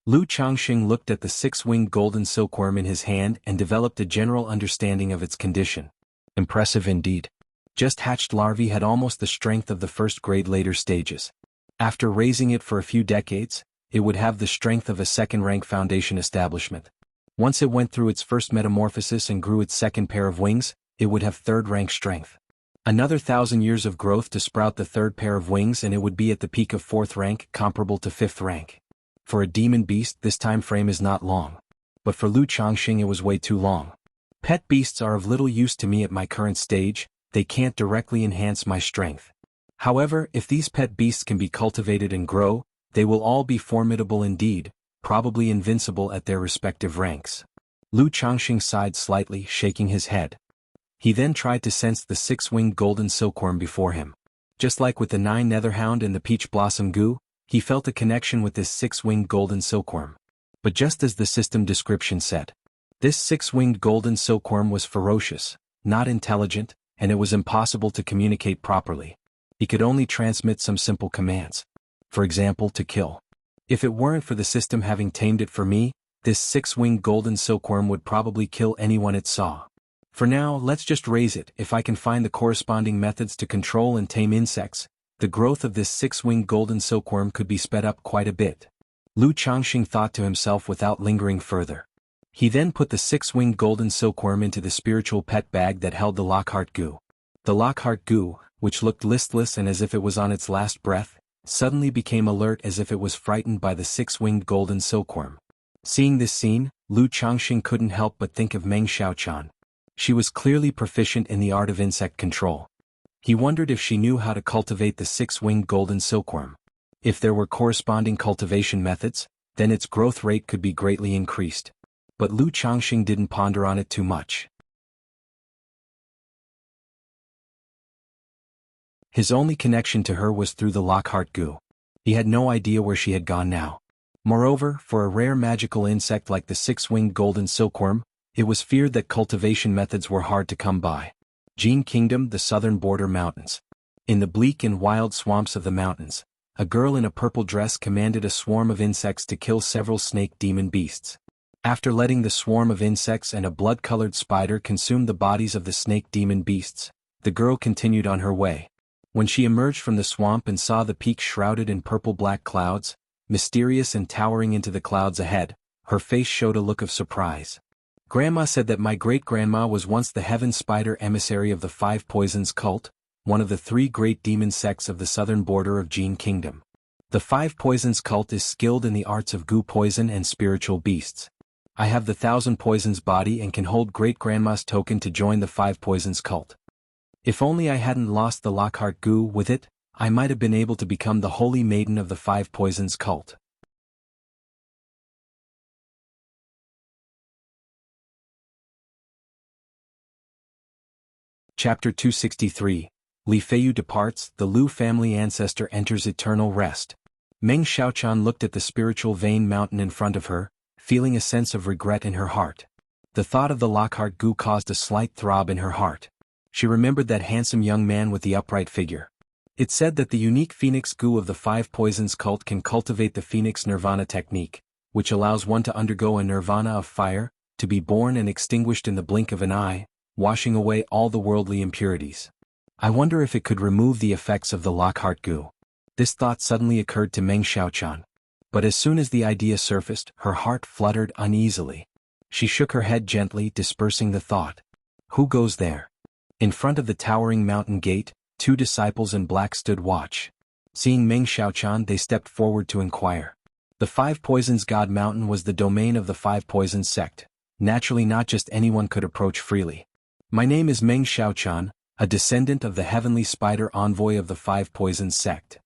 Speaker 1: Lu Changxing looked at the 6-winged golden silkworm in his hand and developed a general understanding of its condition. Impressive indeed. Just hatched larvae had almost the strength of the first-grade later stages. After raising it for a few decades, it would have the strength of a second-rank foundation establishment. Once it went through its first metamorphosis and grew its second pair of wings, it would have third-rank strength. Another 1,000 years of growth to sprout the third pair of wings and it would be at the peak of fourth rank, comparable to fifth rank. For a demon beast, this time frame is not long. But for Lu Changxing it was way too long. Pet beasts are of little use to me at my current stage, they can't directly enhance my strength. However, if these pet beasts can be cultivated and grow, they will all be formidable indeed, probably invincible at their respective ranks. Lu Changxing sighed slightly, shaking his head. He then tried to sense the six-winged golden silkworm before him. Just like with the 9 netherhound and the peach blossom goo, he felt a connection with this six-winged golden silkworm. But just as the system description said, this six-winged golden silkworm was ferocious, not intelligent, and it was impossible to communicate properly. He could only transmit some simple commands. For example, to kill. If it weren't for the system having tamed it for me, this six-winged golden silkworm would probably kill anyone it saw. For now, let's just raise it. If I can find the corresponding methods to control and tame insects, the growth of this six-winged golden silkworm could be sped up quite a bit. Lu Changxing thought to himself without lingering further. He then put the six-winged golden silkworm into the spiritual pet bag that held the Lockhart goo. The Lockhart goo, which looked listless and as if it was on its last breath, suddenly became alert as if it was frightened by the six-winged golden silkworm. Seeing this scene, Lu Changxing couldn't help but think of Meng Xiaochan. She was clearly proficient in the art of insect control. He wondered if she knew how to cultivate the six-winged golden silkworm. If there were corresponding cultivation methods, then its growth rate could be greatly increased. But Lu Changxing didn't ponder on it too much. His only connection to her was through the Lockhart goo. He had no idea where she had gone now. Moreover, for a rare magical insect like the six-winged golden silkworm, it was feared that cultivation methods were hard to come by. Jianghu Kingdom, the southern border mountains. In the bleak and wild swamps of the mountains, a girl in a purple dress commanded a swarm of insects to kill several snake demon beasts. After letting the swarm of insects and a blood-colored spider consume the bodies of the snake demon beasts, the girl continued on her way. When she emerged from the swamp and saw the peak shrouded in purple-black clouds, mysterious and towering into the clouds ahead, her face showed a look of surprise. Grandma said that my great-grandma was once the heaven spider emissary of the Five Poisons cult, one of the 3 great demon sects of the southern border of Jianghu Kingdom. The Five Poisons cult is skilled in the arts of goo poison and spiritual beasts. I have the 1,000 Poisons body and can hold great-grandma's token to join the Five Poisons cult. If only I hadn't lost the Lockhart goo with it, I might have been able to become the holy maiden of the Five Poisons cult. Chapter 263. Li Feiyu departs, the Lu family ancestor enters eternal rest. Meng Xiaochan looked at the spiritual vein mountain in front of her, feeling a sense of regret in her heart. The thought of the Lockhart goo caused a slight throb in her heart. She remembered that handsome young man with the upright figure. It said that the unique Phoenix goo of the Five Poisons cult can cultivate the Phoenix Nirvana technique, which allows one to undergo a nirvana of fire, to be born and extinguished in the blink of an eye, washing away all the worldly impurities. I wonder if it could remove the effects of the Lockhart goo. This thought suddenly occurred to Meng Xiaochan. But as soon as the idea surfaced, her heart fluttered uneasily. She shook her head gently, dispersing the thought. Who goes there? In front of the towering mountain gate, 2 disciples in black stood watch. Seeing Meng Xiaochan, they stepped forward to inquire. The Five Poisons God Mountain was the domain of the Five Poisons sect. Naturally, not just anyone could approach freely. My name is Meng Xiaochan, a descendant of the heavenly spider envoy of the Five Poisons sect.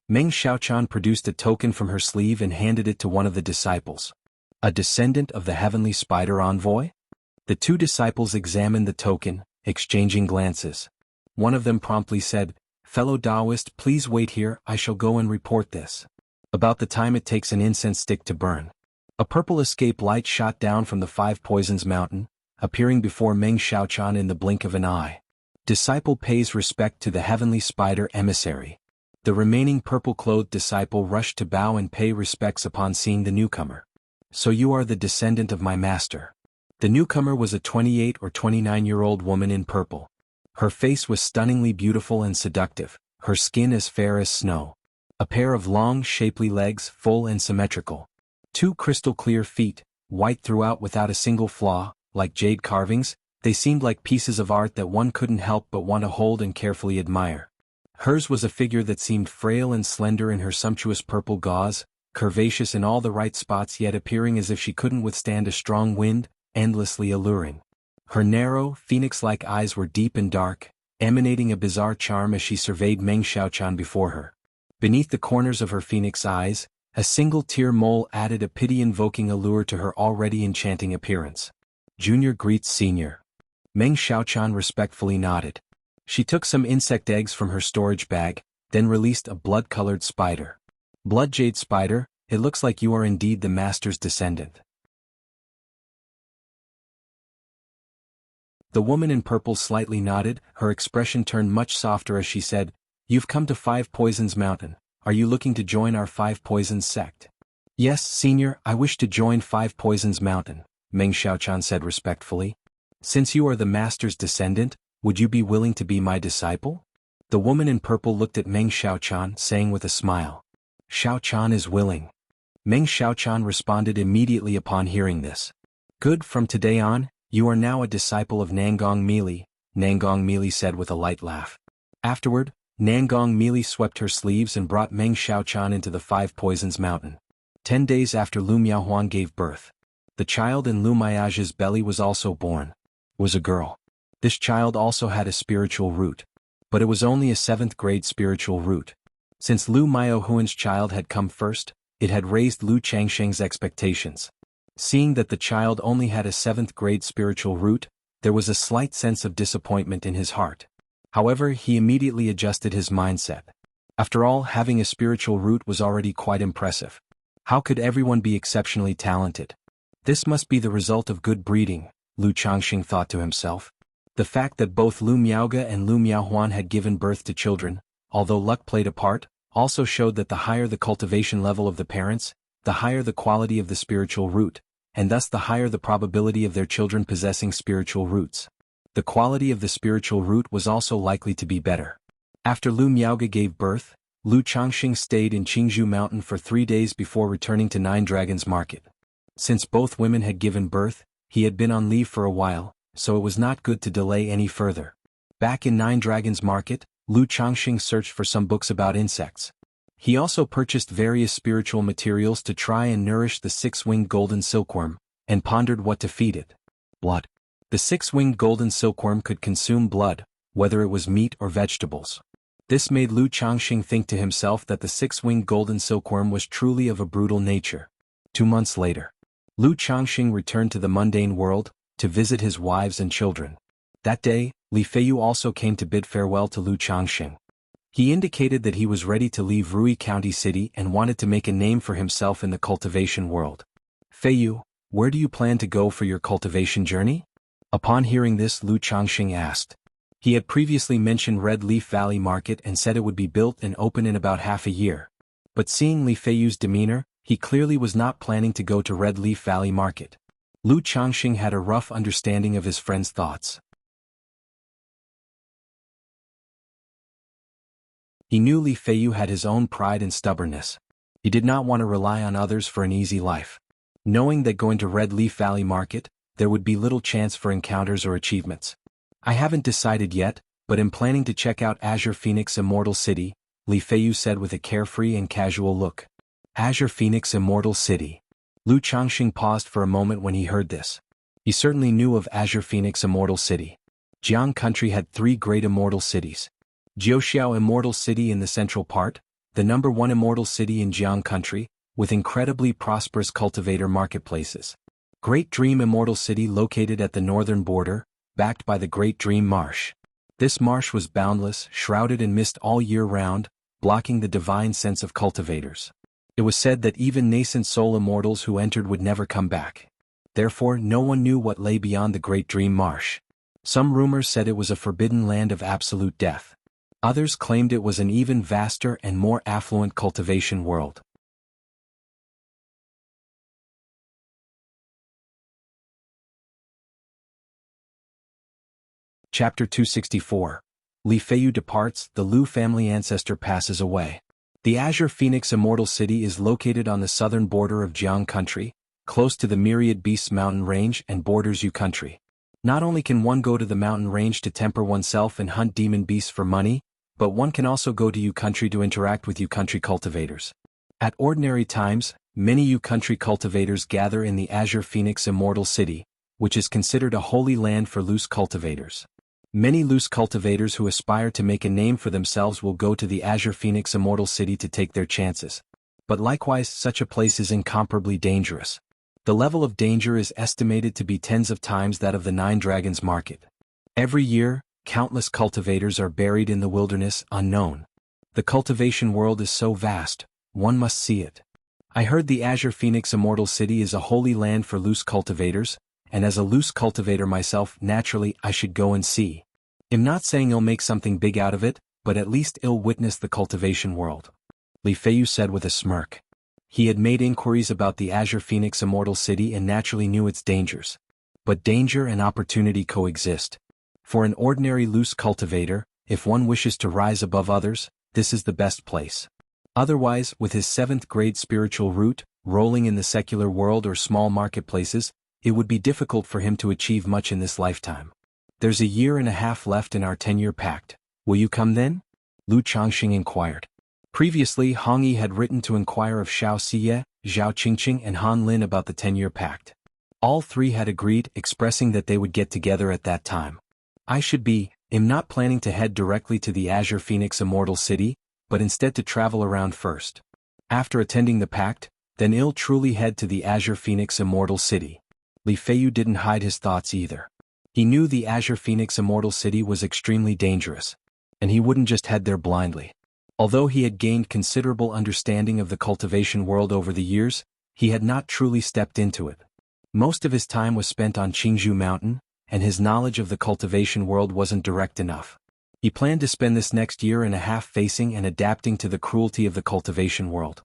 Speaker 1: Meng Xiaochan produced a token from her sleeve and handed it to one of the disciples. A descendant of the heavenly spider envoy? The 2 disciples examined the token, exchanging glances. One of them promptly said, "Fellow Taoist, please wait here, I shall go and report this." About the time it takes an incense stick to burn. A purple escape light shot down from the Five Poisons mountain, appearing before Meng Xiaochan in the blink of an eye. Disciple pays respect to the heavenly spider emissary. The remaining purple-clothed disciple rushed to bow and pay respects upon seeing the newcomer. So you are the descendant of my master. The newcomer was a 28 or 29-year-old woman in purple. Her face was stunningly beautiful and seductive, her skin as fair as snow. A pair of long, shapely legs, full and symmetrical. 2 crystal-clear feet, white throughout without a single flaw, like jade carvings, they seemed like pieces of art that one couldn't help but want to hold and carefully admire. Hers was a figure that seemed frail and slender in her sumptuous purple gauze, curvaceous in all the right spots yet appearing as if she couldn't withstand a strong wind, endlessly alluring. Her narrow, phoenix-like eyes were deep and dark, emanating a bizarre charm as she surveyed Meng Xiaochan before her. Beneath the corners of her phoenix eyes, a single tear mole added a pity-invoking allure to her already enchanting appearance. Junior greets senior. Meng Xiaochan respectfully nodded. She took some insect eggs from her storage bag, then released a blood-colored spider. Blood jade spider, it looks like you are indeed the master's descendant. The woman in purple slightly nodded, her expression turned much softer as she said, "You've come to Five Poisons Mountain. Are you looking to join our Five Poisons sect?" "Yes, senior, I wish to join Five Poisons Mountain," Meng Xiaochan said respectfully. "Since you are the master's descendant, would you be willing to be my disciple?" The woman in purple looked at Meng Xiaochan, saying with a smile, "Xiaochan is willing." Meng Xiaochan responded immediately upon hearing this. "Good, from today on, you are now a disciple of Nangong Meili," Nangong Meili said with a light laugh. Afterward, Nangong Meili swept her sleeves and brought Meng Xiaochan into the Five Poisons Mountain. 10 days after Lu Miaohuan gave birth. The child in Lu Miaozhi's belly was also born. It was a girl. This child also had a spiritual root. But it was only a 7th grade spiritual root. Since Lu Miaohuan's child had come first, it had raised Lu Changsheng's expectations. Seeing that the child only had a 7th grade spiritual root, there was a slight sense of disappointment in his heart. However, he immediately adjusted his mindset. After all, having a spiritual root was already quite impressive. How could everyone be exceptionally talented? This must be the result of good breeding, Lu Changsheng thought to himself. The fact that both Lu Miaoge and Lu Miaohuan had given birth to children, although luck played a part, also showed that the higher the cultivation level of the parents, the higher the quality of the spiritual root, and thus the higher the probability of their children possessing spiritual roots. The quality of the spiritual root was also likely to be better. After Lu Miaoge gave birth, Lu Changsheng stayed in Qingzhou Mountain for 3 days before returning to Nine Dragons Market. Since both women had given birth, he had been on leave for a while, so it was not good to delay any further. Back in Nine Dragons Market, Lu Changsheng searched for some books about insects. He also purchased various spiritual materials to try and nourish the 6-winged golden silkworm, and pondered what to feed it. Blood. The 6-winged golden silkworm could consume blood, whether it was meat or vegetables. This made Lu Changsheng think to himself that the 6-winged golden silkworm was truly of a brutal nature. 2 months later, Lu Changsheng returned to the mundane world, to visit his wives and children. That day, Li Feiyu also came to bid farewell to Lu Changsheng. He indicated that he was ready to leave Rui County City and wanted to make a name for himself in the cultivation world. "Feiyu, where do you plan to go for your cultivation journey?" Upon hearing this, Lu Changsheng asked. He had previously mentioned Red Leaf Valley Market and said it would be built and open in about half a year. But seeing Li Feiyu's demeanor, he clearly was not planning to go to Red Leaf Valley Market. Lu Changsheng had a rough understanding of his friend's thoughts. He knew Li Feiyu had his own pride and stubbornness. He did not want to rely on others for an easy life. Knowing that going to Red Leaf Valley Market, there would be little chance for encounters or achievements. "I haven't decided yet, but am planning to check out Azure Phoenix Immortal City," Li Feiyu said with a carefree and casual look. Azure Phoenix Immortal City. Lu Changsheng paused for a moment when he heard this. He certainly knew of Azure Phoenix Immortal City. Jiang country had 3 great immortal cities. Jiuxiao Immortal City in the central part, the #1 immortal city in Jiang country, with incredibly prosperous cultivator marketplaces. Great Dream Immortal City located at the northern border, backed by the Great Dream Marsh. This marsh was boundless, shrouded in mist all year round, blocking the divine sense of cultivators. It was said that even nascent soul immortals who entered would never come back. Therefore, no one knew what lay beyond the Great Dream Marsh. Some rumors said it was a forbidden land of absolute death. Others claimed it was an even vaster and more affluent cultivation world. Chapter 264. Li Feiyu departs, the Lu family ancestor passes away. The Azure Phoenix Immortal City is located on the southern border of Jianghu country, close to the Myriad Beasts mountain range and borders Yu country. Not only can one go to the mountain range to temper oneself and hunt demon beasts for money, but one can also go to Yu country to interact with Yu country cultivators. At ordinary times, many Yu country cultivators gather in the Azure Phoenix Immortal City, which is considered a holy land for loose cultivators. Many loose cultivators who aspire to make a name for themselves will go to the Azure Phoenix Immortal City to take their chances. But likewise, such a place is incomparably dangerous. The level of danger is estimated to be tens of times that of the Nine Dragons market. Every year, countless cultivators are buried in the wilderness unknown. The cultivation world is so vast, one must see it. I heard the Azure Phoenix Immortal City is a holy land for loose cultivators, and as a loose cultivator myself, naturally I should go and see. I'm not saying I'll make something big out of it, but at least I'll witness the cultivation world. Li Feiyu said with a smirk. He had made inquiries about the Azure Phoenix Immortal City and naturally knew its dangers. But danger and opportunity coexist. For an ordinary loose cultivator, if one wishes to rise above others, this is the best place. Otherwise, with his 7th grade spiritual root, rolling in the secular world or small marketplaces, it would be difficult for him to achieve much in this lifetime. There's a year and a half left in our 10-year pact. Will you come then? Lu Changxing inquired. Previously, Hong Yi had written to inquire of Xianxia, Zhao Qingqing and Han Lin about the 10-year pact. All three had agreed, expressing that they would get together at that time. I'm not planning to head directly to the Azure Phoenix Immortal City, but instead to travel around first. After attending the pact, then I'll truly head to the Azure Phoenix Immortal City. Li Feiyu didn't hide his thoughts either. He knew the Azure Phoenix Immortal City was extremely dangerous, and he wouldn't just head there blindly. Although he had gained considerable understanding of the cultivation world over the years, he had not truly stepped into it. Most of his time was spent on Jianghu Mountain, and his knowledge of the cultivation world wasn't direct enough. He planned to spend this next year and a half facing and adapting to the cruelty of the cultivation world.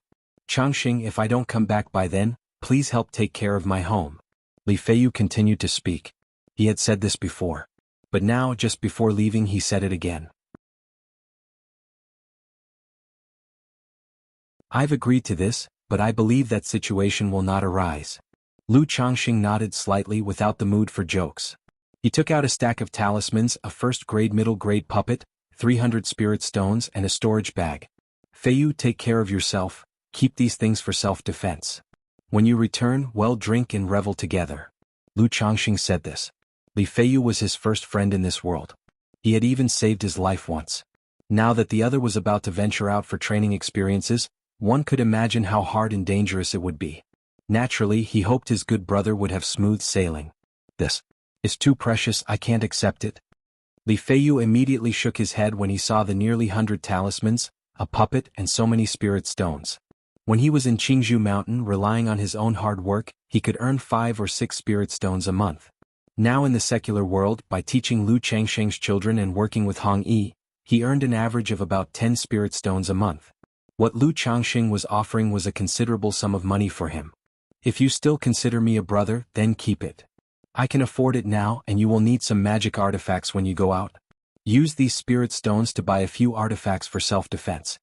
Speaker 1: Changxing, if I don't come back by then, please help take care of my home. Li Feiyu continued to speak. He had said this before. But now, just before leaving, he said it again. I've agreed to this, but I believe that situation will not arise. Lu Changxing nodded slightly without the mood for jokes. He took out a stack of talismans, a first-grade middle-grade puppet, 300 spirit stones and a storage bag. Feiyu, take care of yourself, keep these things for self-defense. When you return, well, drink and revel together. Lu Changxing said this. Li Feiyu was his first friend in this world. He had even saved his life once. Now that the other was about to venture out for training experiences, one could imagine how hard and dangerous it would be. Naturally, he hoped his good brother would have smooth sailing. This is too precious, I can't accept it. Li Feiyu immediately shook his head when he saw the nearly 100 talismans, a puppet and so many spirit stones. When he was in Jianghu Mountain relying on his own hard work, he could earn 5 or 6 spirit stones a month. Now in the secular world, by teaching Lu Changxing's children and working with Hong Yi, he earned an average of about 10 spirit stones a month. What Lu Changxing was offering was a considerable sum of money for him. If you still consider me a brother, then keep it. I can afford it now, and you will need some magic artifacts when you go out. Use these spirit stones to buy a few artifacts for self-defense.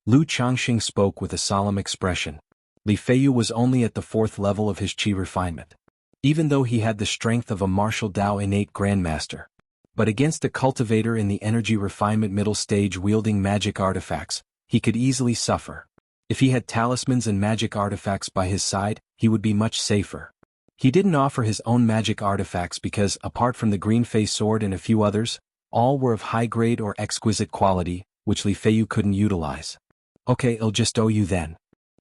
Speaker 1: Lu Changxing spoke with a solemn expression. Li Feiyu was only at the 4th level of his qi refinement. Even though he had the strength of a martial Dao innate grandmaster. But against a cultivator in the energy refinement middle stage wielding magic artifacts, he could easily suffer. If he had talismans and magic artifacts by his side, he would be much safer. He didn't offer his own magic artifacts because, apart from the green face sword and a few others, all were of high grade or exquisite quality, which Li Feiyu couldn't utilize. Okay, I'll just owe you then.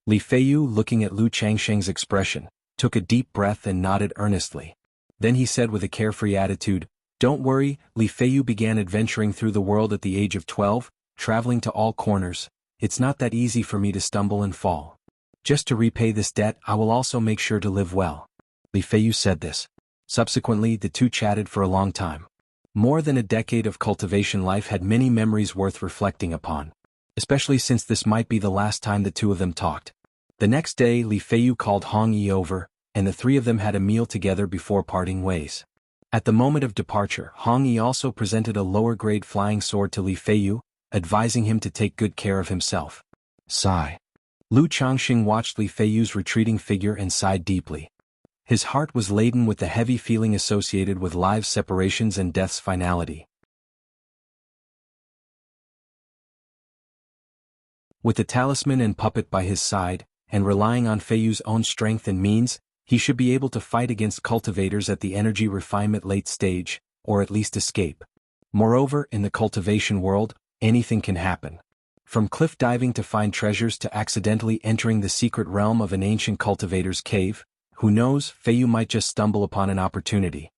Speaker 1: Li Feiyu, looking at Lu Changxing's expression, took a deep breath and nodded earnestly. Then he said with a carefree attitude, Don't worry. Li Feiyu began adventuring through the world at the age of 12, traveling to all corners. It's not that easy for me to stumble and fall. Just to repay this debt, I will also make sure to live well. Li Feiyu said this. Subsequently, the two chatted for a long time. More than a decade of cultivation life had many memories worth reflecting upon. Especially since this might be the last time the two of them talked. The next day, Li Feiyu called Hong Yi over, and the three of them had a meal together before parting ways. At the moment of departure, Hong Yi also presented a lower-grade flying sword to Li Feiyu, advising him to take good care of himself. Sigh. Lu Changxing watched Li Feiyu's retreating figure and sighed deeply. His heart was laden with the heavy feeling associated with lives' separations and death's finality. With the talisman and puppet by his side, and relying on Feiyu's own strength and means, he should be able to fight against cultivators at the energy refinement late stage, or at least escape. Moreover, in the cultivation world, anything can happen. From cliff diving to find treasures to accidentally entering the secret realm of an ancient cultivator's cave, who knows, Feiyu might just stumble upon an opportunity.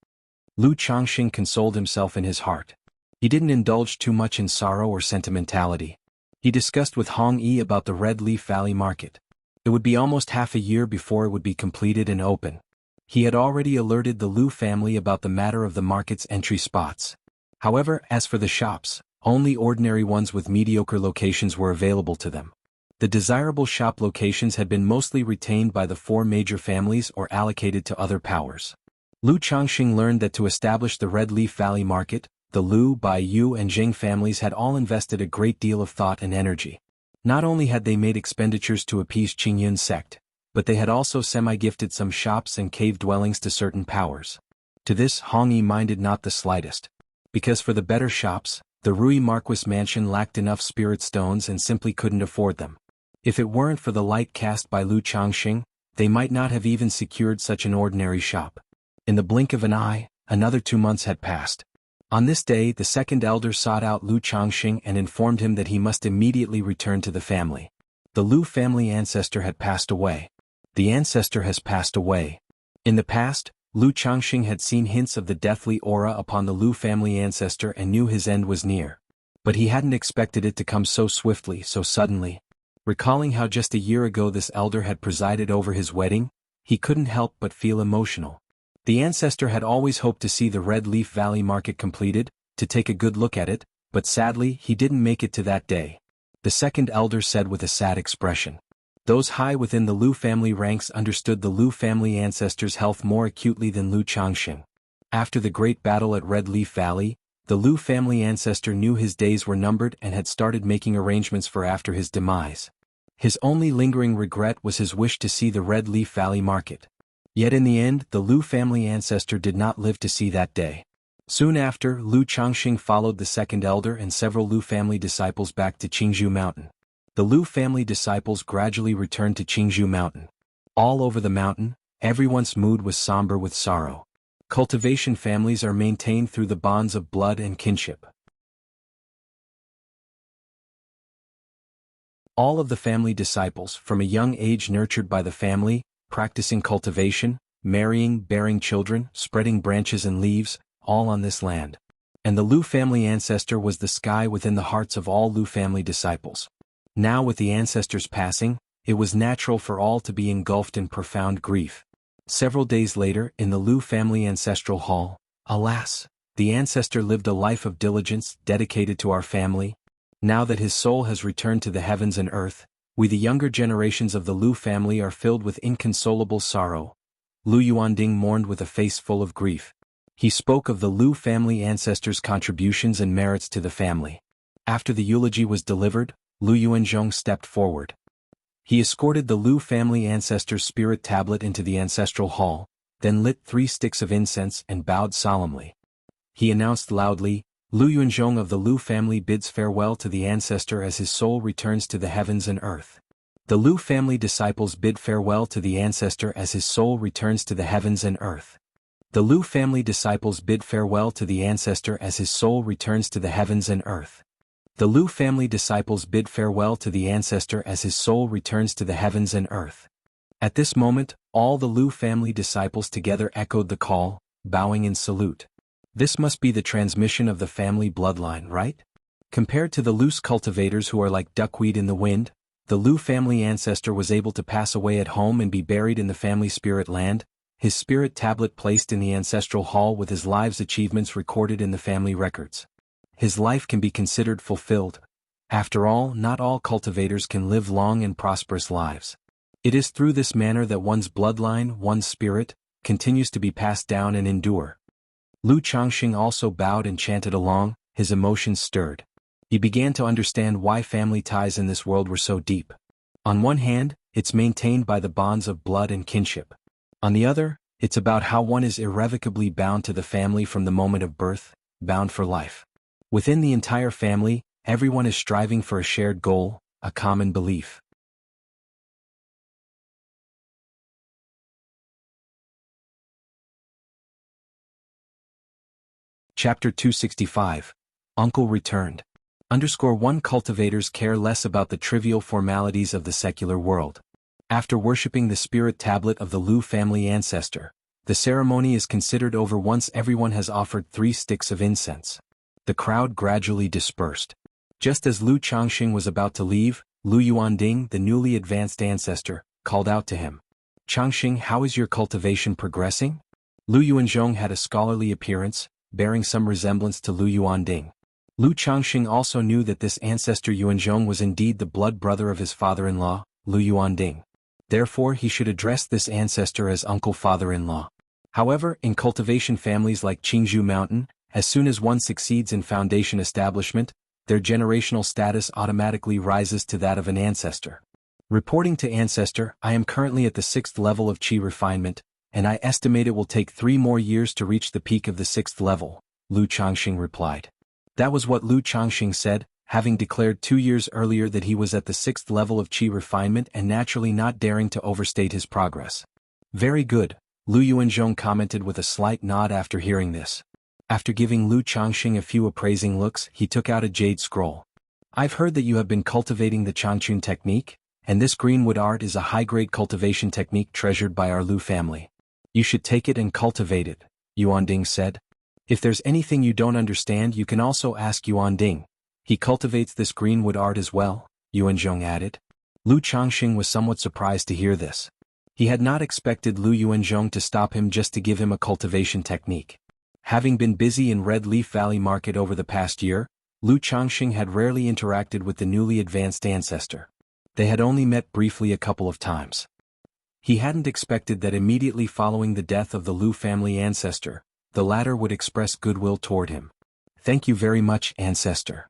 Speaker 1: Lu Changxing consoled himself in his heart. He didn't indulge too much in sorrow or sentimentality. He discussed with Hong Yi about the Red Leaf Valley market. It would be almost half a year before it would be completed and open. He had already alerted the Lu family about the matter of the market's entry spots. However, as for the shops, only ordinary ones with mediocre locations were available to them. The desirable shop locations had been mostly retained by the 4 major families or allocated to other powers. Lu Changxing learned that to establish the Red Leaf Valley market, the Lu, Bai Yu and Jing families had all invested a great deal of thought and energy. Not only had they made expenditures to appease Qingyun's sect, but they had also semi-gifted some shops and cave dwellings to certain powers. To this Hong Yi minded not the slightest. Because for the better shops, the Rui Marquis mansion lacked enough spirit stones and simply couldn't afford them. If it weren't for the light cast by Lu Changxing, they might not have even secured such an ordinary shop. In the blink of an eye, another 2 months had passed. On this day, the second elder sought out Lu Changxing and informed him that he must immediately return to the family. The Lu family ancestor had passed away. The ancestor has passed away. In the past, Lu Changxing had seen hints of the deathly aura upon the Lu family ancestor and knew his end was near. But he hadn't expected it to come so swiftly, so suddenly. Recalling how just a year ago this elder had presided over his wedding, he couldn't help but feel emotional. The ancestor had always hoped to see the Red Leaf Valley market completed, to take a good look at it, but sadly he didn't make it to that day. The second elder said with a sad expression. Those high within the Lu family ranks understood the Lu family ancestor's health more acutely than Lu Changxing. After the great battle at Red Leaf Valley, the Lu family ancestor knew his days were numbered and had started making arrangements for after his demise. His only lingering regret was his wish to see the Red Leaf Valley market. Yet in the end, the Lu family ancestor did not live to see that day. Soon after, Lu Changxing followed the second elder and several Lu family disciples back to Jianghu Mountain. The Lu family disciples gradually returned to Jianghu Mountain. All over the mountain, everyone's mood was somber with sorrow. Cultivation families are maintained through the bonds of blood and kinship. All of the family disciples, from a young age nurtured by the family, practicing cultivation, marrying, bearing children, spreading branches and leaves, all on this land. And the Lu family ancestor was the sky within the hearts of all Lu family disciples. Now with the ancestor's passing, it was natural for all to be engulfed in profound grief. Several days later, in the Lu family ancestral hall, alas, the ancestor lived a life of diligence dedicated to our family. Now that his soul has returned to the heavens and earth, we the younger generations of the Lu family are filled with inconsolable sorrow. Lu Yuanding mourned with a face full of grief. He spoke of the Lu family ancestors' contributions and merits to the family. After the eulogy was delivered, Lu Yuanzhong stepped forward. He escorted the Lu family ancestor's spirit tablet into the ancestral hall, then lit 3 sticks of incense and bowed solemnly. He announced loudly, Lu Yuanzhong of the Lu family bids farewell to the ancestor as his soul returns to the heavens and earth. The Lu family disciples bid farewell to the ancestor as his soul returns to the heavens and earth. The Lu family disciples bid farewell to the ancestor as his soul returns to the heavens and earth. The Lu family disciples bid farewell to the ancestor as his soul returns to the heavens and earth. At this moment, all the Lu family disciples together echoed the call, bowing in salute. This must be the transmission of the family bloodline, right? Compared to the loose cultivators who are like duckweed in the wind, the Lu family ancestor was able to pass away at home and be buried in the family spirit land, his spirit tablet placed in the ancestral hall with his life's achievements recorded in the family records. His life can be considered fulfilled. After all, not all cultivators can live long and prosperous lives. It is through this manner that one's bloodline, one's spirit, continues to be passed down and endure. Lu Changxing also bowed and chanted along, his emotions stirred. He began to understand why family ties in this world were so deep. On one hand, it's maintained by the bonds of blood and kinship. On the other, it's about how one is irrevocably bound to the family from the moment of birth, bound for life. Within the entire family, everyone is striving for a shared goal, a common belief. Chapter 265. Uncle Returned. _1 Cultivators care less about the trivial formalities of the secular world. After worshipping the spirit tablet of the Lu family ancestor, the ceremony is considered over once everyone has offered 3 sticks of incense. The crowd gradually dispersed. Just as Lu Changxing was about to leave, Lu Yuanding, the newly advanced ancestor, called out to him. "Changxing, how is your cultivation progressing?" Lu Yuanzhong had a scholarly appearance, bearing some resemblance to Lu Yuanding. Lu Changxing also knew that this ancestor Yuanzhong was indeed the blood brother of his father-in-law, Lu Yuanding. Therefore he should address this ancestor as uncle father-in-law. However, in cultivation families like Jianghu Mountain, as soon as one succeeds in foundation establishment, their generational status automatically rises to that of an ancestor. Reporting to ancestor, I am currently at the 6th level of qi refinement, and I estimate it will take 3 more years to reach the peak of the 6th level, Lu Changxing replied. That was what Lu Changxing said, having declared 2 years earlier that he was at the 6th level of qi refinement and naturally not daring to overstate his progress. Very good, Lu Yuanzhong commented with a slight nod after hearing this. After giving Lu Changxing a few appraising looks, he took out a jade scroll. I've heard that you have been cultivating the Changchun technique, and this greenwood art is a high-grade cultivation technique treasured by our Lu family. You should take it and cultivate it, Yuanding said. If there's anything you don't understand, you can also ask Yuanding. He cultivates this greenwood art as well, Yuanzhong added. Lu Changxing was somewhat surprised to hear this. He had not expected Lu Yuanzhong to stop him just to give him a cultivation technique. Having been busy in Red Leaf Valley Market over the past year, Lu Changxing had rarely interacted with the newly advanced ancestor. They had only met briefly a couple of times. He hadn't expected that immediately following the death of the Lu family ancestor, the latter would express goodwill toward him. Thank you very much, ancestor.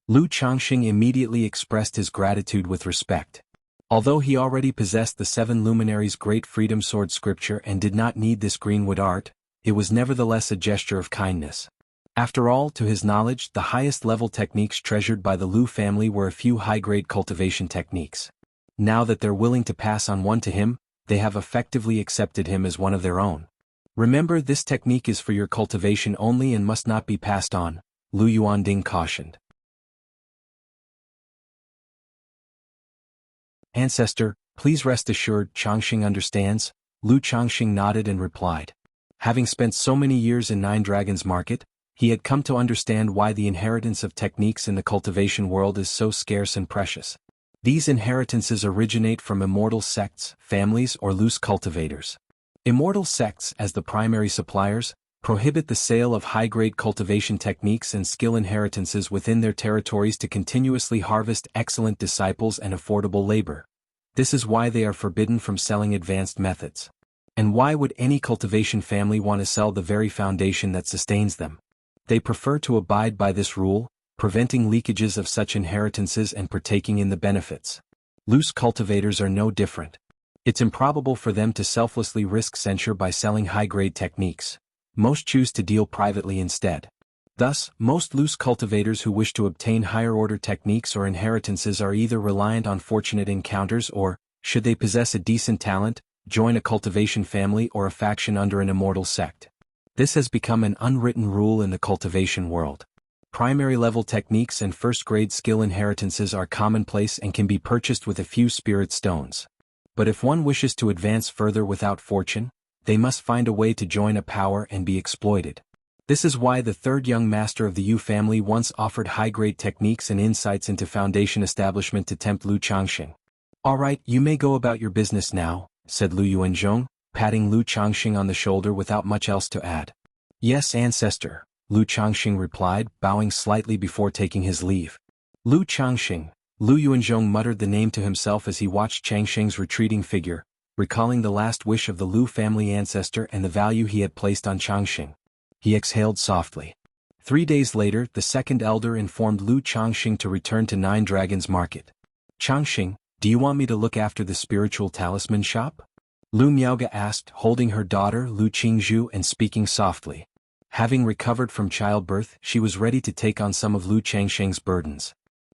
Speaker 1: Lu Changxing immediately expressed his gratitude with respect. Although he already possessed the 7 luminaries' great freedom sword scripture and did not need this greenwood art, it was nevertheless a gesture of kindness. After all, to his knowledge, the highest level techniques treasured by the Lu family were a few high-grade cultivation techniques. Now that they're willing to pass on one to him, they have effectively accepted him as one of their own. Remember, this technique is for your cultivation only and must not be passed on, Lu Yuanding cautioned. Ancestor, please rest assured Changxing understands, Lu Changxing nodded and replied. Having spent so many years in Nine Dragons Market, he had come to understand why the inheritance of techniques in the cultivation world is so scarce and precious. These inheritances originate from immortal sects, families, or loose cultivators. Immortal sects, as the primary suppliers, prohibit the sale of high-grade cultivation techniques and skill inheritances within their territories to continuously harvest excellent disciples and affordable labor. This is why they are forbidden from selling advanced methods. And why would any cultivation family want to sell the very foundation that sustains them? They prefer to abide by this rule, preventing leakages of such inheritances and partaking in the benefits. Loose cultivators are no different. It's improbable for them to selflessly risk censure by selling high-grade techniques. Most choose to deal privately instead. Thus, most loose cultivators who wish to obtain higher-order techniques or inheritances are either reliant on fortunate encounters or, should they possess a decent talent, join a cultivation family or a faction under an immortal sect. This has become an unwritten rule in the cultivation world. Primary-level techniques and first-grade skill inheritances are commonplace and can be purchased with a few spirit stones. But if one wishes to advance further without fortune, they must find a way to join a power and be exploited. This is why the third young master of the Yu family once offered high-grade techniques and insights into foundation establishment to tempt Lu Changxing. "Alright, you may go about your business now," said Lu Yuanzhong, patting Lu Changxing on the shoulder without much else to add. "Yes, ancestor," Lu Changxing replied, bowing slightly before taking his leave. Lu Changxing, Lu Yuanzhong muttered the name to himself as he watched Changxing's retreating figure, recalling the last wish of the Lu family ancestor and the value he had placed on Changxing. He exhaled softly. 3 days later, the second elder informed Lu Changxing to return to Nine Dragons Market. Changxing, do you want me to look after the spiritual talisman shop? Lu Miaoge asked, holding her daughter Lu Qingzhu and speaking softly. Having recovered from childbirth, she was ready to take on some of Lu Changxing's burdens.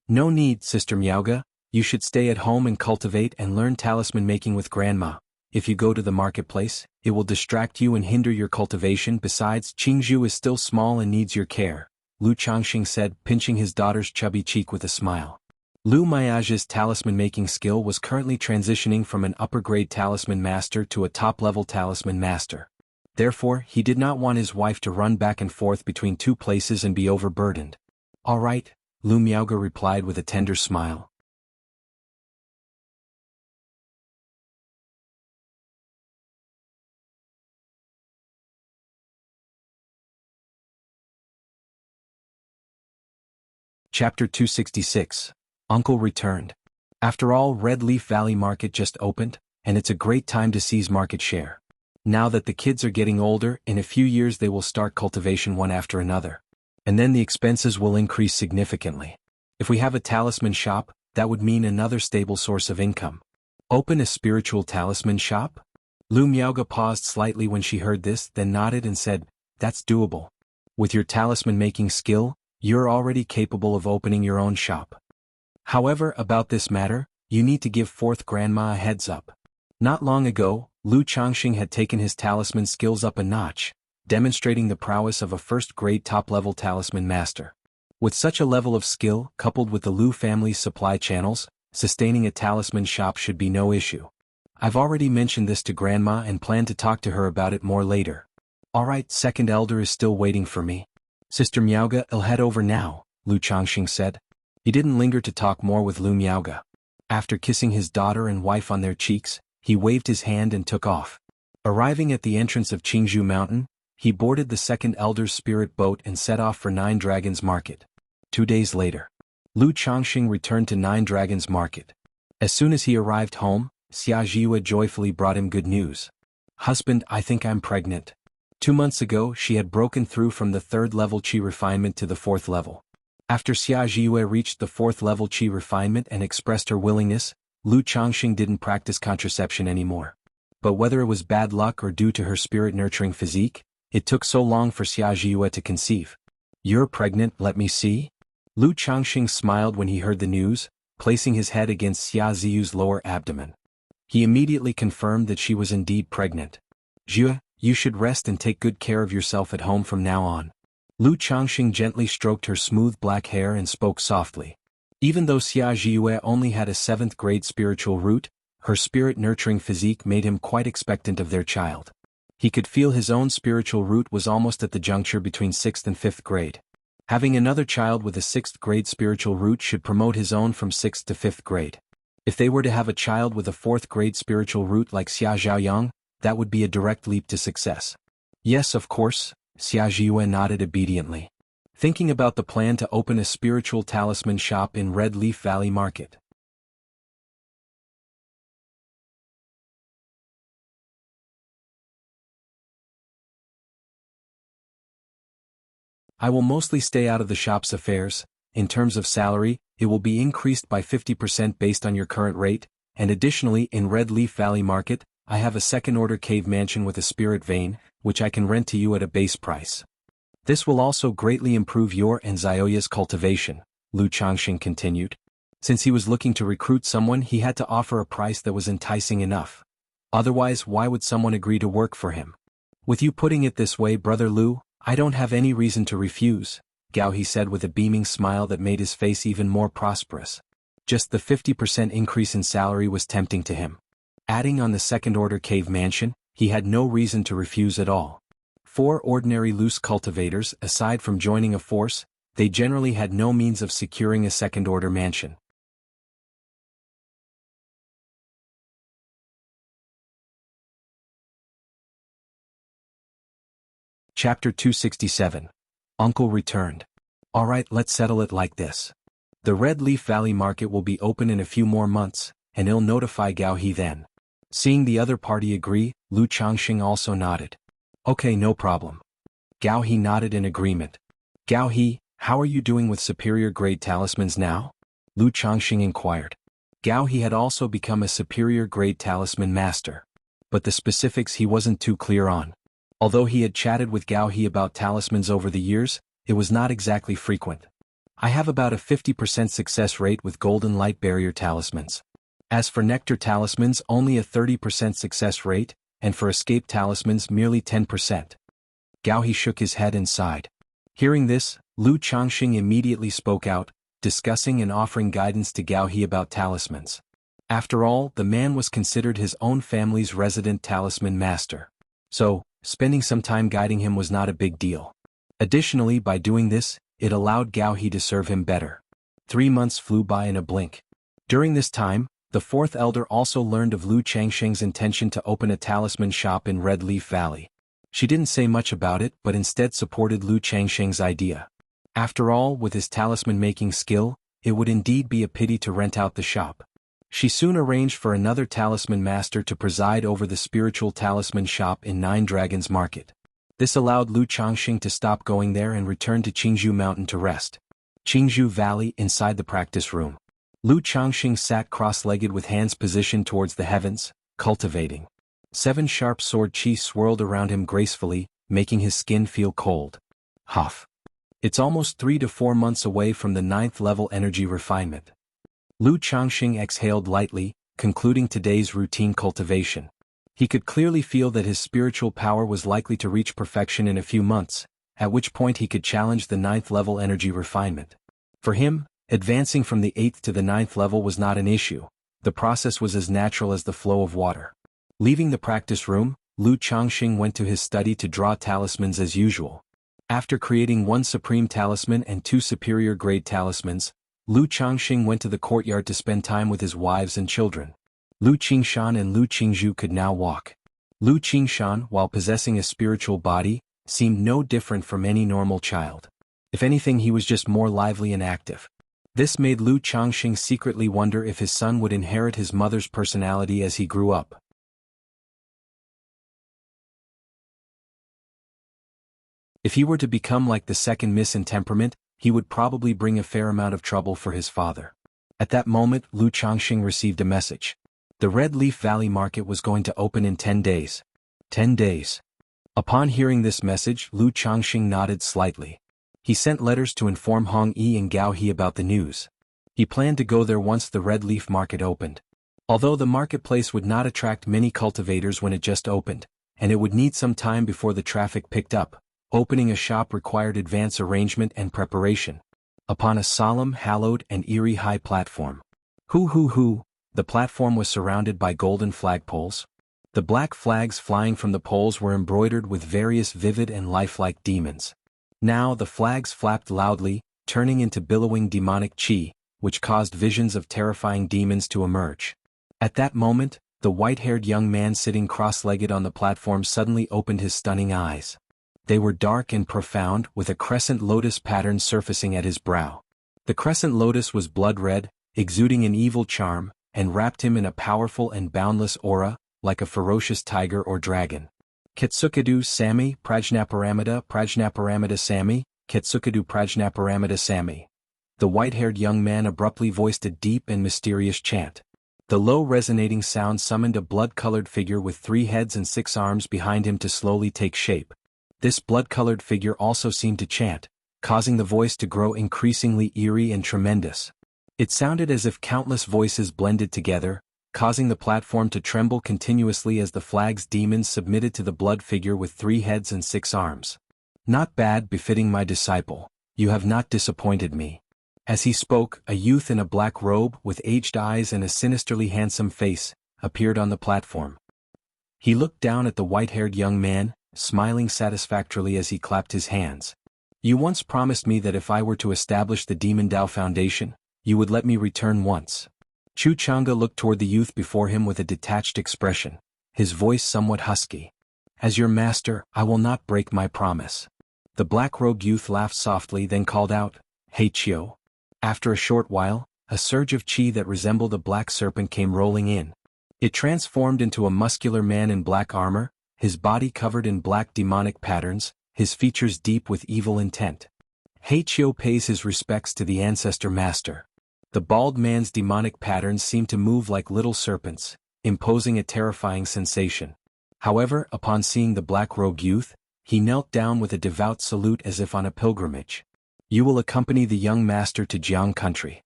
Speaker 1: No need, Sister Miaoge, you should stay at home and cultivate and learn talisman making with Grandma. If you go to the marketplace, it will distract you and hinder your cultivation. Besides, Qingzhu is still small and needs your care, Lu Changxing said, pinching his daughter's chubby cheek with a smile. Lu Miaoge's talisman-making skill was currently transitioning from an upper-grade talisman master to a top-level talisman master. Therefore, he did not want his wife to run back and forth between two places and be overburdened. All right, Lu Miaoge replied with a tender smile. Chapter 266. Uncle returned. After all, Red Leaf Valley Market just opened, and it's a great time to seize market share. Now that the kids are getting older, in a few years they will start cultivation one after another. And then the expenses will increase significantly. If we have a talisman shop, that would mean another stable source of income. Open a spiritual talisman shop? Lu Miaoge paused slightly when she heard this, then nodded and said, that's doable. With your talisman-making skill, you're already capable of opening your own shop. However, about this matter, you need to give fourth grandma a heads up. Not long ago, Lu Changxing had taken his talisman skills up a notch, demonstrating the prowess of a first-grade top-level talisman master. With such a level of skill, coupled with the Lu family's supply channels, sustaining a talisman shop should be no issue. I've already mentioned this to Grandma and plan to talk to her about it more later. Alright, second elder is still waiting for me. Sister Miaoge, I'll head over now, Lu Changxing said. He didn't linger to talk more with Lu Miaoge. After kissing his daughter and wife on their cheeks, he waved his hand and took off. Arriving at the entrance of Qingzhu Mountain, he boarded the second elder's spirit boat and set off for Nine Dragons Market. 2 days later, Lu Changxing returned to Nine Dragons Market. As soon as he arrived home, Xianxia joyfully brought him good news. Husband, I think I'm pregnant. 2 months ago, she had broken through from the 3rd level Qi refinement to the 4th level. After Xianxia reached the 4th level Qi refinement and expressed her willingness, Lu Changxing didn't practice contraception anymore. But whether it was bad luck or due to her spirit-nurturing physique, it took so long for Xianxia to conceive. You're pregnant, let me see? Lu Changxing smiled when he heard the news, placing his head against Xiaoziu's lower abdomen. He immediately confirmed that she was indeed pregnant. Xia, you should rest and take good care of yourself at home from now on. Lu Changxing gently stroked her smooth black hair and spoke softly. Even though Xiaoziu only had a 7th grade spiritual root, her spirit-nurturing physique made him quite expectant of their child. He could feel his own spiritual root was almost at the juncture between 6th and 5th grade. Having another child with a 6th grade spiritual root should promote his own from 6th to 5th grade. If they were to have a child with a 4th grade spiritual root like Xia Zhaoyang, that would be a direct leap to success. Yes, of course, Xiaoziu nodded obediently, thinking about the plan to open a spiritual talisman shop in Red Leaf Valley Market. I will mostly stay out of the shop's affairs. In terms of salary, it will be increased by 50% based on your current rate, and additionally in Red Leaf Valley Market, I have a second-order cave mansion with a spirit vein, which I can rent to you at a base price. This will also greatly improve your and Xiaoya's cultivation, Lu Changxing continued. Since he was looking to recruit someone, he had to offer a price that was enticing enough. Otherwise, why would someone agree to work for him? With you putting it this way, Brother Lu, I don't have any reason to refuse, Gao he said with a beaming smile that made his face even more prosperous. Just the 50% increase in salary was tempting to him. Adding on the second-order cave mansion, he had no reason to refuse at all. For ordinary loose cultivators, aside from joining a force, they generally had no means of securing a second-order mansion. Chapter 267. Uncle returned. Alright, let's settle it like this. The Red Leaf Valley Market will be open in a few more months, and I'll notify Gao He then. Seeing the other party agree, Lu Changxing also nodded. Okay, no problem. Gao He nodded in agreement. Gao He, how are you doing with superior grade talismans now? Lu Changxing inquired. Gao He had also become a superior grade talisman master. But the specifics he wasn't too clear on. Although he had chatted with Gao He about talismans over the years, it was not exactly frequent. I have about a 50% success rate with golden light barrier talismans. As for nectar talismans, only a 30% success rate, and for escape talismans merely 10%. Gao He shook his head and sighed. Hearing this, Lu Changxing immediately spoke out, discussing and offering guidance to Gao He about talismans. After all, the man was considered his own family's resident talisman master. So, spending some time guiding him was not a big deal. Additionally, by doing this, it allowed Gao He to serve him better. 3 months flew by in a blink. During this time, the fourth elder also learned of Lu Changxing's intention to open a talisman shop in Red Leaf Valley. She didn't say much about it but instead supported Lu Changxing's idea. After all, with his talisman-making skill, it would indeed be a pity to rent out the shop. She soon arranged for another talisman master to preside over the spiritual talisman shop in Nine Dragons Market. This allowed Lu Changxing to stop going there and return to Jianghu Mountain to rest. Jianghu Valley, inside the practice room. Lu Changxing sat cross-legged with hands positioned towards the heavens, cultivating. 7 sharp sword chi swirled around him gracefully, making his skin feel cold. Huff. It's almost 3 to 4 months away from the 9th level energy refinement. Lu Changxing exhaled lightly, concluding today's routine cultivation. He could clearly feel that his spiritual power was likely to reach perfection in a few months, at which point he could challenge the 9th level energy refinement. For him, advancing from the 8th to the 9th level was not an issue. The process was as natural as the flow of water. Leaving the practice room, Lu Changxing went to his study to draw talismans as usual. After creating 1 supreme talisman and 2 superior grade talismans, Lu Changxing went to the courtyard to spend time with his wives and children. Lu Qingshan and Lu Qingzhu could now walk. Lu Qingshan, while possessing a spiritual body, seemed no different from any normal child. If anything, he was just more lively and active. This made Lu Changxing secretly wonder if his son would inherit his mother's personality as he grew up. If he were to become like the second miss in temperament, he would probably bring a fair amount of trouble for his father. At that moment, Lu Changxing received a message. The Red Leaf Valley Market was going to open in 10 days. 10 days. Upon hearing this message, Lu Changxing nodded slightly. He sent letters to inform Hong Yi and Gao He about the news. He planned to go there once the Red Leaf Market opened. Although the marketplace would not attract many cultivators when it just opened, and it would need some time before the traffic picked up, opening a shop required advance arrangement and preparation. Upon a solemn, hallowed, and eerie high platform. The platform was surrounded by golden flagpoles. The black flags flying from the poles were embroidered with various vivid and lifelike demons. Now the flags flapped loudly, turning into billowing demonic chi, which caused visions of terrifying demons to emerge. At that moment, the white-haired young man sitting cross-legged on the platform suddenly opened his stunning eyes. They were dark and profound, with a crescent lotus pattern surfacing at his brow. The crescent lotus was blood-red, exuding an evil charm, and wrapped him in a powerful and boundless aura, like a ferocious tiger or dragon. Ketsukadu Sami Prajnaparamita Sami, Ketsukadu Prajnaparamita Sami. The white-haired young man abruptly voiced a deep and mysterious chant. The low resonating sound summoned a blood-colored figure with 3 heads and 6 arms behind him to slowly take shape. This blood-colored figure also seemed to chant, causing the voice to grow increasingly eerie and tremendous. It sounded as if countless voices blended together, causing the platform to tremble continuously as the flag's demons submitted to the blood figure with 3 heads and 6 arms. Not bad, befitting my disciple. You have not disappointed me. As he spoke, a youth in a black robe with aged eyes and a sinisterly handsome face appeared on the platform. He looked down at the white-haired young man, smiling satisfactorily as he clapped his hands. You once promised me that if I were to establish the Demon Dao Foundation, you would let me return once. Chu Chang'e looked toward the youth before him with a detached expression, his voice somewhat husky. As your master, I will not break my promise. The black-robed youth laughed softly, then called out, Hey Chio. After a short while, a surge of chi that resembled a black serpent came rolling in. It transformed into a muscular man in black armor, his body covered in black demonic patterns, his features deep with evil intent. Haiqiu pays his respects to the ancestor master. The bald man's demonic patterns seemed to move like little serpents, imposing a terrifying sensation. However, upon seeing the black-robed youth, he knelt down with a devout salute as if on a pilgrimage. You will accompany the young master to Jianghu country.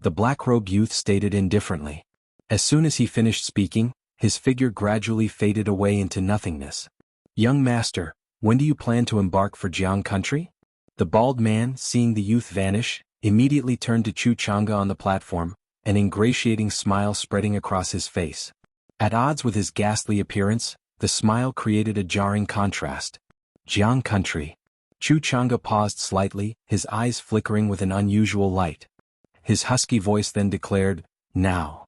Speaker 1: The black-robed youth stated indifferently. As soon as he finished speaking, his figure gradually faded away into nothingness. Young master, when do you plan to embark for Jianghu country? The bald man, seeing the youth vanish, immediately turned to Xianxia on the platform, an ingratiating smile spreading across his face. At odds with his ghastly appearance, the smile created a jarring contrast. Jianghu country. Xianxia paused slightly, his eyes flickering with an unusual light. His husky voice then declared, now.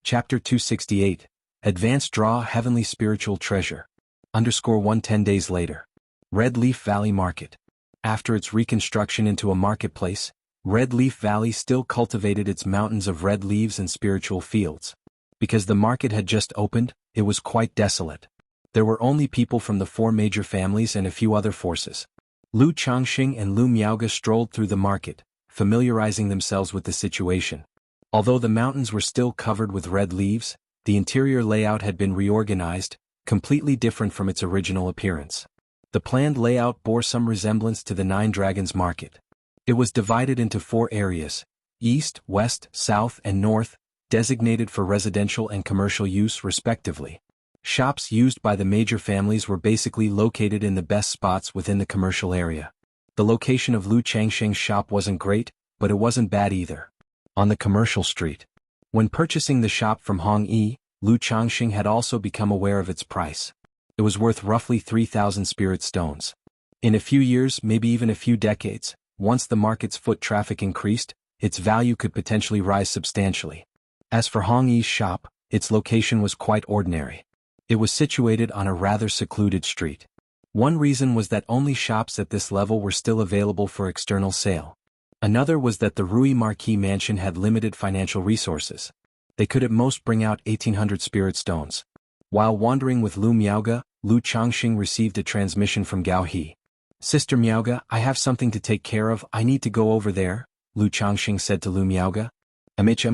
Speaker 1: Chapter 268. Advanced Draw Heavenly Spiritual Treasure. _110 days later. Red Leaf Valley Market. After its reconstruction into a marketplace, Red Leaf Valley still cultivated its mountains of red leaves and spiritual fields. Because the market had just opened, it was quite desolate. There were only people from the 4 major families and a few other forces. Lu Changxing and Lu Miaoge strolled through the market, familiarizing themselves with the situation. Although the mountains were still covered with red leaves, the interior layout had been reorganized, completely different from its original appearance. The planned layout bore some resemblance to the 9 Dragons Market. It was divided into 4 areas, east, west, south, and north, designated for residential and commercial use respectively. Shops used by the major families were basically located in the best spots within the commercial area. The location of Lu Changxing's shop wasn't great, but it wasn't bad either. On the commercial street. When purchasing the shop from Hong Yi, Lu Changxing had also become aware of its price. It was worth roughly 3,000 spirit stones. In a few years, maybe even a few decades, once the market's foot traffic increased, its value could potentially rise substantially. As for Hong Yi's shop, its location was quite ordinary. It was situated on a rather secluded street. One reason was that only shops at this level were still available for external sale. Another was that the Rui Marquis mansion had limited financial resources. They could at most bring out 1,800 spirit stones. While wandering with Lu Miaoge, Lu Changxing received a transmission from Gao He. Sister Miaoge, I have something to take care of, I need to go over there, Lu Changxing said to Lu Miaoge.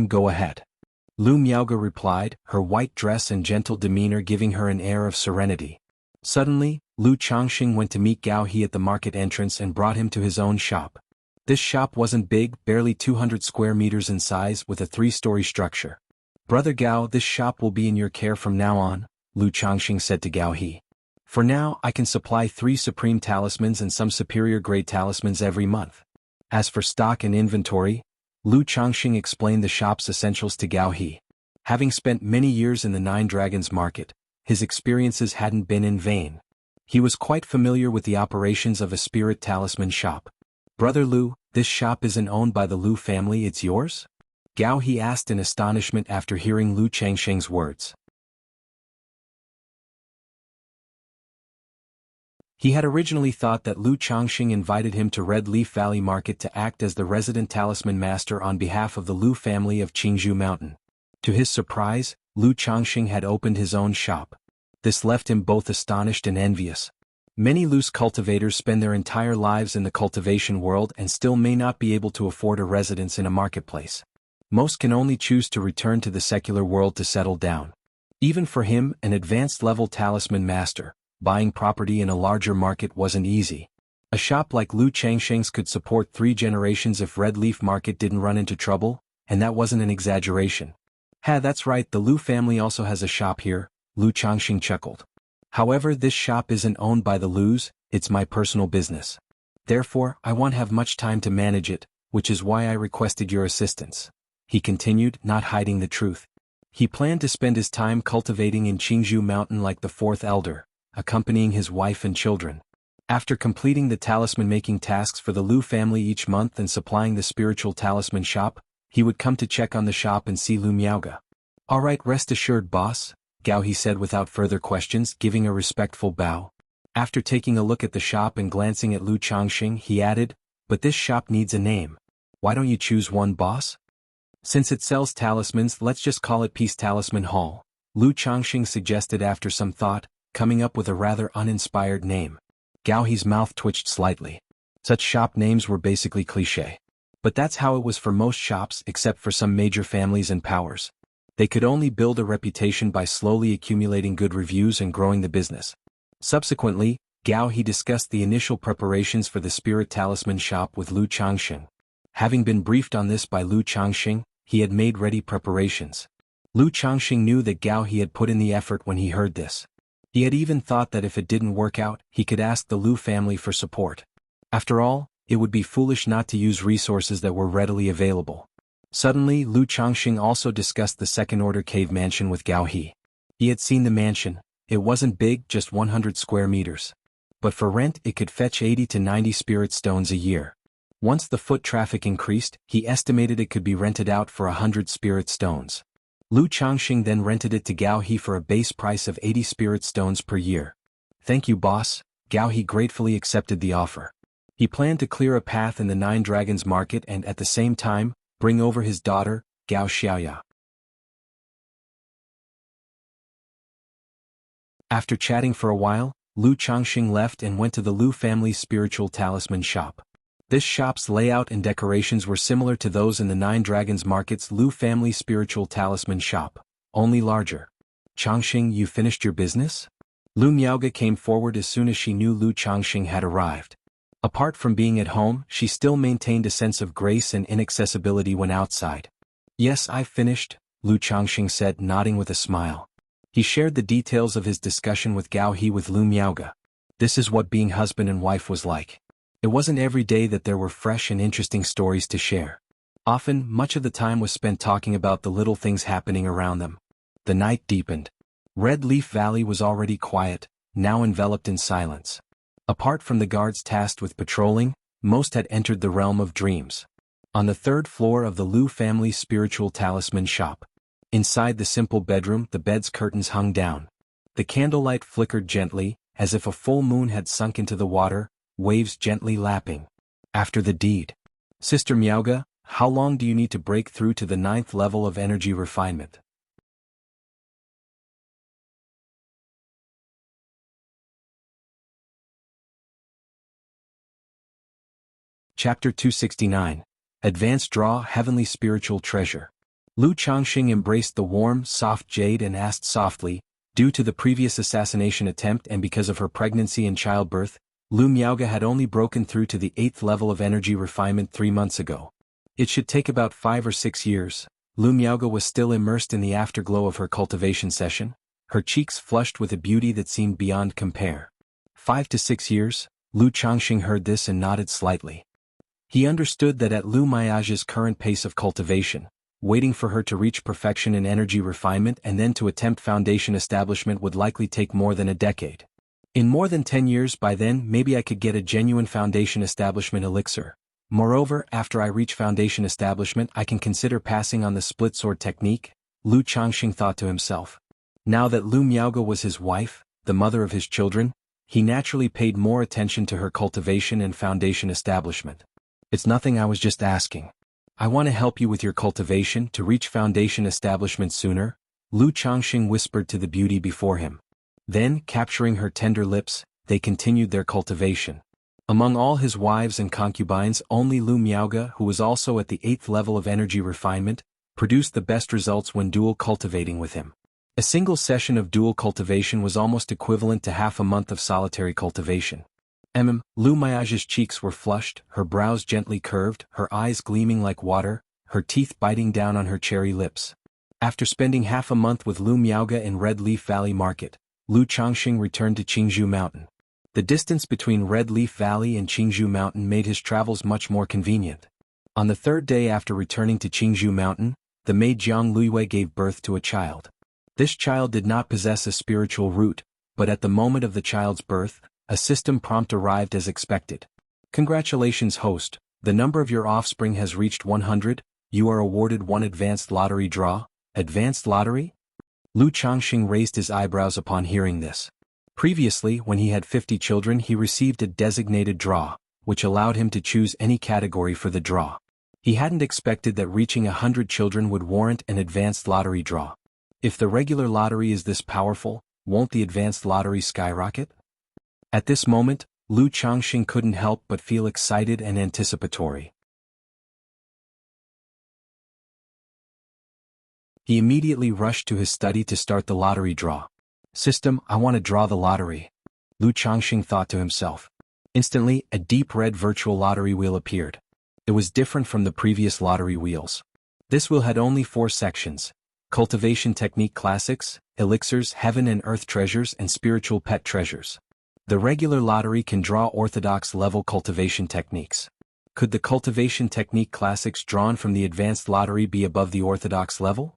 Speaker 1: Go ahead. Lu Miaoge replied, her white dress and gentle demeanor giving her an air of serenity. Suddenly, Lu Changxing went to meet Gao He at the market entrance and brought him to his own shop. This shop wasn't big, barely 200 square meters in size with a 3-story structure. Brother Gao, this shop will be in your care from now on, Lu Changxing said to Gao He. For now, I can supply 3 supreme talismans and some superior grade talismans every month. As for stock and inventory, Lu Changxing explained the shop's essentials to Gao He. Having spent many years in the 9 Dragons Market, his experiences hadn't been in vain. He was quite familiar with the operations of a spirit talisman shop. Brother Lu, this shop isn't owned by the Lu family, it's yours? Gao He asked in astonishment after hearing Lu Changxing's words. He had originally thought that Lu Changxing invited him to Red Leaf Valley Market to act as the resident talisman master on behalf of the Lu family of Jianghu Mountain. To his surprise, Lu Changxing had opened his own shop. This left him both astonished and envious. Many Lu's cultivators spend their entire lives in the cultivation world and still may not be able to afford a residence in a marketplace. Most can only choose to return to the secular world to settle down. Even for him, an advanced-level talisman master, buying property in a larger market wasn't easy. A shop like Lu Changxing's could support 3 generations if Red Leaf Market didn't run into trouble, and that wasn't an exaggeration. That's right, the Lu family also has a shop here, Lu Changxing chuckled. However, this shop isn't owned by the Lus, it's my personal business. Therefore, I won't have much time to manage it, which is why I requested your assistance. He continued, not hiding the truth. He planned to spend his time cultivating in Jianghu Mountain like the 4th elder, accompanying his wife and children. After completing the talisman-making tasks for the Lu family each month and supplying the spiritual talisman shop, he would come to check on the shop and see Lu Miaoge. Alright, rest assured, boss, Gao He said without further questions, giving a respectful bow. After taking a look at the shop and glancing at Lu Changxing, he added, but this shop needs a name. Why don't you choose one, boss? Since it sells talismans, let's just call it Peace Talisman Hall, Lu Changxing suggested after some thought, coming up with a rather uninspired name. Gao He's mouth twitched slightly. Such shop names were basically cliché. But that's how it was for most shops except for some major families and powers. They could only build a reputation by slowly accumulating good reviews and growing the business. Subsequently, Gao He discussed the initial preparations for the Spirit Talisman shop with Lu Changxing. Having been briefed on this by Lu Changxing, he had made ready preparations. Lu Changxing knew that Gao He had put in the effort when he heard this. He had even thought that if it didn't work out, he could ask the Lu family for support. After all, it would be foolish not to use resources that were readily available. Suddenly, Lu Changxing also discussed the second-order cave mansion with Gao He. He had seen the mansion. It wasn't big, just 100 square meters. But for rent it could fetch 80 to 90 spirit stones a year. Once the foot traffic increased, he estimated it could be rented out for 100 spirit stones. Lu Changxing then rented it to Gao He for a base price of 80 spirit stones per year. Thank you, boss. Gao He gratefully accepted the offer. He planned to clear a path in the Nine Dragons market and at the same time, bring over his daughter, Gao Xiaoya. After chatting for a while, Lu Changxing left and went to the Lu family's spiritual talisman shop. This shop's layout and decorations were similar to those in the Nine Dragons Market's Lu family spiritual talisman shop, only larger. Changxing, you finished your business? Lu Miaoge came forward as soon as she knew Lu Changxing had arrived. Apart from being at home, she still maintained a sense of grace and inaccessibility when outside. Yes, I've finished, Lu Changxing said, nodding with a smile. He shared the details of his discussion with Gao He with Lu Miaoge. This is what being husband and wife was like. It wasn't every day that there were fresh and interesting stories to share. Often, much of the time was spent talking about the little things happening around them. The night deepened. Red Leaf Valley was already quiet, now enveloped in silence. Apart from the guards tasked with patrolling, most had entered the realm of dreams. On the third floor of the Lu family's spiritual talisman shop. Inside the simple bedroom, the bed's curtains hung down. The candlelight flickered gently, as if a full moon had sunk into the water, waves gently lapping. After the deed. Sister Miaoge, how long do you need to break through to the 9th level of energy refinement? Chapter 269. Advanced Draw Heavenly Spiritual Treasure. Lu Changxing embraced the warm, soft jade and asked softly, due to the previous assassination attempt and because of her pregnancy and childbirth, Lu Miaoge had only broken through to the 8th level of energy refinement 3 months ago. It should take about 5 or 6 years. Lu Miaoge was still immersed in the afterglow of her cultivation session, her cheeks flushed with a beauty that seemed beyond compare. 5 to 6 years, Lu Changxing heard this and nodded slightly. He understood that at Lu Miaoge's current pace of cultivation, waiting for her to reach perfection in energy refinement and then to attempt foundation establishment would likely take more than a decade. In more than 10 years by then maybe I could get a genuine foundation establishment elixir. Moreover, after I reach foundation establishment I can consider passing on the split sword technique, Lu Changxing thought to himself. Now that Lu Miaoge was his wife, the mother of his children, he naturally paid more attention to her cultivation and foundation establishment. It's nothing, I was just asking. I want to help you with your cultivation to reach foundation establishment sooner, Lu Changxing whispered to the beauty before him. Then, capturing her tender lips, they continued their cultivation. Among all his wives and concubines only Lu Miaoge, who was also at the 8th level of energy refinement, produced the best results when dual cultivating with him. A single session of dual cultivation was almost equivalent to half a month of solitary cultivation. Lu Miaoge's cheeks were flushed, her brows gently curved, her eyes gleaming like water, her teeth biting down on her cherry lips. After spending half a month with Lu Miaoge in Red Leaf Valley Market, Lu Changxing returned to Jianghu Mountain. The distance between Red Leaf Valley and Jianghu Mountain made his travels much more convenient. On the 3rd day after returning to Jianghu Mountain, the maid Jiang Luiwei gave birth to a child. This child did not possess a spiritual root, but at the moment of the child's birth, a system prompt arrived as expected. Congratulations, host, the number of your offspring has reached 100, you are awarded 1 advanced lottery draw. Advanced lottery? Lu Changxing raised his eyebrows upon hearing this. Previously, when he had 50 children he received a designated draw, which allowed him to choose any category for the draw. He hadn't expected that reaching 100 children would warrant an advanced lottery draw. If the regular lottery is this powerful, won't the advanced lottery skyrocket? At this moment, Lu Changxing couldn't help but feel excited and anticipatory. He immediately rushed to his study to start the lottery draw. System, I want to draw the lottery, Lu Changxing thought to himself. Instantly, a deep red virtual lottery wheel appeared. It was different from the previous lottery wheels. This wheel had only 4 sections: Cultivation Technique Classics, Elixirs, Heaven and Earth Treasures, and Spiritual Pet Treasures. The regular lottery can draw orthodox-level cultivation techniques. Could the Cultivation Technique Classics drawn from the advanced lottery be above the orthodox level?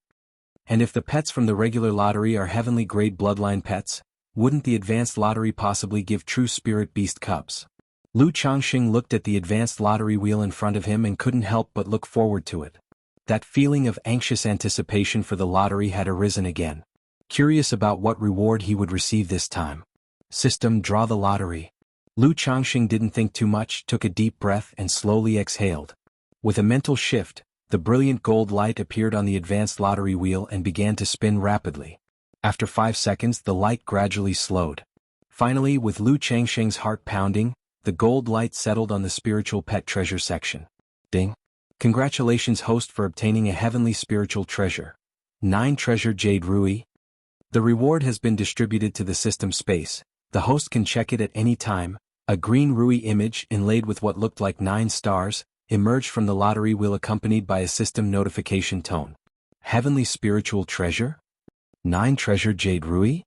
Speaker 1: And if the pets from the regular lottery are heavenly grade bloodline pets, wouldn't the advanced lottery possibly give true spirit beast cubs? Lu Changxing looked at the advanced lottery wheel in front of him and couldn't help but look forward to it. That feeling of anxious anticipation for the lottery had arisen again. Curious about what reward he would receive this time. System, draw the lottery. Lu Changxing didn't think too much, took a deep breath and slowly exhaled. With a mental shift, the brilliant gold light appeared on the advanced lottery wheel and began to spin rapidly. After 5 seconds, the light gradually slowed. Finally, with Lu Changxing's heart pounding, the gold light settled on the spiritual pet treasure section. Ding! Congratulations, host, for obtaining a heavenly spiritual treasure. 9 treasure jade rui. The reward has been distributed to the system space. The host can check it at any time. A green rui image inlaid with what looked like 9 stars emerged from the lottery wheel, accompanied by a system notification tone. Heavenly spiritual treasure? 9 treasure jade rui?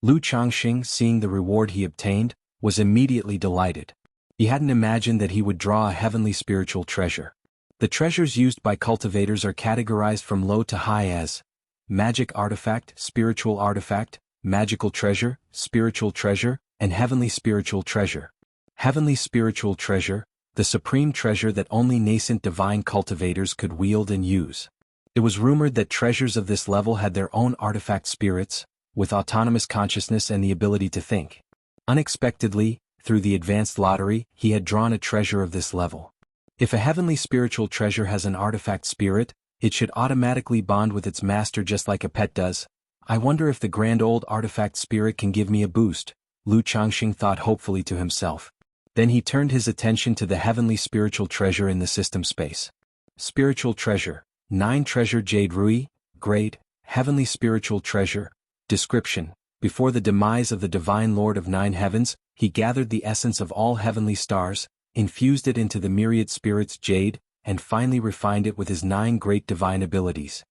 Speaker 1: Lu Changxing, seeing the reward he obtained, was immediately delighted. He hadn't imagined that he would draw a heavenly spiritual treasure. The treasures used by cultivators are categorized from low to high as magic artifact, spiritual artifact, magical treasure, spiritual treasure, and heavenly spiritual treasure. Heavenly spiritual treasure, the supreme treasure that only nascent divine cultivators could wield and use. It was rumored that treasures of this level had their own artifact spirits, with autonomous consciousness and the ability to think. Unexpectedly, through the advanced lottery, he had drawn a treasure of this level. If a heavenly spiritual treasure has an artifact spirit, it should automatically bond with its master just like a pet does. I wonder if the grand old artifact spirit can give me a boost, Lu Changxing thought hopefully to himself. Then he turned his attention to the heavenly spiritual treasure in the system space. Spiritual treasure, 9 treasure jade rui, grade, heavenly spiritual treasure. Description: before the demise of the divine lord of 9 heavens, he gathered the essence of all heavenly stars, infused it into the myriad spirits jade, and finally refined it with his 9 great divine abilities.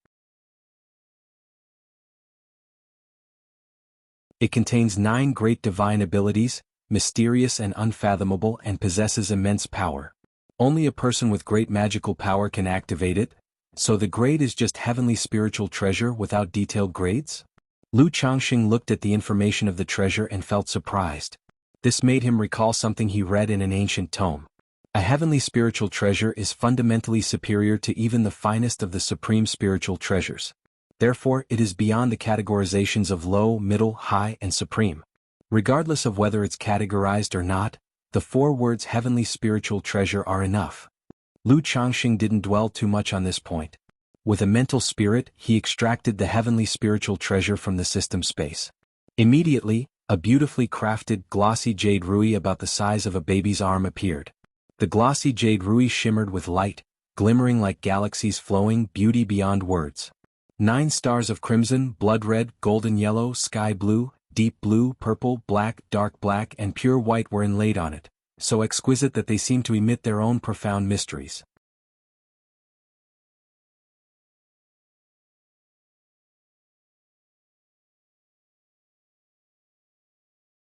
Speaker 1: It contains 9 great divine abilities, mysterious and unfathomable, and possesses immense power. Only a person with great magical power can activate it, so the grade is just heavenly spiritual treasure without detailed grades? Lu Changxing looked at the information of the treasure and felt surprised. This made him recall something he read in an ancient tome. A heavenly spiritual treasure is fundamentally superior to even the finest of the supreme spiritual treasures. Therefore, it is beyond the categorizations of low, middle, high, and supreme. Regardless of whether it's categorized or not, the 4 words heavenly spiritual treasure are enough. Lu Changxing didn't dwell too much on this point. With a mental spirit, he extracted the heavenly spiritual treasure from the system space. Immediately, a beautifully crafted, glossy jade rui about the size of a baby's arm appeared. The glossy jade rui shimmered with light, glimmering like galaxies, flowing beauty beyond words. 9 stars of crimson, blood red, golden yellow, sky blue, deep blue, purple, black, dark black, and pure white were inlaid on it, so exquisite that they seemed to emit their own profound mysteries.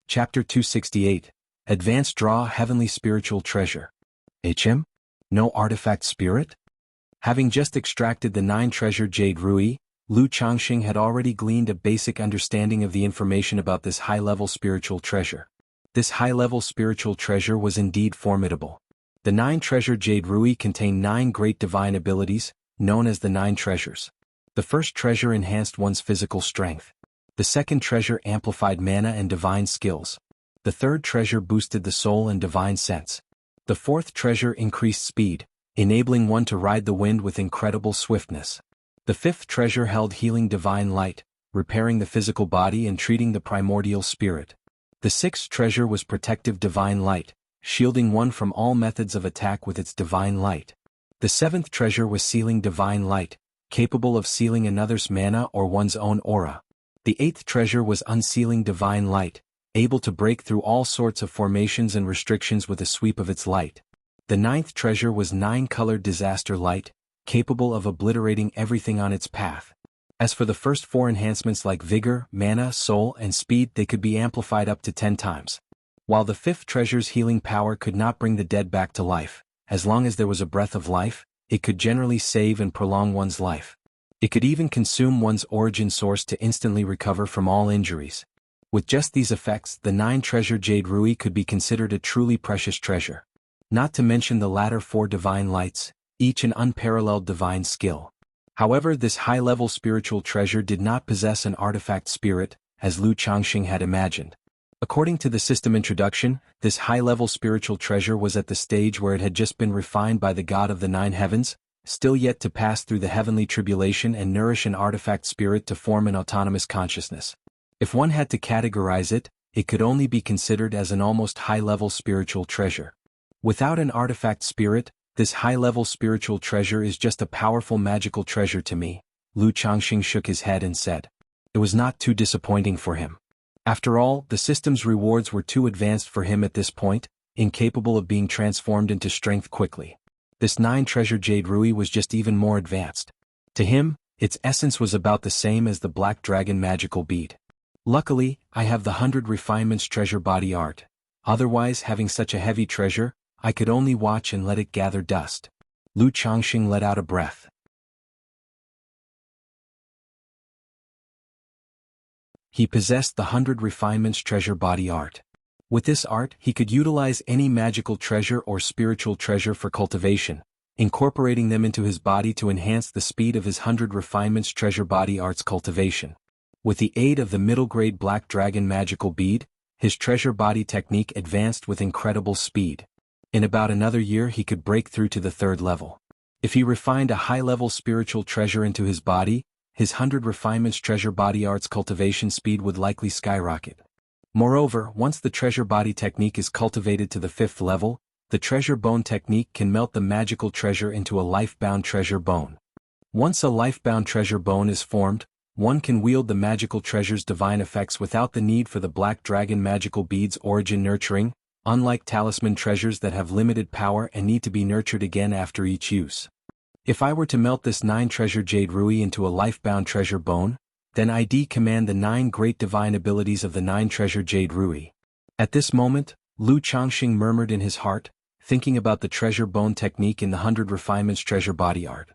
Speaker 1: Chapter 268, Advanced Draw Heavenly Spiritual Treasure. HM? No artifact spirit? Having just extracted the 9 treasure jade rui, Lu Changxing had already gleaned a basic understanding of the information about this high-level spiritual treasure. This high-level spiritual treasure was indeed formidable. The 9 treasure jade rui contained 9 great divine abilities, known as the 9 treasures. The first treasure enhanced one's physical strength. The second treasure amplified mana and divine skills. The third treasure boosted the soul and divine sense. The fourth treasure increased speed, enabling one to ride the wind with incredible swiftness. The fifth treasure held healing divine light, repairing the physical body and treating the primordial spirit. The sixth treasure was protective divine light, shielding one from all methods of attack with its divine light. The seventh treasure was sealing divine light, capable of sealing another's mana or one's own aura. The eighth treasure was unsealing divine light, able to break through all sorts of formations and restrictions with a sweep of its light. The ninth treasure was nine-colored disaster light, capable of obliterating everything on its path. As for the first four enhancements like vigor, mana, soul, and speed, they could be amplified up to 10 times. While the fifth treasure's healing power could not bring the dead back to life, as long as there was a breath of life, it could generally save and prolong one's life. It could even consume one's origin source to instantly recover from all injuries. With just these effects, the 9-treasure Jade Rui could be considered a truly precious treasure. Not to mention the latter 4 divine lights, each an unparalleled divine skill. However, this high-level spiritual treasure did not possess an artifact spirit, as Lu Changxing had imagined. According to the system introduction, this high-level spiritual treasure was at the stage where it had just been refined by the god of the 9 heavens, still yet to pass through the heavenly tribulation and nourish an artifact spirit to form an autonomous consciousness. If one had to categorize it, it could only be considered as an almost high-level spiritual treasure. Without an artifact spirit, this high-level spiritual treasure is just a powerful magical treasure to me. Lu Changxing shook his head and said. It was not too disappointing for him. After all, the system's rewards were too advanced for him at this point, incapable of being transformed into strength quickly. This 9-treasure Jade Rui was just even more advanced. To him, its essence was about the same as the Black Dragon magical bead. Luckily, I have the 100 refinements treasure body art. Otherwise, having such a heavy treasure, I could only watch and let it gather dust. Lu Changxing let out a breath. He possessed the 100 refinements treasure body art. With this art, he could utilize any magical treasure or spiritual treasure for cultivation, incorporating them into his body to enhance the speed of his 100 refinements treasure body art's cultivation. With the aid of the middle-grade Black Dragon magical bead, his treasure body technique advanced with incredible speed. In about another year he could break through to the 3rd level. If he refined a high-level spiritual treasure into his body, his 100 refinements treasure body art's cultivation speed would likely skyrocket. Moreover, once the treasure body technique is cultivated to the 5th level, the treasure bone technique can melt the magical treasure into a life-bound treasure bone. Once a life-bound treasure bone is formed, one can wield the magical treasure's divine effects without the need for the Black Dragon magical bead's origin nurturing, unlike talisman treasures that have limited power and need to be nurtured again after each use. If I were to melt this 9-treasure Jade Rui into a life-bound treasure bone, then I'd command the 9 great divine abilities of the 9-treasure Jade Rui. At this moment, Lu Changxing murmured in his heart, thinking about the treasure bone technique in the 100 refinements treasure body art.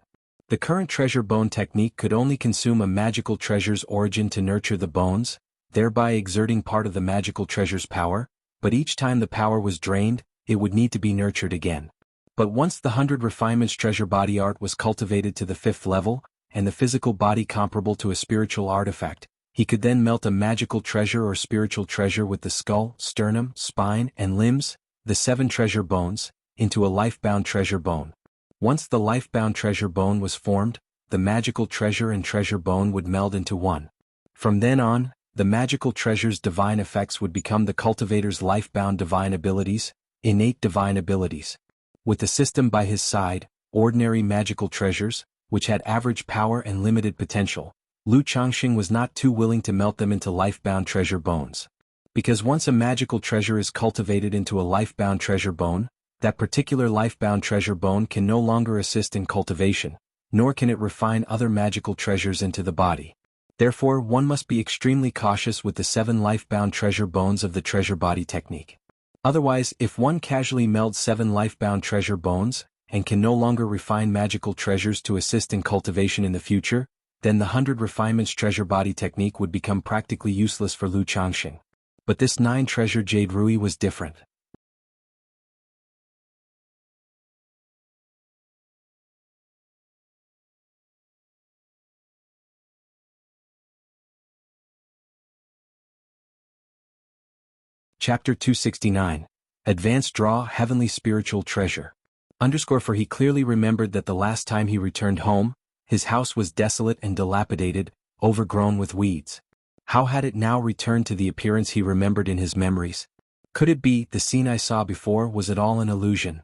Speaker 1: The current treasure bone technique could only consume a magical treasure's origin to nurture the bones, thereby exerting part of the magical treasure's power, but each time the power was drained, it would need to be nurtured again. But once the 100 refinements treasure body art was cultivated to the 5th level, and the physical body comparable to a spiritual artifact, he could then melt a magical treasure or spiritual treasure with the skull, sternum, spine, and limbs, the 7 treasure bones, into a life-bound treasure bone. Once the life-bound treasure bone was formed, the magical treasure and treasure bone would meld into one. From then on, the magical treasure's divine effects would become the cultivator's life-bound divine abilities, innate divine abilities. With the system by his side, ordinary magical treasures, which had average power and limited potential, Lu Changxing was not too willing to melt them into life-bound treasure bones. Because once a magical treasure is cultivated into a life-bound treasure bone, that particular life-bound treasure bone can no longer assist in cultivation, nor can it refine other magical treasures into the body. Therefore, one must be extremely cautious with the 7 life-bound treasure bones of the treasure body technique. Otherwise, if one casually melds 7 life-bound treasure bones, and can no longer refine magical treasures to assist in cultivation in the future, then the 100 refinements treasure body technique would become practically useless for Lu Changxing. But this 9-treasure Jade Rui was different. Chapter 269. Advanced Draw Heavenly Spiritual Treasure. For he clearly remembered that the last time he returned home, his house was desolate and dilapidated, overgrown with weeds. How had it now returned to the appearance he remembered in his memories? Could it be, the scene I saw before, was it all an illusion?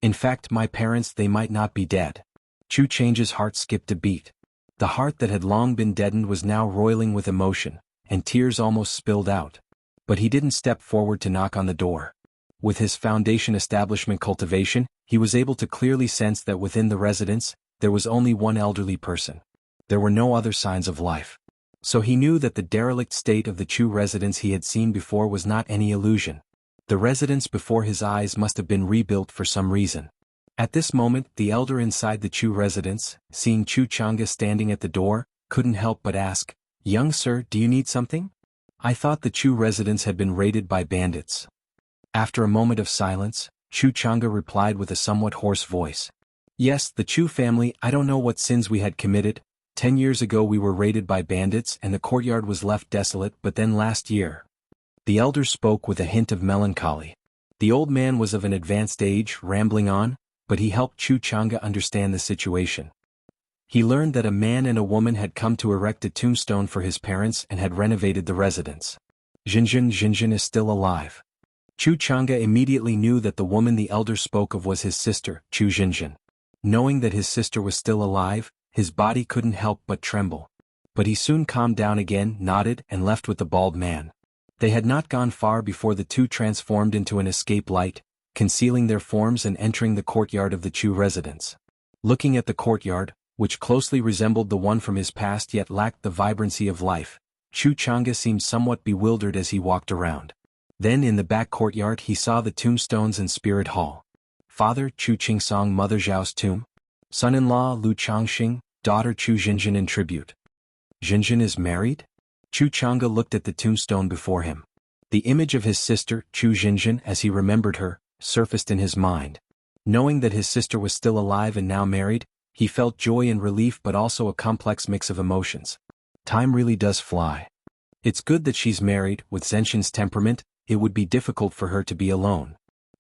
Speaker 1: In fact, my parents, they might not be dead. Chu Chang's heart skipped a beat. The heart that had long been deadened was now roiling with emotion, and tears almost spilled out. But he didn't step forward to knock on the door. With his foundation establishment Cultivation, he was able to clearly sense that within the residence, there was only one elderly person. There were no other signs of life. So he knew that the derelict state of the Chu residence he had seen before was not any illusion. The residence before his eyes must have been rebuilt for some reason. At this moment, the elder inside the Chu residence, seeing Chu Chang'e standing at the door, couldn't help but ask, "Young sir, do you need something? I thought the Chu residence had been raided by bandits." After a moment of silence, Chu Chang'e replied with a somewhat hoarse voice. "Yes, the Chu family, I don't know what sins we had committed. 10 years ago we were raided by bandits and the courtyard was left desolate, but then last year." The elder spoke with a hint of melancholy. The old man was of an advanced age, rambling on, but he helped Chu Chang'e understand the situation. He learned that a man and a woman had come to erect a tombstone for his parents and had renovated the residence. Jinjin is still alive. Chu Chang'e immediately knew that the woman the elder spoke of was his sister, Chu Jinjin. Knowing that his sister was still alive, his body couldn't help but tremble. But he soon calmed down again, nodded, and left with the bald man. They had not gone far before the two transformed into an escape light, concealing their forms and entering the courtyard of the Chu residence. Looking at the courtyard, which closely resembled the one from his past yet lacked the vibrancy of life, Chu Chang'e seemed somewhat bewildered as he walked around. Then in the back courtyard he saw the tombstones and spirit hall. Father Chu Qingsong, Mother Zhao's tomb. Son-in-law Lu Changxing, daughter Chu Jinjin in tribute. Jinjin is married? Chu Chang'e looked at the tombstone before him. The image of his sister, Chu Jinjin, as he remembered her, surfaced in his mind. Knowing that his sister was still alive and now married, he felt joy and relief but also a complex mix of emotions. Time really does fly. It's good that she's married. With Zhenshin's temperament, it would be difficult for her to be alone.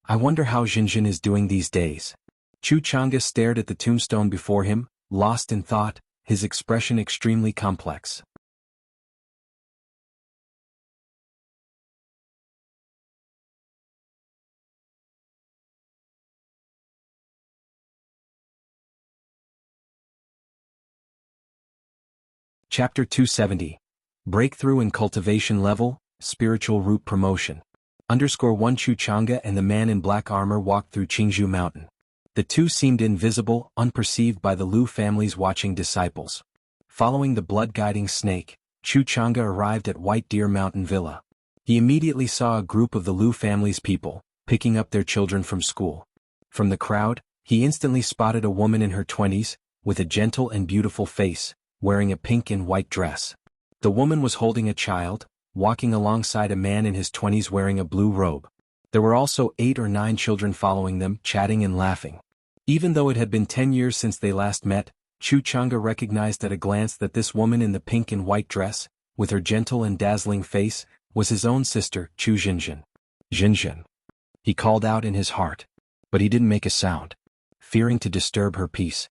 Speaker 1: I wonder how Jinjin is doing these days. Chu Chang'e stared at the tombstone before him, lost in thought, his expression extremely complex. Chapter 270. Breakthrough in Cultivation Level, Spiritual Root Promotion. _1 Chu Chang'e and the man in black armor walked through Jianghu Mountain. The two seemed invisible, unperceived by the Lu family's watching disciples. Following the blood-guiding snake, Chu Chang'e arrived at White Deer Mountain Villa. He immediately saw a group of the Lu family's people, picking up their children from school. From the crowd, he instantly spotted a woman in her 20s, with a gentle and beautiful face, wearing a pink and white dress. The woman was holding a child, walking alongside a man in his 20s wearing a blue robe. There were also 8 or 9 children following them, chatting and laughing. Even though it had been 10 years since they last met, Chu Chang'e recognized at a glance that this woman in the pink and white dress, with her gentle and dazzling face, was his own sister, Chu Jinjin. Jinjin. He called out in his heart. But he didn't make a sound, fearing to disturb her peace.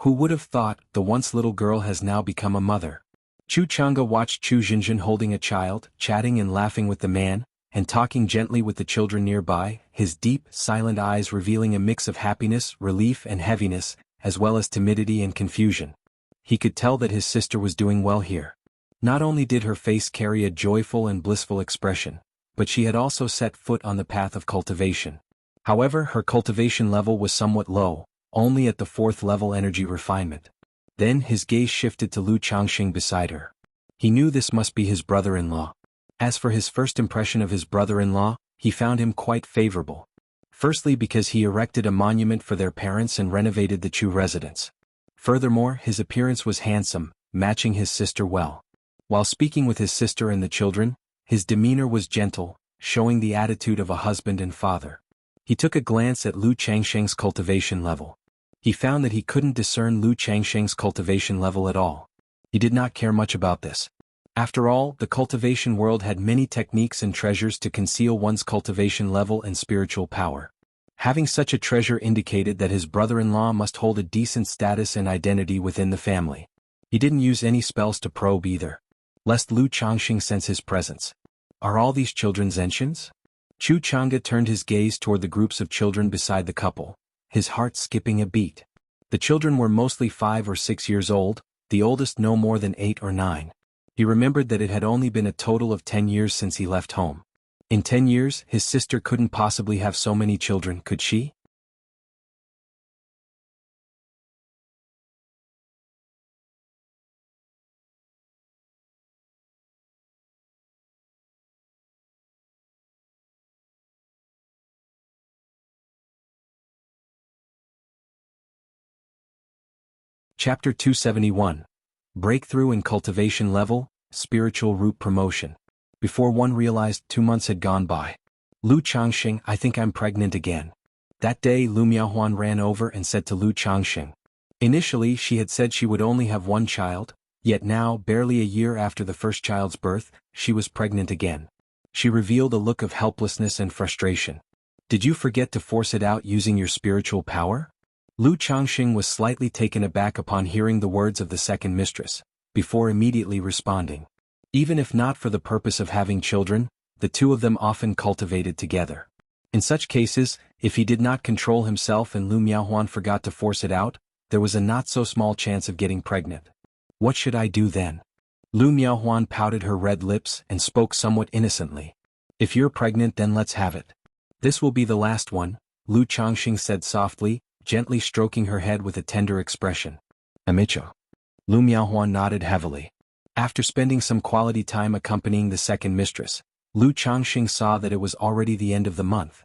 Speaker 1: Who would have thought, the once little girl has now become a mother? Chu Chang'e watched Chu Jinjin holding a child, chatting and laughing with the man, and talking gently with the children nearby, his deep, silent eyes revealing a mix of happiness, relief and heaviness, as well as timidity and confusion. He could tell that his sister was doing well here. Not only did her face carry a joyful and blissful expression, but she had also set foot on the path of cultivation. However, her cultivation level was somewhat low, only at the 4th level energy refinement. Then his gaze shifted to Lu Changxing beside her. He knew this must be his brother-in-law. As for his first impression of his brother-in-law, he found him quite favorable. Firstly because he erected a monument for their parents and renovated the Chu residence. Furthermore, his appearance was handsome, matching his sister well. While speaking with his sister and the children, his demeanor was gentle, showing the attitude of a husband and father. He took a glance at Lu Changxing's cultivation level. He found that he couldn't discern Lu Changxing's cultivation level at all. He did not care much about this. After all, the cultivation world had many techniques and treasures to conceal one's cultivation level and spiritual power. Having such a treasure indicated that his brother-in-law must hold a decent status and identity within the family. He didn't use any spells to probe either, lest Lu Changxing sense his presence. Are all these children Zentians? Chu Chang'e turned his gaze toward the groups of children beside the couple, his heart skipping a beat. The children were mostly 5 or 6 years old, the oldest no more than 8 or 9. He remembered that it had only been a total of 10 years since he left home. In 10 years, his sister couldn't possibly have so many children, could she? Chapter 271. Breakthrough in Cultivation Level, Spiritual Root Promotion. Before one realized 2 months had gone by. Lu Changxing, I think I'm pregnant again. That day Lu Miaohuan ran over and said to Lu Changxing. Initially she had said she would only have one child, yet now, barely a year after the first child's birth, she was pregnant again. She revealed a look of helplessness and frustration. Did you forget to force it out using your spiritual power? Lu Changxing was slightly taken aback upon hearing the words of the second mistress, before immediately responding. Even if not for the purpose of having children, the two of them often cultivated together. In such cases, if he did not control himself and Lu Miaohuan forgot to force it out, there was a not-so-small chance of getting pregnant. What should I do then? Lu Miaohuan pouted her red lips and spoke somewhat innocently. If you're pregnant then let's have it. This will be the last one, Lu Changxing said softly, gently stroking her head with a tender expression. Amicho. Lu Miaohuan nodded heavily. After spending some quality time accompanying the second mistress, Lu Changxing saw that it was already the end of the month.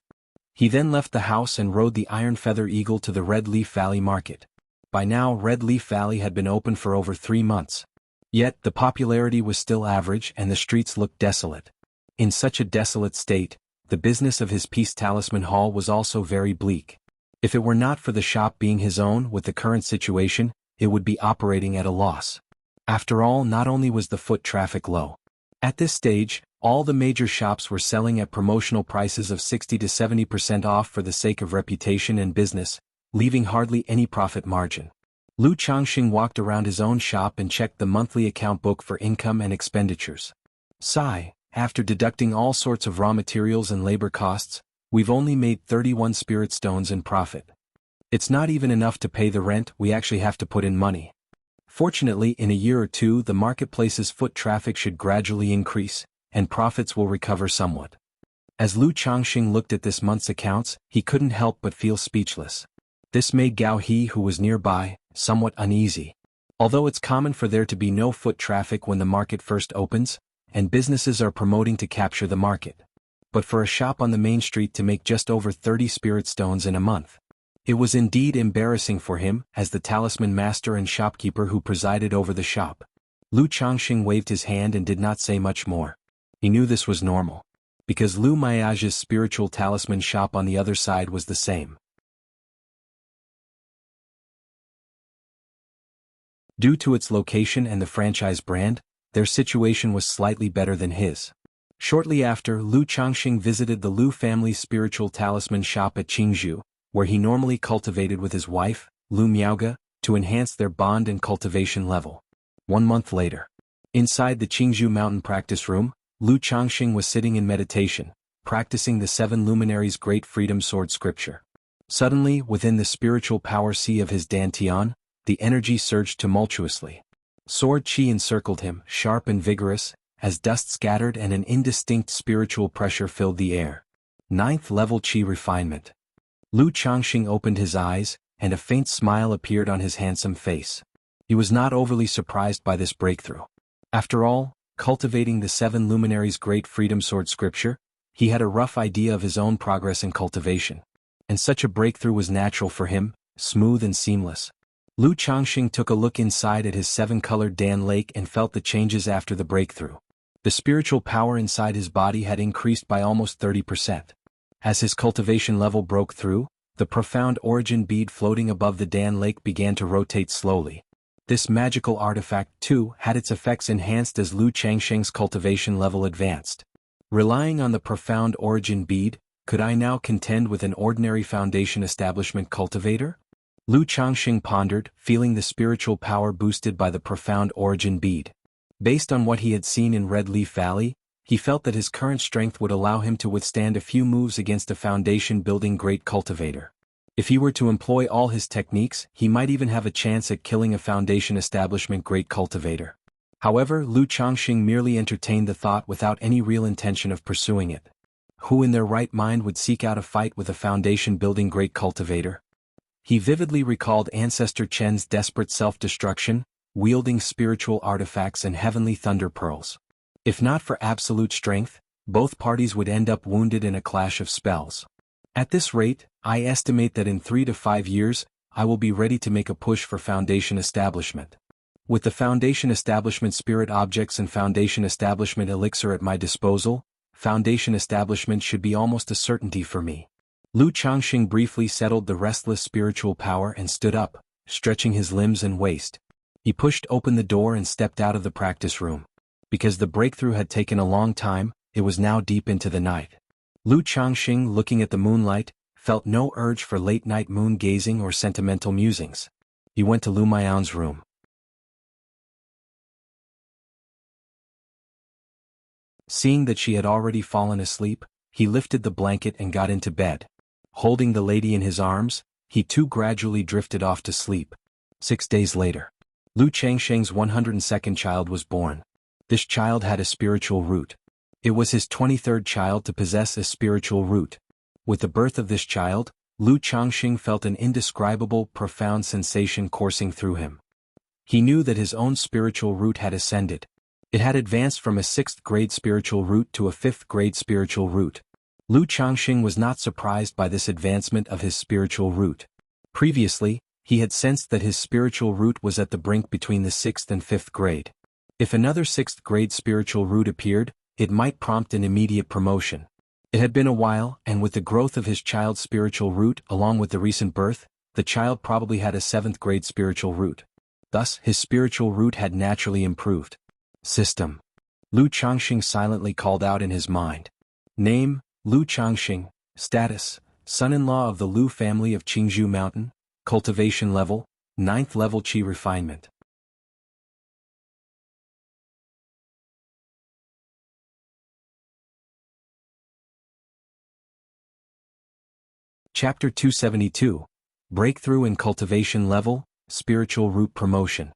Speaker 1: He then left the house and rode the Iron Feather Eagle to the Red Leaf Valley market. By now Red Leaf Valley had been open for over 3 months. Yet the popularity was still average and the streets looked desolate. In such a desolate state, the business of his Peace Talisman Hall was also very bleak. If it were not for the shop being his own with the current situation, it would be operating at a loss. After all, not only was the foot traffic low. At this stage, all the major shops were selling at promotional prices of 60 to 70% off for the sake of reputation and business, leaving hardly any profit margin. Lu Changxing walked around his own shop and checked the monthly account book for income and expenditures. Sigh, after deducting all sorts of raw materials and labor costs, we've only made 31 spirit stones in profit. It's not even enough to pay the rent, we actually have to put in money. Fortunately, in a year or two the marketplace's foot traffic should gradually increase, and profits will recover somewhat. As Lu Changxing looked at this month's accounts, he couldn't help but feel speechless. This made Gao He, who was nearby, somewhat uneasy. Although it's common for there to be no foot traffic when the market first opens, and businesses are promoting to capture the market. But for a shop on the main street to make just over 30 spirit stones in a month. It was indeed embarrassing for him, as the talisman master and shopkeeper who presided over the shop. Lu Changxing waved his hand and did not say much more. He knew this was normal. Because Lu Miao's spiritual talisman shop on the other side was the same. Due to its location and the franchise brand, their situation was slightly better than his. Shortly after, Lu Changxing visited the Lu family's spiritual talisman shop at Jianghu, where he normally cultivated with his wife, Lu Miaoge, to enhance their bond and cultivation level. 1 month later. Inside the Jianghu mountain practice room, Lu Changxing was sitting in meditation, practicing the 7 luminaries' great freedom sword scripture. Suddenly, within the spiritual power sea of his dantian, the energy surged tumultuously. Sword chi encircled him, sharp and vigorous, as dust scattered and an indistinct spiritual pressure filled the air. 9th level chi refinement. Lu Changxing opened his eyes, and a faint smile appeared on his handsome face. He was not overly surprised by this breakthrough. After all, cultivating the 7 luminaries' great freedom sword scripture, he had a rough idea of his own progress in cultivation. And such a breakthrough was natural for him, smooth and seamless. Lu Changxing took a look inside at his 7-colored Dan lake and felt the changes after the breakthrough. The spiritual power inside his body had increased by almost 30%. As his cultivation level broke through, the profound origin bead floating above the Dan lake began to rotate slowly. This magical artifact, too, had its effects enhanced as Lu Changxing's cultivation level advanced. Relying on the profound origin bead, Could I now contend with an ordinary Foundation establishment cultivator? Lu Changxing pondered, feeling the spiritual power boosted by the profound origin bead. Based on what he had seen in Red Leaf Valley, he felt that his current strength would allow him to withstand a few moves against a foundation-building great cultivator. If he were to employ all his techniques, he might even have a chance at killing a foundation establishment great cultivator. However, Lu Changxing merely entertained the thought without any real intention of pursuing it. Who in their right mind would seek out a fight with a foundation-building great cultivator? He vividly recalled Ancestor Chen's desperate self-destruction, wielding spiritual artifacts and heavenly thunder pearls. If not for absolute strength, both parties would end up wounded in a clash of spells. At this rate, I estimate that in 3 to 5 years, I will be ready to make a push for Foundation establishment. With the Foundation establishment spirit objects and Foundation establishment elixir at my disposal, Foundation establishment should be almost a certainty for me. Lu Changxing briefly settled the restless spiritual power and stood up, stretching his limbs and waist. He pushed open the door and stepped out of the practice room. Because the breakthrough had taken a long time, it was now deep into the night. Lu Changxing, looking at the moonlight, felt no urge for late-night moon-gazing or sentimental musings. He went to Lu Miao's room. Seeing that she had already fallen asleep, he lifted the blanket and got into bed. Holding the lady in his arms, he too gradually drifted off to sleep. 6 days later, Lu Changxing's 102nd child was born. This child had a spiritual root. It was his 23rd child to possess a spiritual root. With the birth of this child, Lu Changxing felt an indescribable, profound sensation coursing through him. He knew that his own spiritual root had ascended. It had advanced from a 6th grade spiritual root to a 5th grade spiritual root. Lu Changxing was not surprised by this advancement of his spiritual root. Previously, he had sensed that his spiritual root was at the brink between the 6th and 5th grade. If another 6th grade spiritual root appeared, it might prompt an immediate promotion. It had been a while, and with the growth of his child's spiritual root along with the recent birth, the child probably had a 7th grade spiritual root. Thus, his spiritual root had naturally improved. System. Lu Changxing silently called out in his mind. Name, Lu Changxing. Status, son-in-law of the Lu family of Qingzhou Mountain. Cultivation level, 9th level Qi refinement. Chapter 272. Breakthrough in Cultivation Level, Spiritual Root Promotion.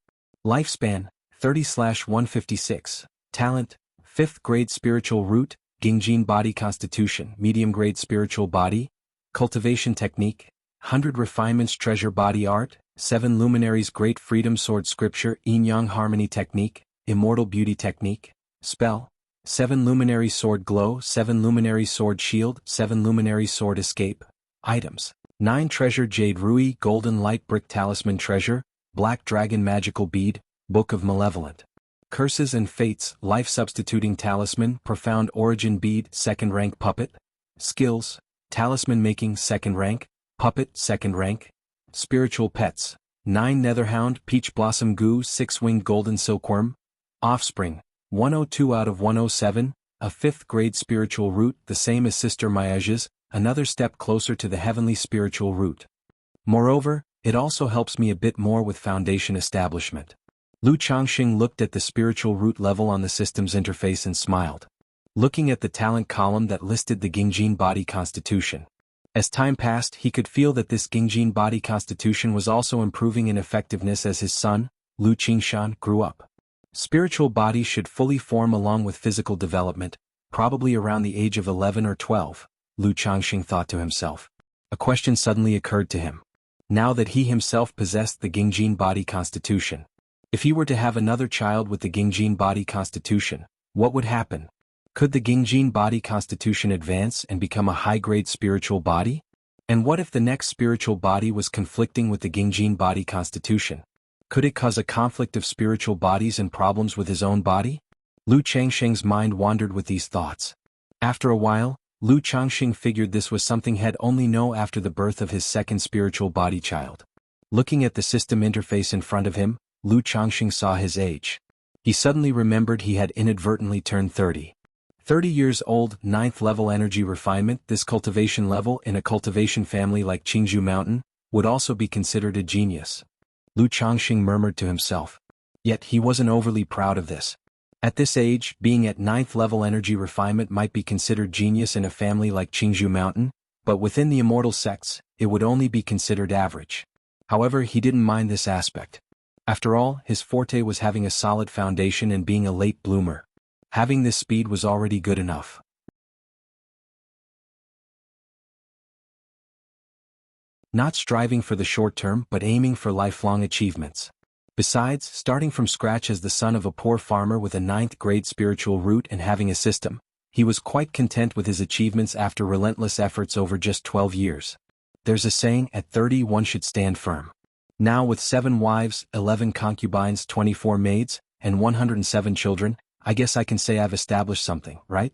Speaker 1: Lifespan, 30/156. Talent, 5th grade Spiritual Root, Gingjin Body Constitution, Medium grade Spiritual Body. Cultivation Technique, 100 Refinements Treasure Body Art, 7 Luminaries Great Freedom Sword Scripture Yin-Yang Harmony Technique, Immortal Beauty Technique. Spell, 7 Luminary Sword Glow, 7 Luminary Sword Shield, 7 Luminary Sword Escape. Items, 9 Treasure Jade Rui Golden Light Brick Talisman Treasure, Black Dragon Magical Bead, Book of Malevolent. Curses and Fates Life Substituting Talisman Profound Origin Bead 2nd Rank Puppet. Skills, Talisman Making 2nd Rank, Puppet 2nd Rank. Spiritual Pets, 9 Netherhound Peach Blossom Goo 6-Winged Golden Silkworm. Offspring, 102 out of 107, a 5th grade spiritual root the same as Sister Miaja's, another step closer to the heavenly spiritual root. Moreover, it also helps me a bit more with Foundation establishment. Lu Changxing looked at the spiritual root level on the system's interface and smiled. Looking at the talent column that listed the Gingjin Body Constitution. As time passed, he could feel that this Gingjin Body Constitution was also improving in effectiveness as his son, Lu Qingshan, grew up. Spiritual body should fully form along with physical development, probably around the age of 11 or 12. Lu Changxing thought to himself. A question suddenly occurred to him. Now that he himself possessed the Gingjin Body Constitution. If he were to have another child with the Gingjin Body Constitution, what would happen? Could the Gingjin Body Constitution advance and become a high-grade spiritual body? And what if the next spiritual body was conflicting with the Gingjin Body Constitution? Could it cause a conflict of spiritual bodies and problems with his own body? Lu Changxing's mind wandered with these thoughts. After a while, Lu Changxing figured this was something he'd only know after the birth of his 2nd spiritual body child. Looking at the system interface in front of him, Lu Changxing saw his age. He suddenly remembered he had inadvertently turned 30. 30 years old, 9th level energy refinement. This cultivation level in a cultivation family like Jianghu Mountain would also be considered a genius. Lu Changxing murmured to himself. Yet he wasn't overly proud of this. At this age, being at 9th level energy refinement might be considered genius in a family like Jianghu Mountain, but within the immortal sects, it would only be considered average. However, he didn't mind this aspect. After all, his forte was having a solid foundation and being a late bloomer. Having this speed was already good enough. Not striving for the short term but aiming for lifelong achievements. Besides, starting from scratch as the son of a poor farmer with a 9th grade spiritual root and having a system, he was quite content with his achievements after relentless efforts over just 12 years. There's a saying, at 30 one should stand firm. Now with 7 wives, 11 concubines, 24 maids, and 107 children, I guess I can say I've established something, right?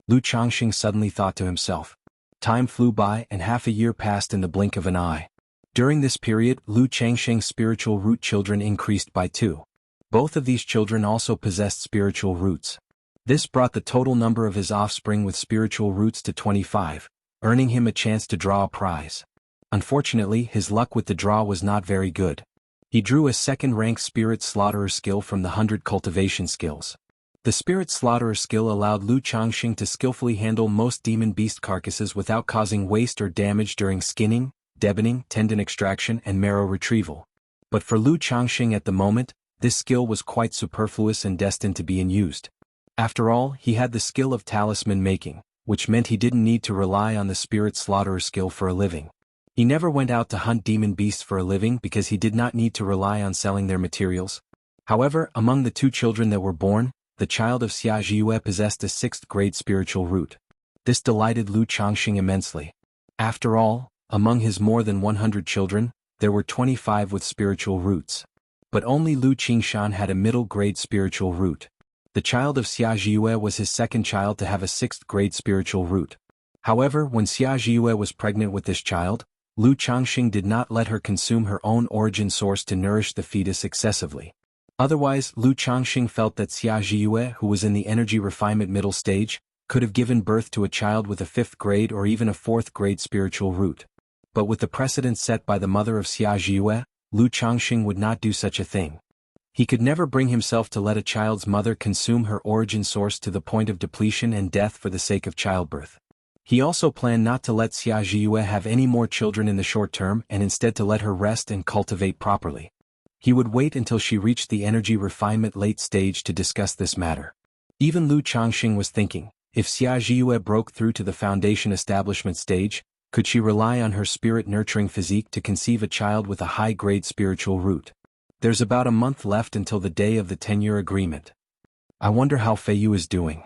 Speaker 1: Lu Changxing suddenly thought to himself. Time flew by and half a year passed in the blink of an eye. During this period, Lu Changxing's spiritual root children increased by 2. Both of these children also possessed spiritual roots. This brought the total number of his offspring with spiritual roots to 25, earning him a chance to draw a prize. Unfortunately, his luck with the draw was not very good. He drew a second-rank spirit slaughterer skill from the 100 cultivation skills. The spirit slaughterer skill allowed Lu Changxing to skillfully handle most demon beast carcasses without causing waste or damage during skinning, deboning, tendon extraction and marrow retrieval. But for Lu Changxing at the moment, this skill was quite superfluous and destined to be unused. After all, he had the skill of talisman making, which meant he didn't need to rely on the spirit slaughterer skill for a living. He never went out to hunt demon beasts for a living because he did not need to rely on selling their materials. However, among the 2 children that were born, the child of Xianxia possessed a 6th grade spiritual root. This delighted Lu Changxing immensely. After all, among his more than 100 children, there were 25 with spiritual roots. But only Lu Qingshan had a middle grade spiritual root. The child of Xianxia was his second child to have a 6th grade spiritual root. However, when Xianxia was pregnant with this child, Lu Changxing did not let her consume her own origin source to nourish the fetus excessively. Otherwise, Lu Changxing felt that Xianxia, who was in the energy refinement middle stage, could have given birth to a child with a 5th grade or even a 4th grade spiritual root. But with the precedent set by the mother of Xianxia, Lu Changxing would not do such a thing. He could never bring himself to let a child's mother consume her origin source to the point of depletion and death for the sake of childbirth. He also planned not to let Xianxia have any more children in the short term and instead to let her rest and cultivate properly. He would wait until she reached the energy refinement late stage to discuss this matter. Even Lu Changxing was thinking, if Xianxia broke through to the foundation establishment stage, could she rely on her spirit-nurturing physique to conceive a child with a high-grade spiritual root? There's about a month left until the day of the 10-year agreement. I wonder how Feiyu is doing.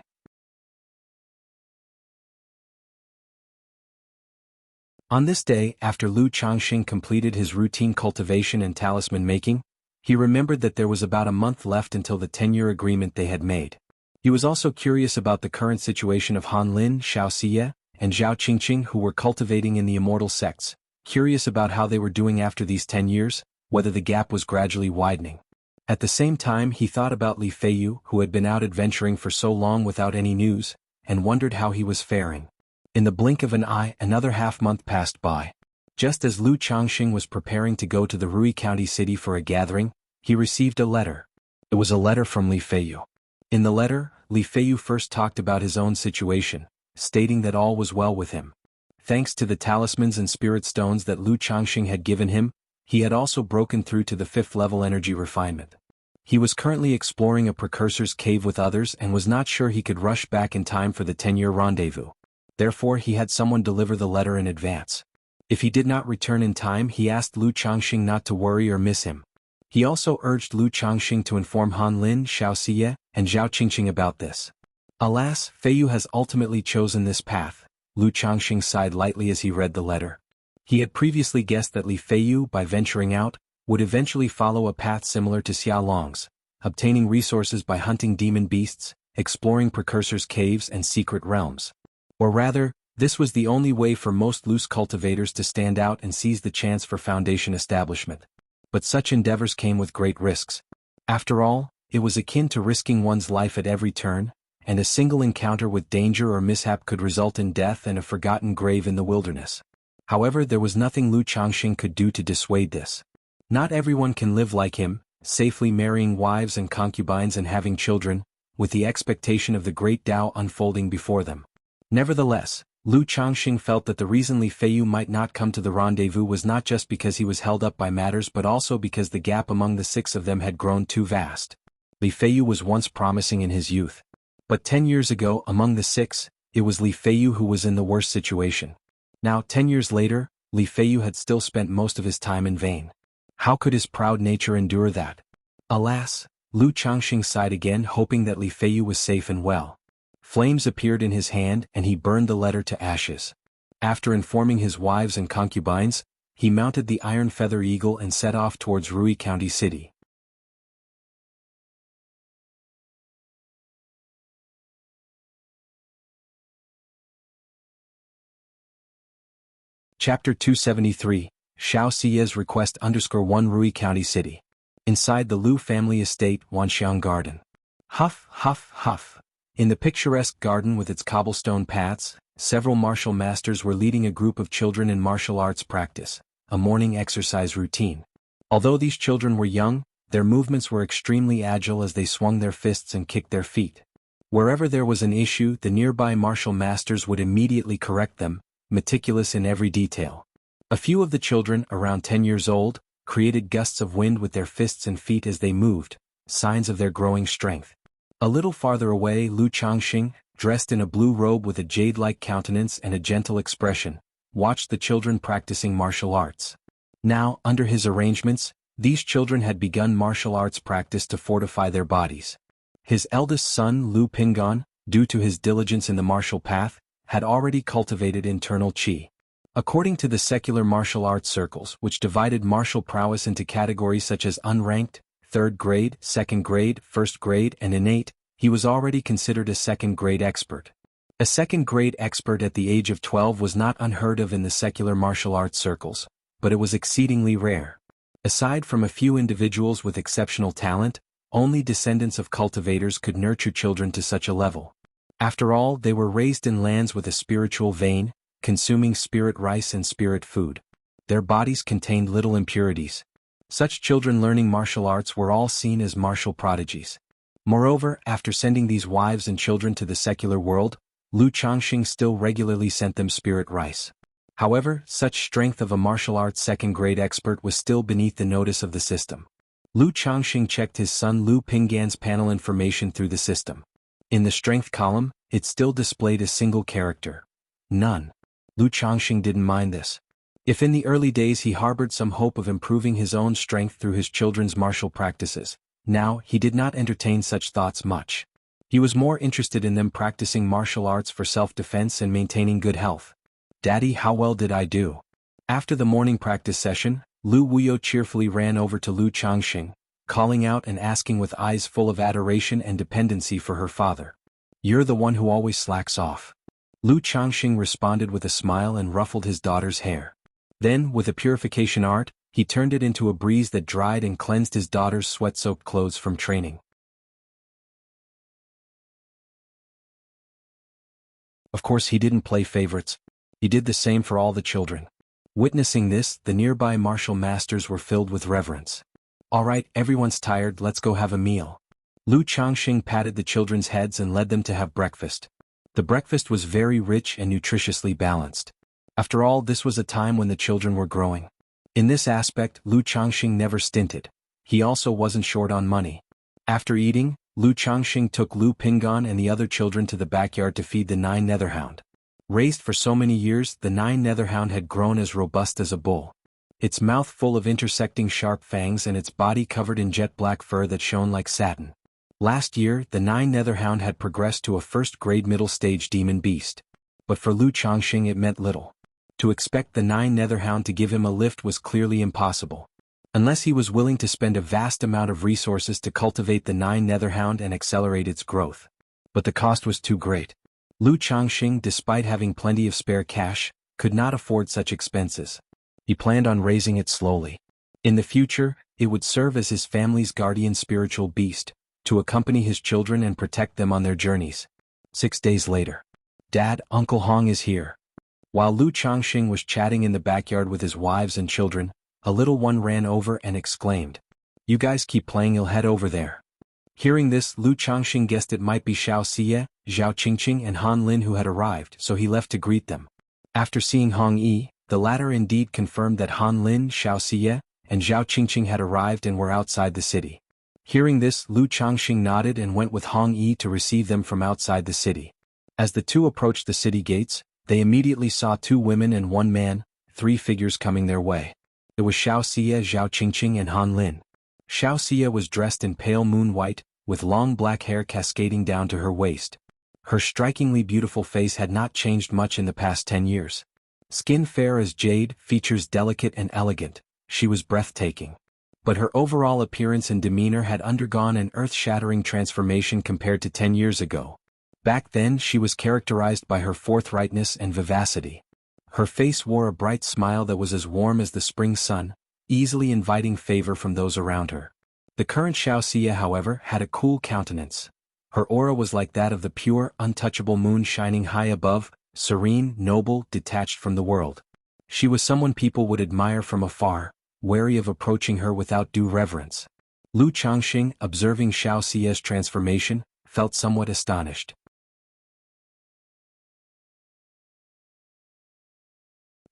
Speaker 1: On this day, after Lu Changxing completed his routine cultivation and talisman making, he remembered that there was about a month left until the 10-year agreement they had made. He was also curious about the current situation of Han Lin, Xiaoxia, and Zhao Qingqing who were cultivating in the immortal sects, curious about how they were doing after these 10 years, whether the gap was gradually widening. At the same time he thought about Li Feiyu who had been out adventuring for so long without any news, and wondered how he was faring. In the blink of an eye another half-month passed by. Just as Lu Changxing was preparing to go to the Rui County city for a gathering, he received a letter. It was a letter from Li Feiyu. In the letter, Li Feiyu first talked about his own situation, stating that all was well with him. Thanks to the talismans and spirit stones that Lu Changxing had given him, he had also broken through to the 5th level energy refinement. He was currently exploring a precursor's cave with others and was not sure he could rush back in time for the 10-year rendezvous. Therefore he had someone deliver the letter in advance. If he did not return in time he asked Lu Changxing not to worry or miss him. He also urged Lu Changxing to inform Han Lin, Xiaoxia, and Zhao Qingqing about this. Alas, Feiyu has ultimately chosen this path. Lu Changxing sighed lightly as he read the letter. He had previously guessed that Li Feiyu, by venturing out, would eventually follow a path similar to Xia Long's, obtaining resources by hunting demon beasts, exploring precursors' caves and secret realms. Or rather, this was the only way for most loose cultivators to stand out and seize the chance for foundation establishment. But such endeavors came with great risks. After all, it was akin to risking one's life at every turn, and a single encounter with danger or mishap could result in death and a forgotten grave in the wilderness. However, there was nothing Lu Changxing could do to dissuade this. Not everyone can live like him, safely marrying wives and concubines and having children, with the expectation of the great Tao unfolding before them. Nevertheless, Lu Changxing felt that the reason Li Feiyu might not come to the rendezvous was not just because he was held up by matters but also because the gap among the 6 of them had grown too vast. Li Feiyu was once promising in his youth. But 10 years ago, among the 6, it was Li Feiyu who was in the worst situation. Now, 10 years later, Li Feiyu had still spent most of his time in vain. How could his proud nature endure that? Alas, Lu Changxing sighed again, hoping that Li Feiyu was safe and well. Flames appeared in his hand and he burned the letter to ashes. After informing his wives and concubines, he mounted the iron feather eagle and set off towards Rui County City. Chapter 273, Xianxia's Request _1 Rui County City. Inside the Lu family estate, Wanxiang Garden. Huff, huff, huff. In the picturesque garden with its cobblestone paths, several martial masters were leading a group of children in martial arts practice, a morning exercise routine. Although these children were young, their movements were extremely agile as they swung their fists and kicked their feet. Wherever there was an issue, the nearby martial masters would immediately correct them, meticulous in every detail. A few of the children, around 10 years old, created gusts of wind with their fists and feet as they moved, signs of their growing strength. A little farther away, Lu Changxing, dressed in a blue robe with a jade-like countenance and a gentle expression, watched the children practicing martial arts. Now, under his arrangements, these children had begun martial arts practice to fortify their bodies. His eldest son, Lu Pingan, due to his diligence in the martial path, had already cultivated internal qi. According to the secular martial arts circles, which divided martial prowess into categories such as unranked, 3rd grade, 2nd grade, 1st grade, and innate, he was already considered a 2nd grade expert. A 2nd grade expert at the age of 12 was not unheard of in the secular martial arts circles, but it was exceedingly rare. Aside from a few individuals with exceptional talent, only descendants of cultivators could nurture children to such a level. After all, they were raised in lands with a spiritual vein, consuming spirit rice and spirit food. Their bodies contained little impurities. Such children learning martial arts were all seen as martial prodigies. Moreover, after sending these wives and children to the secular world, Lu Changxing still regularly sent them spirit rice. However, such strength of a martial arts 2nd grade expert was still beneath the notice of the system. Lu Changxing checked his son Lu Pingan's panel information through the system. In the strength column, it still displayed a single character. None. Lu Changxing didn't mind this. If in the early days he harbored some hope of improving his own strength through his children's martial practices, now he did not entertain such thoughts much. He was more interested in them practicing martial arts for self-defense and maintaining good health. "Daddy, how well did I do?" After the morning practice session, Lu Wuyo cheerfully ran over to Lu Changxing, calling out and asking with eyes full of adoration and dependency for her father. "You're the one who always slacks off." Lu Changxing responded with a smile and ruffled his daughter's hair. Then, with a purification art, he turned it into a breeze that dried and cleansed his daughter's sweat-soaked clothes from training. Of course, he didn't play favorites. He did the same for all the children. Witnessing this, the nearby martial masters were filled with reverence. "All right, everyone's tired, let's go have a meal." Lu Changxing patted the children's heads and led them to have breakfast. The breakfast was very rich and nutritiously balanced. After all, this was a time when the children were growing. In this aspect, Lu Changxing never stinted. He also wasn't short on money. After eating, Lu Changxing took Lu Pingan and the other children to the backyard to feed the 9 netherhound. Raised for so many years, the 9 netherhound had grown as robust as a bull. Its mouth full of intersecting sharp fangs and its body covered in jet black fur that shone like satin. Last year, the 9 netherhound had progressed to a 1st grade middle stage demon beast. But for Lu Changxing it meant little. To expect the 9 netherhound to give him a lift was clearly impossible. Unless he was willing to spend a vast amount of resources to cultivate the 9 netherhound and accelerate its growth. But the cost was too great. Lu Changxing, despite having plenty of spare cash, could not afford such expenses. He planned on raising it slowly. In the future, it would serve as his family's guardian spiritual beast, to accompany his children and protect them on their journeys. 6 days later. Dad, Uncle Hong is here. While Lu Changxing was chatting in the backyard with his wives and children, a little one ran over and exclaimed, "You guys keep playing, I'll head over there." Hearing this, Lu Changxing guessed it might be Xianxia, Zhao Qingqing and Han Lin who had arrived, so he left to greet them. After seeing Hong Yi, the latter indeed confirmed that Han Lin, Xianxia, and Zhao Qingqing had arrived and were outside the city. Hearing this, Lu Changxing nodded and went with Hong Yi to receive them from outside the city. As the two approached the city gates, they immediately saw 2 women and 1 man, 3 figures coming their way. It was Xianxia, Zhao Qingqing and Han Lin. Xianxia was dressed in pale moon white, with long black hair cascading down to her waist. Her strikingly beautiful face had not changed much in the past 10 years. Skin fair as jade, features delicate and elegant, she was breathtaking. But her overall appearance and demeanor had undergone an earth-shattering transformation compared to 10 years ago. Back then she was characterized by her forthrightness and vivacity. Her face wore a bright smile that was as warm as the spring sun, easily inviting favor from those around her. The current Xianxia, however, had a cool countenance. Her aura was like that of the pure, untouchable moon shining high above, serene, noble, detached from the world. She was someone people would admire from afar, wary of approaching her without due reverence. Lu Changxing, observing Xianxia's transformation, felt somewhat astonished.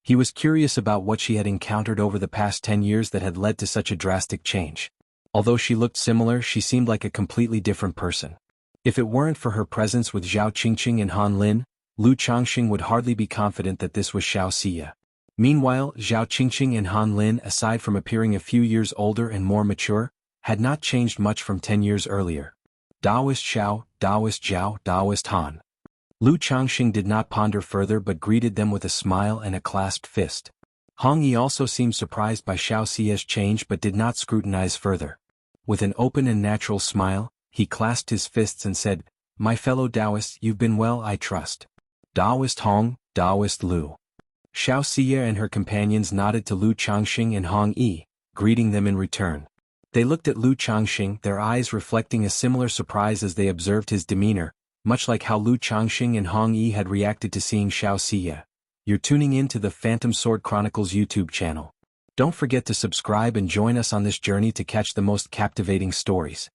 Speaker 1: He was curious about what she had encountered over the past 10 years that had led to such a drastic change. Although she looked similar, she seemed like a completely different person. If it weren't for her presence with Zhao Qingqing and Han Lin, Lu Changxing would hardly be confident that this was Xianxia. Meanwhile, Zhao Qingqing and Han Lin, aside from appearing a few years older and more mature, had not changed much from 10 years earlier. Daoist Xiao, Daoist Zhao, Daoist Han. Lu Changxing did not ponder further but greeted them with a smile and a clasped fist. Hong Yi also seemed surprised by Xiaoxia's change but did not scrutinize further. With an open and natural smile, he clasped his fists and said, "My fellow Taoists, you've been well, I trust." Taoist Hong, Taoist Lu. Xiaoxia and her companions nodded to Lu Changxing and Hong Yi, greeting them in return. They looked at Lu Changxing, their eyes reflecting a similar surprise as they observed his demeanor, much like how Lu Changxing and Hong Yi had reacted to seeing Xiaoxia. You're tuning in to the Phantom Sword Chronicles YouTube channel. Don't forget to subscribe and join us on this journey to catch the most captivating stories.